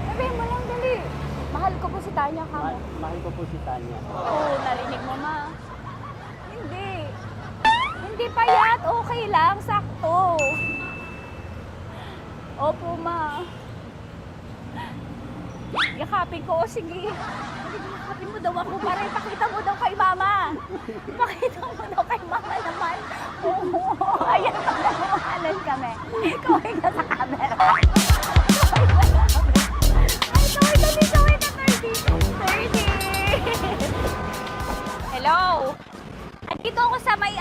Sabi mo lang, dali. Mahal ko po si Tanya ka mo. Mahal ko po si Tanya. Oo, narinig mo, Ma. Hindi. Hindi payat. Okay lang. Sakto. Opo, Ma. Yakapin ko. O, sige. Yakapin mo daw ako para ipakita mo daw kay Mama. Ipakita mo daw kay Mama naman. Oo. Ayan, nagmamahalan kami. Kaway ka sa camera. Ay, kaway na 30. Hello? Andito ako sa may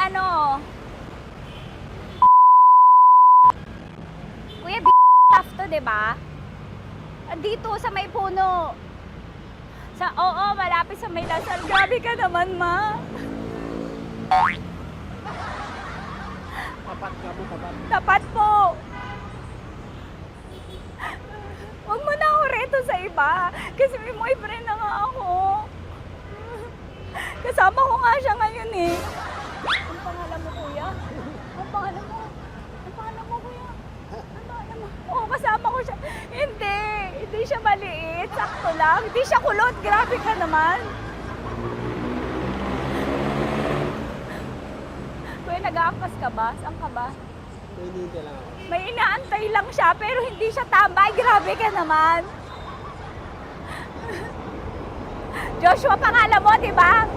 Kuya, tough to, diba? Andito sa may puno. Oo, malapit sa may Lasal. Grabe ka naman, Ma. Tapat ka mo, tapat. Tapat po. Huwag mo na ako reto sa iba. Kasi may boyfriend na nga ako. Kasama ko nga siya ngayon eh. Ang pangalan mo, kuya? Ang pangalan mo? Ang pangalan mo, kuya? Ang pangalan mo? Oo, kasama ko siya. Hindi siya maliit. Sakto lang. Hindi siya kulot. Grabe ka naman. Kuya, nag-aangkas ka ba? Saan ka ba? Hinihintay lang ako. May inaantay lang siya, pero hindi siya tambay. Grabe ka naman. Joshua, pangalan mo, di ba?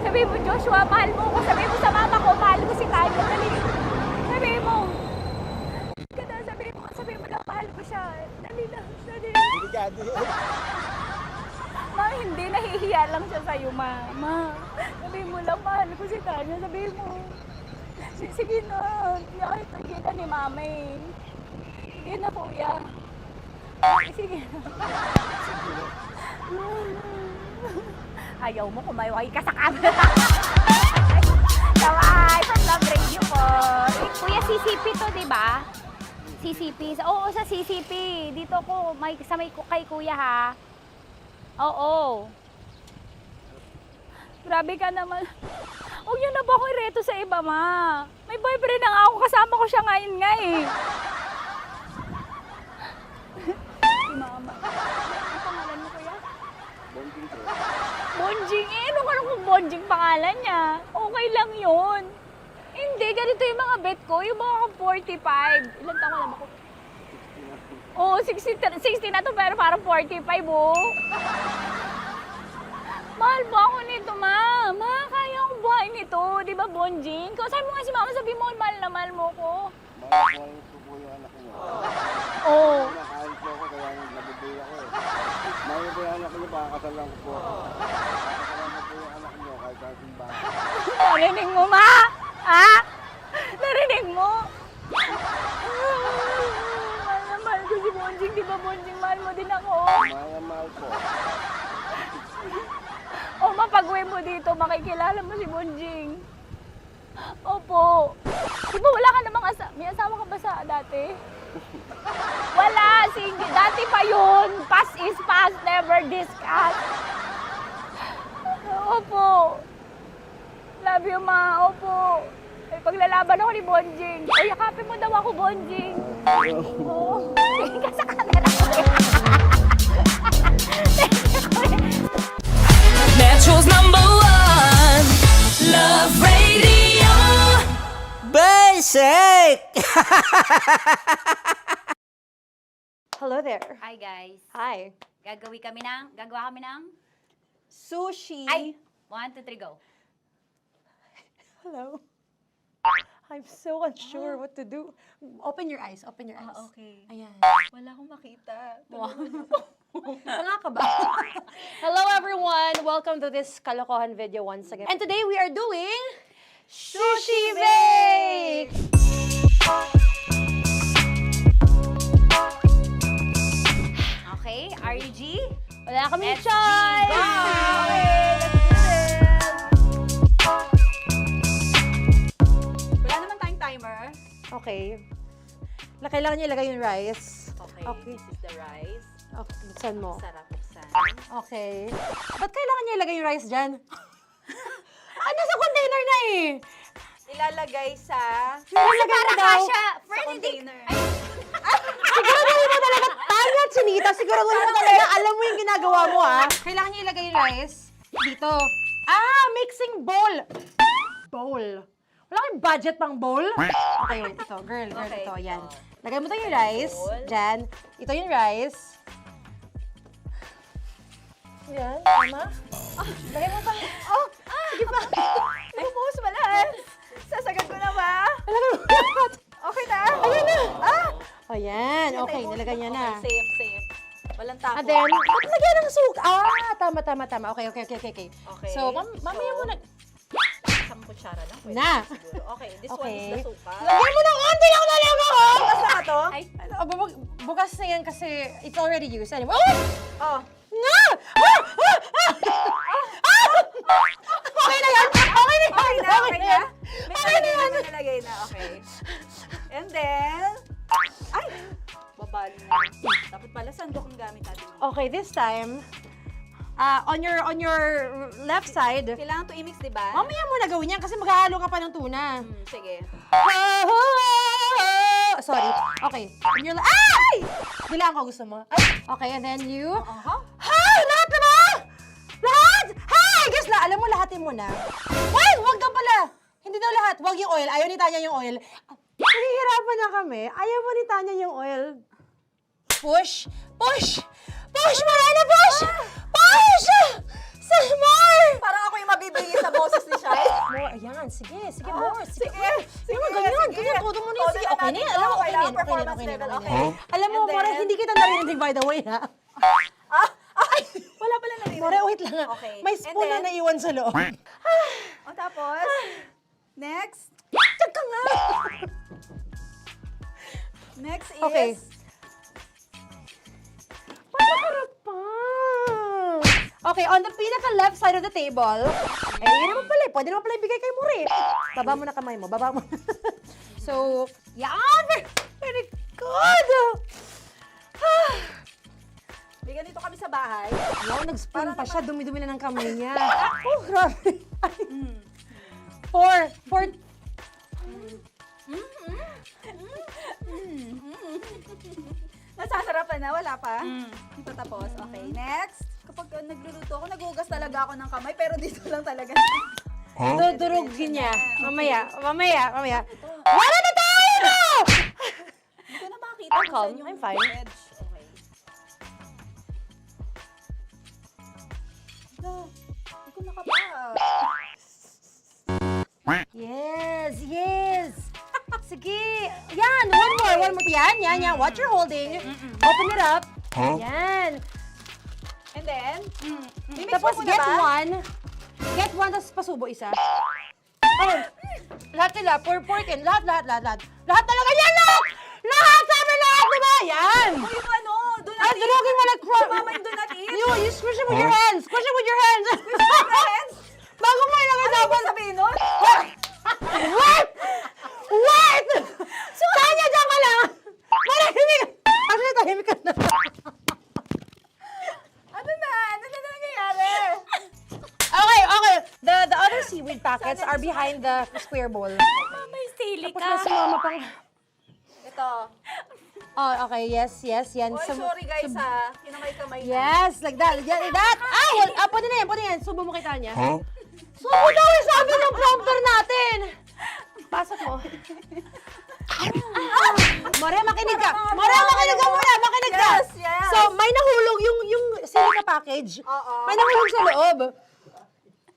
Sabi mo, Joshua, mahal mo ko. Sabi mo sa mama ko, mahal ko si Tanya. Dali. Sabi mo. Sabi mo lang, mahal ko siya. Dali lang. Dali. Ma, hindi. Nahihiya lang siya sa'yo, Ma. Sabi mo lang, mahal ko si Tanya. Sabi mo. Sige na. Nakita kita ni Mama eh. Sige na, kuya. Sige na. Ayaw mo kumayway ka sa camera. Kaway, from Love Radio po. Kuya, CCP to, di ba? CCP. Oo, sa CCP. Dito ko, sa may kay kuya ha. Oo. Grabe ka naman. Huwag niyo na ba ako ireto sa iba, Ma? May boyfriend na nga ako. Kasama ko siya ngayon nga eh. Si Mama. Ang pangalan mo, kuya? Bonjing po. Bonjing eh. Ano kung Bonjing pangalan niya? Okay lang yun. Hindi, ganito yung mga bet ko. Yung mga 45. Ilan taon lang ako? Oo, 60 na to pero parang 45, oh. Mahal ba ako nito, Ma? Ma, kaya akong buhay nito. Di ba, Bonjing? Sabi mo nga si Mama, sabi mo, mahal na mahal mo ko. Mahal ko po yung anak niyo. Oo. Nakahal po ako, kaya nabubuhay ako eh. Mahal po yung anak niyo, pakakasalan ko po. Pakakasalan ko po yung anak niyo, kahit sa simbahan. Narinig mo, Ma? Ha? Narinig mo? Mahal na mahal ko si Bonjing. Di ba, Bonjing, mahal mo din ako? Mahal na mahal po. O, mapag-uwi mo dito, makikilala mo si Bonjing. Opo. Di ba wala ka namang may asawa ka ba sa dati? Wala, single. Dati pa yun. Past is past, never discuss. Opo. Love you, Ma. Opo. May paglalaban ako ni Bonjing. O, yakapin mo daw ako, Bonjing. Oo. Tingin ka sa camera. sake! Hello there. Hi guys. Hi. Gagawa kami ng Sushi. Ay! 1, 2, 3, go. Hello. I'm so unsure what to do. Open your eyes. Open your eyes. Okay. Ayan. Wala akong makita. Tanga ka ba? Hello everyone. Welcome to this kalokohan video once again. And today we are doing Sushi Bake! Okay, are you G? Wala kaming Let's choice! Go! Okay, let's do this! Wala naman tayong timer. Okay. Kailangan niyo ilagay yung rice. Okay, this is the rice. Okay, buksan mo. Sarap buksan. Okay. Ba't kailangan niya ilagay yung rice dyan? Ano sa container na eh? Ilalagay sa... Ilalagay mo daw. sa container. Siguraduhin mo talaga, Tanya Chinita, siguraduhin mo talaga, alam mo yung ginagawa mo ah. Kailangan niya ilagay yung rice dito. Mixing bowl. Bowl. Wala kayong budget pang bowl? Okay, wait, ito, girl, Okay. ito, yan. Lagay mo tayo yung rice, dyan. Ito yung rice. Yan, tama? Lagay mo pang, sige pa. Bumuhos malas. Sasagad ko na ba? Lagay mo. Okay na. Ayan na. Ayan, okay, nilagay niya na. Okay, safe. Walang tapo. And then, ba't lagyan ng suka? Tama. Okay. Okay. So, mamaya mo na. Isang kutsara lang. Pwede Na. siguro. Okay, this Okay. one is the suka. Lagyan mo ng konti lang talaga, oh! Bukas na to? Ay, bukas na yan kasi it's already used. Anyway, Oh. Nga! Okay na yan! Okay na yan! May nalagay na. Okay. And then, ay! Babali na. Dapat pala sandok ang gamit natin. Okay, this time, on your left side, Kailangan to i-mix, di ba? mamaya mo na gawin yan kasi maghahalo ka pa ng tuna. Sige. Sorry. Okay. On your ay! Bilang ko gusto mo. Ay! Okay, and then you... Lahat na ba? Lahat? I guess alam mo, lahatin mo na. Wait! Wag daw pala! Hindi daw lahat. Wag yung oil. Ayaw ni Tanya yung oil. Nahihirapan na kami. Ayaw mo ni Tanya yung oil. Push! Push! Push! Marana, push! Push! Some more! Parang ako yung mabibigay sa boses ni Shai. More, ayan. Sige, more. Sige. Ganyan. Todo mo na yun. Sige, okay na yan. Alam mo, okay na yan. Okay. Alam mo, More, hindi kita narinig by the way, ha? Wala pala narinig. More, wait lang ha. Okay. May spoon na naiwan sa loob. O tapos, next. Diyan ka nga. Next is... Okay. Panakarap pa. Okay, on the pinaka-left side of the table, yun naman pala, pwede naman pala ibigay kay More. Baba mo na kamay mo, baba mo. So, yan! Very good! Bigyan dito kami sa bahay. Wow, nag-spoon pa siya, dumi-dumi na ng kamay niya. Oh, grabe. Four. Nasasarapan na, wala pa. Hindi pa tapos. Okay, next. Kapag nagluluto ako, naghugas talaga ako ng kamay, pero dito lang talaga. Dudurugin niya. Mamaya. Wala na tayo! Hindi ko na makita I'm kung calm. saan yung I'm fine. edge. Okay. Hindi ko nakapa. Yes. Sige. Yan, one more. Yan. What you're holding. Open it up. Yan. And then, Tapos get one, tapos pasubo isa. Oh, lahat nila, pour it in. Lahat. Lahat talaga yan, lahat! Lahat! Sabi lahat, diba? Yan! yung ano, do not eat. Durugin mo like crap. Mama, yung do not eat. You squish it with your hands. Squish it with your hands. Bago mo ilagay Ano dapat. ba sabihin nun? Wait! Tanya, dyan ka lang! Marahimik! Actually, tahimik ka na. Ano na nangyayari? Okay. The other seaweed packets are behind the square bowl. May sili Tapos na si Mama pang... Ito. Oh, okay. Yes. Yan. Oy, sorry guys ha. Kinamay-kamay na. Yes, like that. Pwede na yan. Subo mo kay Tanya. Subo daw sabi ng prompter natin. Pasok mo. More, makinig ka. More, makinig ka muna. Makinig ka. Yes, yes. So, may nahulog yung silica package. May nahulog sa loob.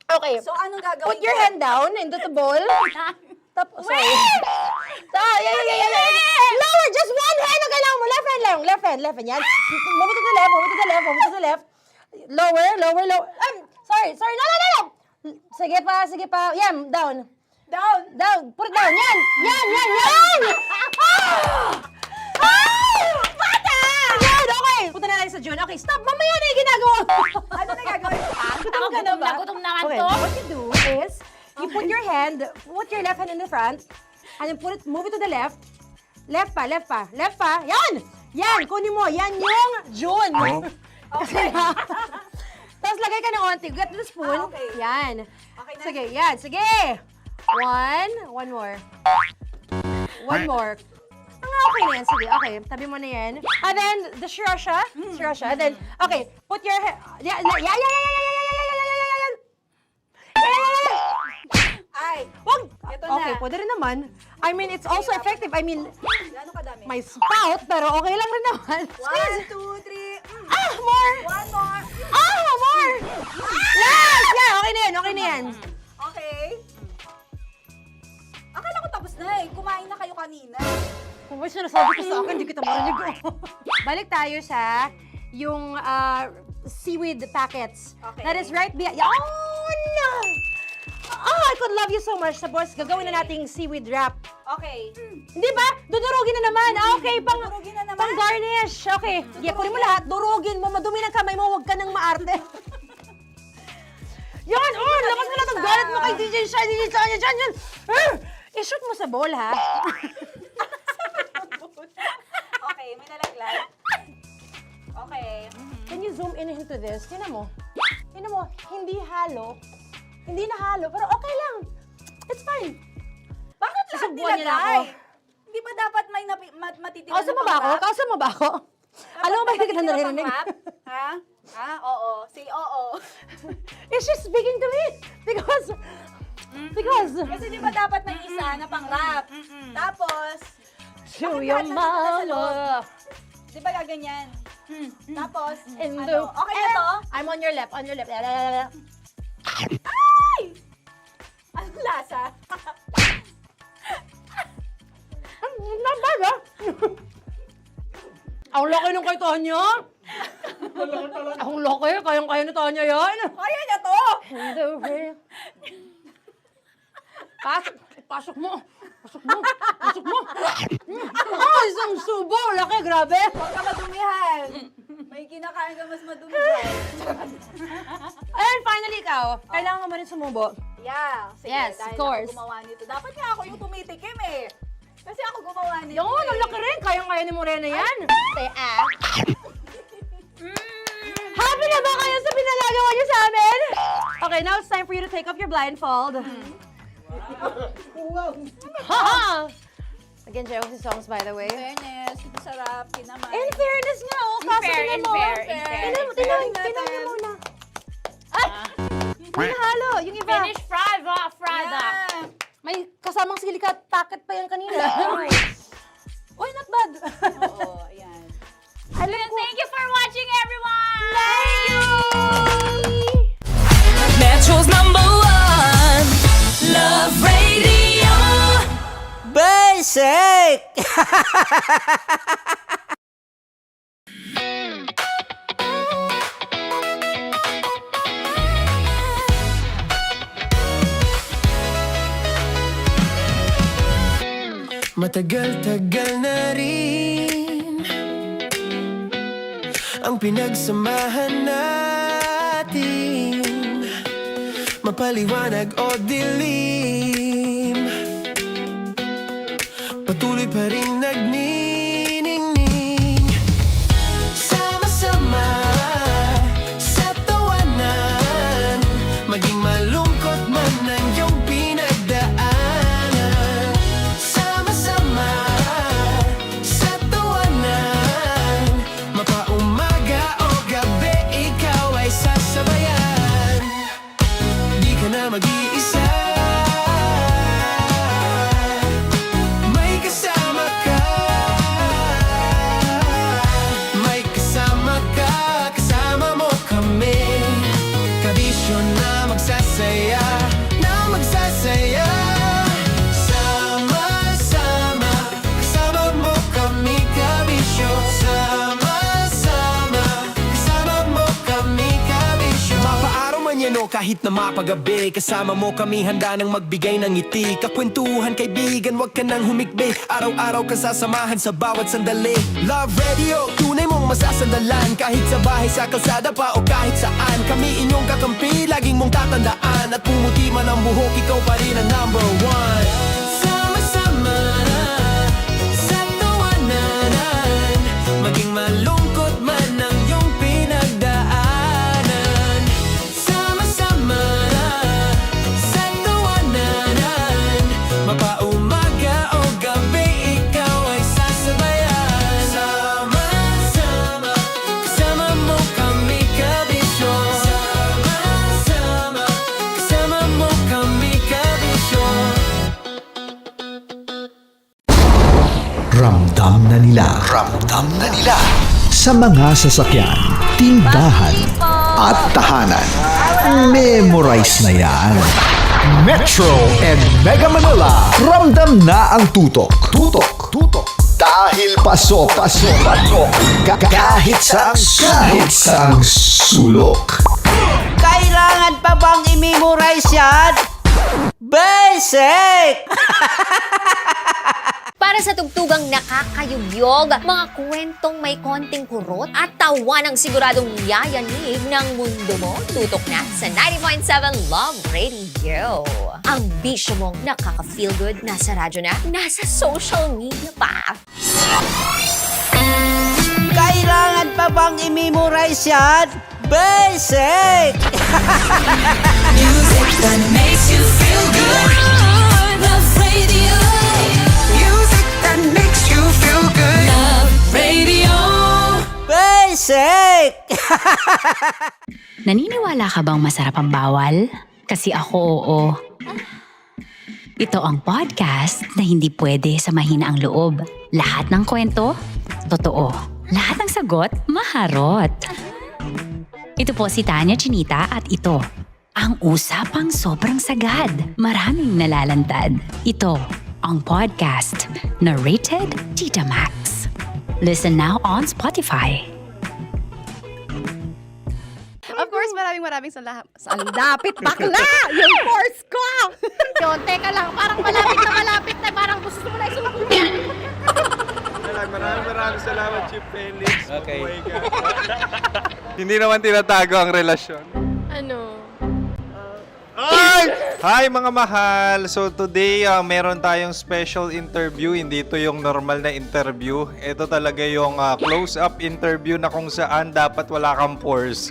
Okay. So, anong gagawin Put your ko? hand down into the bowl. Tapos, sorry. Yeah. Lower, just one hand ang kailangan mo. Left hand lang. Left hand. Yan. Move it to the left, move it to the left, move it to the left. Lower. Sorry. No. Sige pa. Yan, down. Put it down. Yan. Bata! Yan, okay. Punta na lang sa June. Okay, stop. Mamaya na yung ginagawa. Ano na gagawin? Gutom ka na ba? Gutom na nga Okay, to. what you do is, you put your left hand in the front, and then move it to the left. Left pa. Yan, kunin mo. Yan yung June. Okay. Tapos lagay ka ng onti. Get the spoon. Okay. Yan. Okay na. Sige, yan. Sige. One more. Okay na yan. Sige, okay. Tabi mo na yan. And then, the sriracha. And then, okay. Put your yan. Ay, Wag! ito na. Okay, pwede rin naman. I mean, it's also effective. I mean, Gano'ng kadami? may spout, pero okay lang rin naman. 1, 2, 3. More! One more. More! Yes! Yeah, okay na yan. Okay. Akala ko tapos na eh. Kumain na kayo kanina. Kung may sinasabi ko sa akin, hindi kita marinig. Balik tayo sa yung seaweed packets. Okay. That is right behind. Oh, no! Oh, I could love you so much. Tapos, gagawin na nating seaweed wrap. Okay. Hindi ba? Dudurugin na naman. Okay, Dudurugin na naman? pang garnish. Okay. Yeah, kunin mo lahat. Durugin mo. Madumi ng kamay mo. Huwag ka nang maarte. Yan! Oh, lakas mo lang ang galit mo kay DJ Shiny. Yan. I-shoot mo sa bowl, ha? Okay, may nalaglag. Okay. Can you zoom in into this? Tingnan mo. Hindi halo. Hindi na halo, pero okay lang. It's fine. Bakit lahat Susubuan niya na ako. nilagay? Hindi ba dapat may matitira Kausa mo ba ako? Alam mo ba hindi kita naririnig? Ha? Oo. Say oo. Is she speaking to me? Because... Kasi di ba dapat may isa na pang-rap? Tapos, To bakit your lahat nandito na sa loob? mama. Di ba gaganyan? Tapos, In ano? the... Okay na to? I'm on your left. Ay! Anong lasa? Not bad, ha? Ang laki nung kay Tonya. Ang laki. Kayang-kaya ni Tonya yan. Kaya niya to! Pasok mo. Isang subo. Laki, grabe. Huwag ka madumihan. May kinakain ka mas madumi dyan. And finally, ikaw. Kailangan mo rin sumubo. Yeah. Sige, Yes, dahil of course. ako gumawa nito. Dapat nga ako yung tumitikim eh. Kasi ako gumawa nito. Yung, ang laki rin. Kayang-kaya ni Morena yan. Happy na ba kayo sa pinagagawa niyo sa amin? Okay, now it's time for you to take off your blindfold. Ha! Again, Josie songs, by the way. Fairness, ito sarap, kinaman. In fairness nga, oh. Kaso tingnan mo. Tingnan niyo muna. Ay! Hindi nahalo. Yung iba. Finish fried, Yeah. May kasamang silika at packet pa yan kanina. Uy, not bad. Oo, ayan. Thank you for watching, everyone! Thank you! Metro's #1 Love Radio. Basic! Matagal-tagal na rin ang pinagsamahan natin, mapaliwanag o dilim, patuloy pa rin nagniningning. Sama-sama sa tawanan, maging malungkot man ang iyong pinagdaanan. Sama-sama sa tawanan, mapaumaga o gabi, ikaw ay sasabayan. Di ka na mag-iisa, may kasama kahit na mapagabi. Kasama mo kami handa nang magbigay ng ngiti. Kakwentuhan kaibigan, wag ka nang humikbi. Araw-araw kasasamahan sa bawat sandali. Love Radio, tunay mong masasandalan. Kahit sa bahay, sa kalsada pa o kahit saan. Kami inyong kakampi, laging mong tatandaan. At pumuti man ang buhok, ikaw pa rin ang number one. Sama-sama sa tawanan, maging malungkot man ang iyong pinagdaanan. Sama-sama sa tawanan, mapaumaga o gabi, ikaw ay sasabayan. Sama-sama, kasama mo kami kabisyo. Sama-sama, kasama mo kami kabisyo. Ramdam na nila sa mga sasakyan, tindahan at tahanan. Memorize na yan. Metro and Mega Manila, ramdam na ang tutok. Dahil pasok. Kahit saang sulok. Kailangan pa bang i-memorize yan? Basic! Para sa tugtugang nakakayugyog, mga kwentong may konting kurot at tawa ng siguradong yayanig ng mundo mo, tutok na sa 90.7 Love Radio. Ang bisyo mong nakaka-feel good, nasa radyo na, nasa social media pa. Kailangan pa bang i-memorize yan? Basic! Music that makes you feel good. Love Radio. Music that makes you feel good. Love Radio. Basic! Naniniwala ka bang masarap ang bawal? Kasi ako oo. Ito ang podcast na hindi pwede sa mahina ang loob. Lahat ng kwento, totoo. Lahat ng sagot, maharot. Ito po si Tanya Chinita at ito, ang usapang sobrang sagad. Maraming nalalantad. Ito, ang podcast na Rated Tita Max. Listen now on Spotify. Of course, maraming salamat. Ang lapit bakla! Yung force ko! Yun, teka lang, parang malapit na, parang gusto mo na isumakulit. Maraming salamat, Chief Felix. Okay. Mabuhay ka. Hindi naman tinatago ang relasyon. Ano? Hi mga mahal! So today, meron tayong special interview. Hindi ito yung normal na interview. Ito talaga yung close-up interview na kung saan dapat wala kang pores.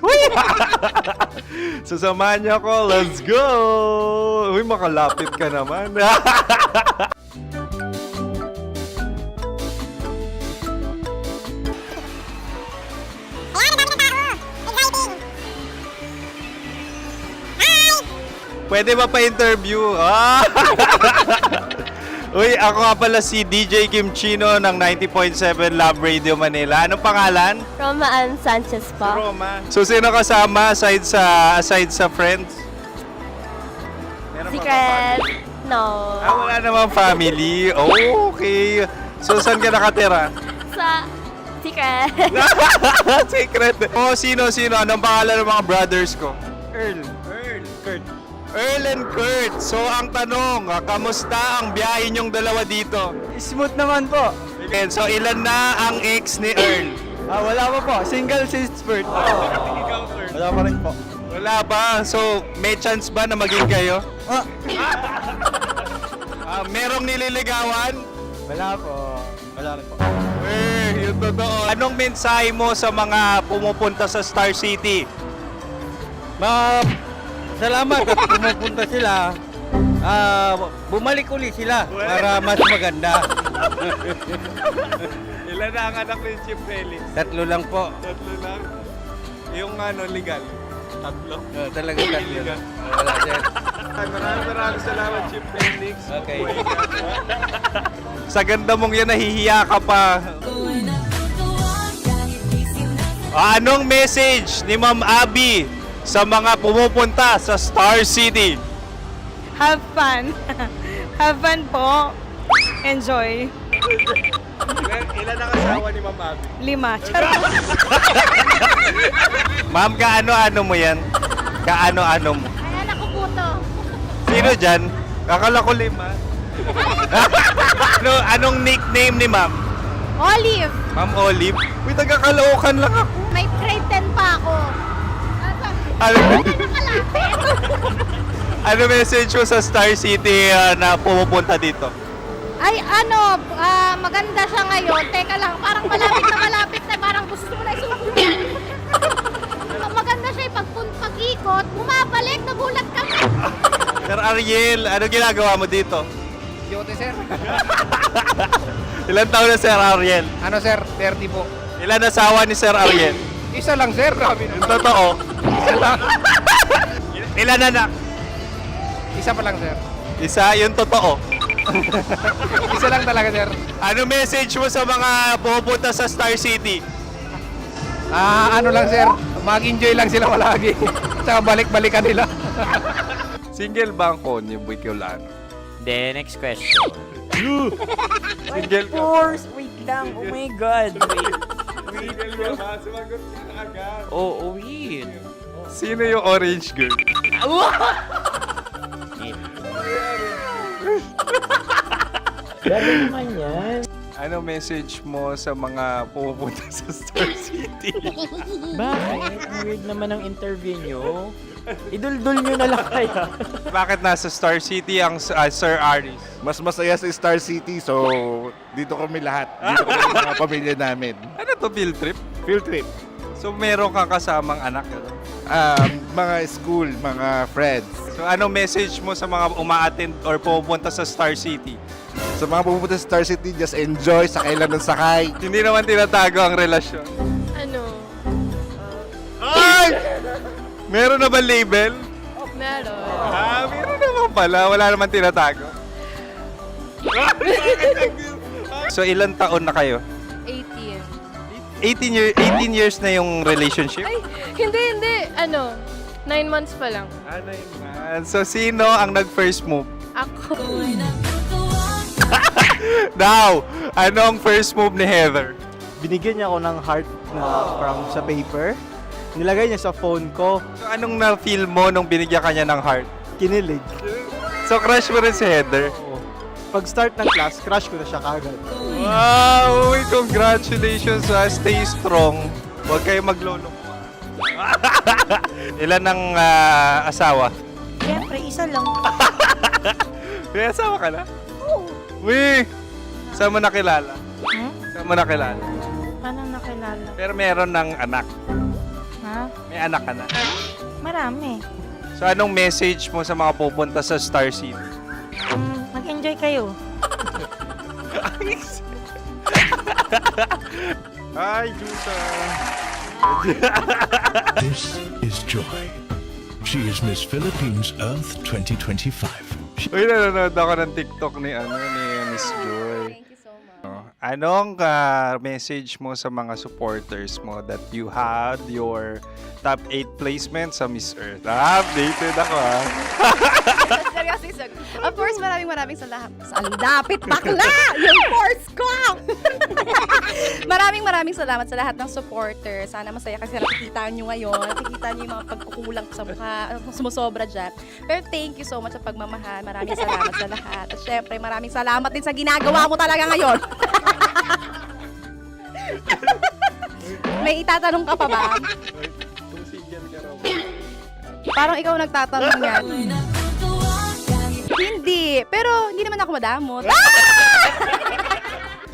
So samahan niyo ako. Let's go! Uy, makalapit ka naman. Pwede ba pa-interview? Uy, ako nga pala si DJ Kim Chino ng 90.7 Love Radio Manila. Anong pangalan? Roma Ann Sanchez po. Roma. So, sino kasama aside sa friends? Secret. No. Wala namang family. Oh, okay. So, saan ka nakatira? Sa secret. Secret. Oh, sino? Anong pangalan ng mga brothers ko? Earl, Kurt. Earl and Kurt. So, ang tanong, kamusta ang biyahe niyong dalawa dito? Smooth naman po. Okay, so ilan na ang ex ni Earl? Wala pa po. Single since birth. Wala pa rin po. Wala ba? So, may chance ba na maging kayo? Merong nililigawan? Wala po. Wala rin po. Yung totoo. Anong mensahe mo sa mga pumupunta sa Star City? Salamat at pumupunta sila. Bumalik ulit sila para mas maganda. Ilan na ang anak ni Chief Felix? 3 lang po. 3 lang? Yung legal? 3? Talaga 3. Wala sir. Maraming salamat, Chief Felix. Okay. Sa ganda mong yan, nahihiya ka pa. Anong message ni Ma'am Abby sa mga pumupunta sa Star City? Have fun. Have fun po. Enjoy. Ilan ang asawa ni Ma'am Abby? 5. Charot. Ma'am, kaano-ano mo yan? Kaano-ano mo? Sino dyan? Akala ko 5. Anong nickname ni ma'am? Olive. Ma'am Olive? Uy, taga-Caloocan lang ako. May grade 10 pa ako. Ano message mo sa Star City na pumupunta dito? Ay, maganda siya ngayon. Teka lang, parang malapit na, parang gusto mo na isusunod. Maganda siya pag-ikot, bumabalik, nagulat ka. Sir Ariel, ano ginagawa mo dito? Yote, sir. Ilan taon na Sir Ariel? Ano, sir? 30 po. Ilan asawa ni Sir Ariel? Isa lang, sir. Grabe na. Yung totoo? Isa lang. Ilan anak? Isa pa lang, sir. Isa, yung totoo. Isa lang talaga, sir. Ano message mo sa mga pupunta sa Star City? Ano lang, sir. Mag-enjoy lang sila palagi. Tsaka balik-balikan nila. Single ba ang Konyo, Boy Kiolano? Then, next question. Single ka? Of course, wait lang. Oh my God. Single ka ba? Sumagot ka agad. Oh, wait. Sino yung orange girl? Grabe naman yan. Ano message mo sa mga pumupunta sa Star City? Bakit? Ang weird naman ang interview nyo. Idul-dul nyo na lang kaya. Bakit nasa Star City ang Sir Aris? Mas masaya sa Star City, so dito kami lahat. Dito kami mga pamilya namin. Ano to, field trip? Field trip. So meron kang kasamang anak? Mga school, mga friends. So anong message mo sa mga uma-attend or pupunta sa Star City? Sa mga pupunta sa Star City, just enjoy, sakay lang ng sakay. Hindi naman tinatago ang relasyon. Ano? Ay! Meron na ba label? Meron. Meron naman pala. Wala naman tinatago. So ilan taon na kayo? 18. 18 years na yung relationship? Ay, hindi. 9 months pa lang. 9 months. So sino ang nag-first move? Ako. Now, ano ang first move ni Heather? Binigyan niya ako ng heart na from sa paper. Nilagay niya sa phone ko. So anong na-feel mo nung binigyan ka niya ng heart? Kinilig. So crush mo rin si Heather? Oo. Pag-start ng class, crush ko na siya kagad. Wow! Uy, congratulations ha. Stay strong. Huwag kayo maglolo. Ilan ang asawa? Siyempre, isa lang. May asawa ka na? Oo. Uy! Saan mo nakilala? Saan mo nakilala? Paano nakilala? Pero meron ng anak. Ha? May anak ka na. Marami. So anong message mo sa mga pupunta sa Star City? Mag-enjoy kayo. Hi, Juta! This is Joy. She is Miss Philippines Earth 2025. Uy, nanonood ako ng TikTok ni Miss Joy. Thank you so much. Anong message mo sa mga supporters mo that you had your top 8 placement sa Miss Earth? Updated ako ha. Of course, maraming salamat. Ang lapit bakla! Yung course ko! maraming salamat sa lahat ng supporters. Sana masaya kasi nakikita nyo ngayon. Nakikita nyo yung mga pagkukulang sa mukha, sumusobra dyan. Pero thank you so much sa pagmamahal. Maraming salamat sa lahat. At syempre, maraming salamat din sa ginagawa mo talaga ngayon. May itatanong ka pa ba? Parang ikaw nagtatanong yan. Hindi. Pero hindi naman ako madamot.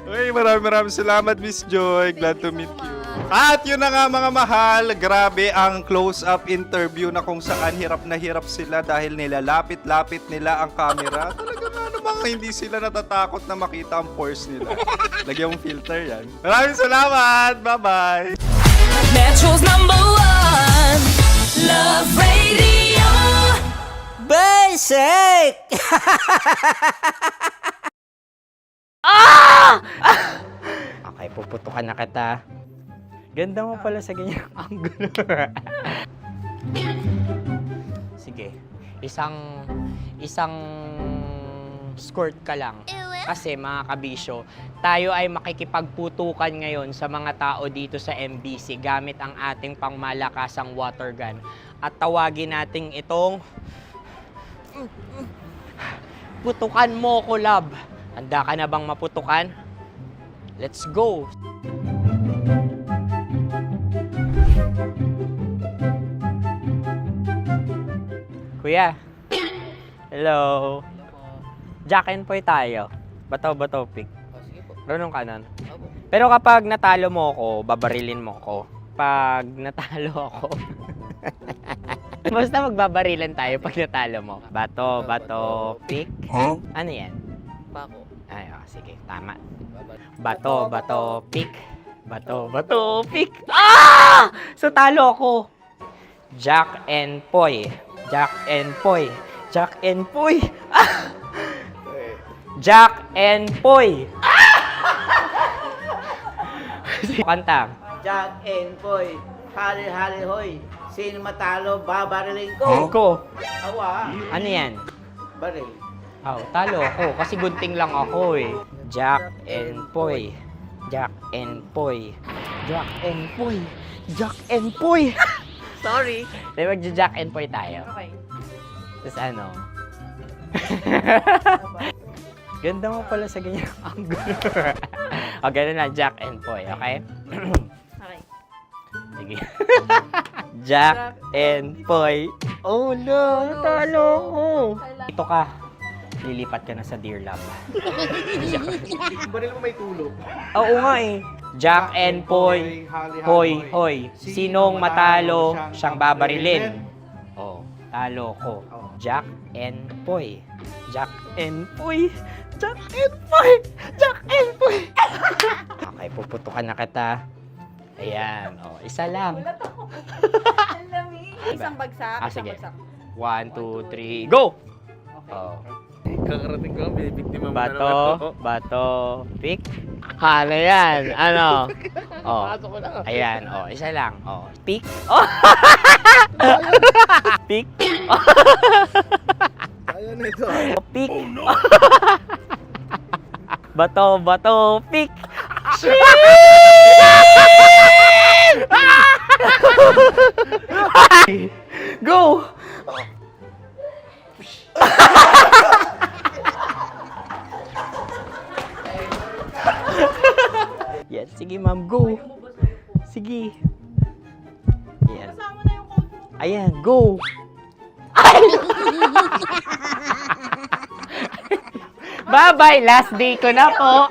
Uy, maraming salamat, Miss Joy. Glad to meet you. At yun na nga mga mahal, grabe ang close-up interview na kung saan hirap na hirap sila dahil nilalapit-lapit nila ang camera. Talaga nga namang hindi sila natatakot na makita ang pores nila. Lagyan mong filter yan. Maraming salamat! Bye-bye! Metro's #1 Love Radio. Basic! Okay, puputukan na kita. Ganda mo pala sa ganyang angulo. Sige, isang skirt ka lang. Kasi mga kabisyo, tayo ay makikipagputukan ngayon sa mga tao dito sa MBC gamit ang ating pangmalakasang water gun. At tawagin natin itong Putukan mo ko, love. Handa ka na bang maputukan? Let's go! Kuya. Hello. Jack and Poy tayo. Bato-bato pick. Runong kanan. Pero kapag natalo mo ako, babarilin mo ako. Pag natalo ako, basta magbabarilan tayo pag natalo mo. Bato, pick. Ano yan? Bako. Ay, sige, tama. Bato, pick. Bato, pick. Ah! So, talo ako. Jack and Poy. Jack and Poy. Jack and Poy. Ah! Jack and Poy. Kanta. Jack and Poy, hali-hali hoy. Sino matalo, babariling ko. Ko. Awa. Ano yan? Baril. Oh, talo ako kasi gunting lang ako eh. Jack and Poy. Jack and Poy. Jack and Poy. Jack and Poy. Sorry. Dahil magja-Jack and Poy tayo. Okay. Tapos ano? Ganda mo pala sa ganyan angle. O, ganun na, Jack and Poy, okay? Okay. Sige. Jack and Poy. Oh, no, natalo ko. Ito ka. Lilipat ka na sa Dear Love. Baril mo may tulog. Oo nga eh. Jack and Poy. Hoy, hoy. Sinong matalo, siyang babarilin. Oh, talo ko. Jack and Poy. Jack and Poy. Jack and Poy. Jack and Poy. Okay, puputukan na kita. Ayan. Oh, isa lang. Ang lamig. Isang bagsak. Sige. Isang bagsak. 1, 2, 3, go! Oh. Kakarating ko, binibiktima mo Bato, pick. Ano yan? Ano? Oh. Pasok ko lang. Ayan, oh, isa lang. Oh, pick. Oh. Pick. Ayan ito. Oh, pick. Bato, pick. Go! Yan, sige ma'am, go. Sige. Ayan. Ayan, go. Bye-bye, last day ko na po.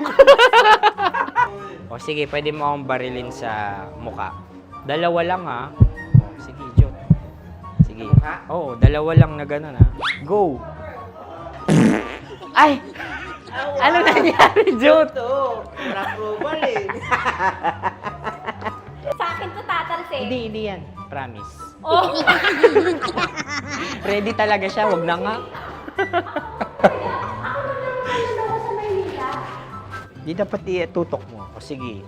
O sige, pwede mo akong barilin sa muka. Dalawa lang ha. O, sige, Jot. Sige. Oo, dalawa lang na gano'n ha. Go. Ay! Ano nangyari, Jot? Approval eh. Sa akin to tatalsik. Hindi yan. Promise. Oh. Ready talaga siya, wag na nga. Di dapat itutok mo. O sige.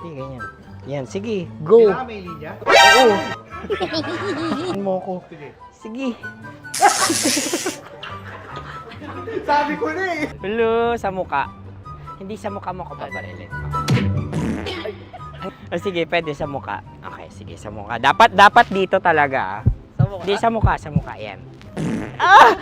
Sige, ganyan. Yan, sige. Go. Kailangan may linya? Oo. Mo ko. Sige. Sabi ko na eh. Hello, sa muka. Hindi sa muka mo ko paparilin. O sige, pwede sa muka. Okay, sige, sa muka. Dapat dito talaga. Hindi sa muka, yan. Ah!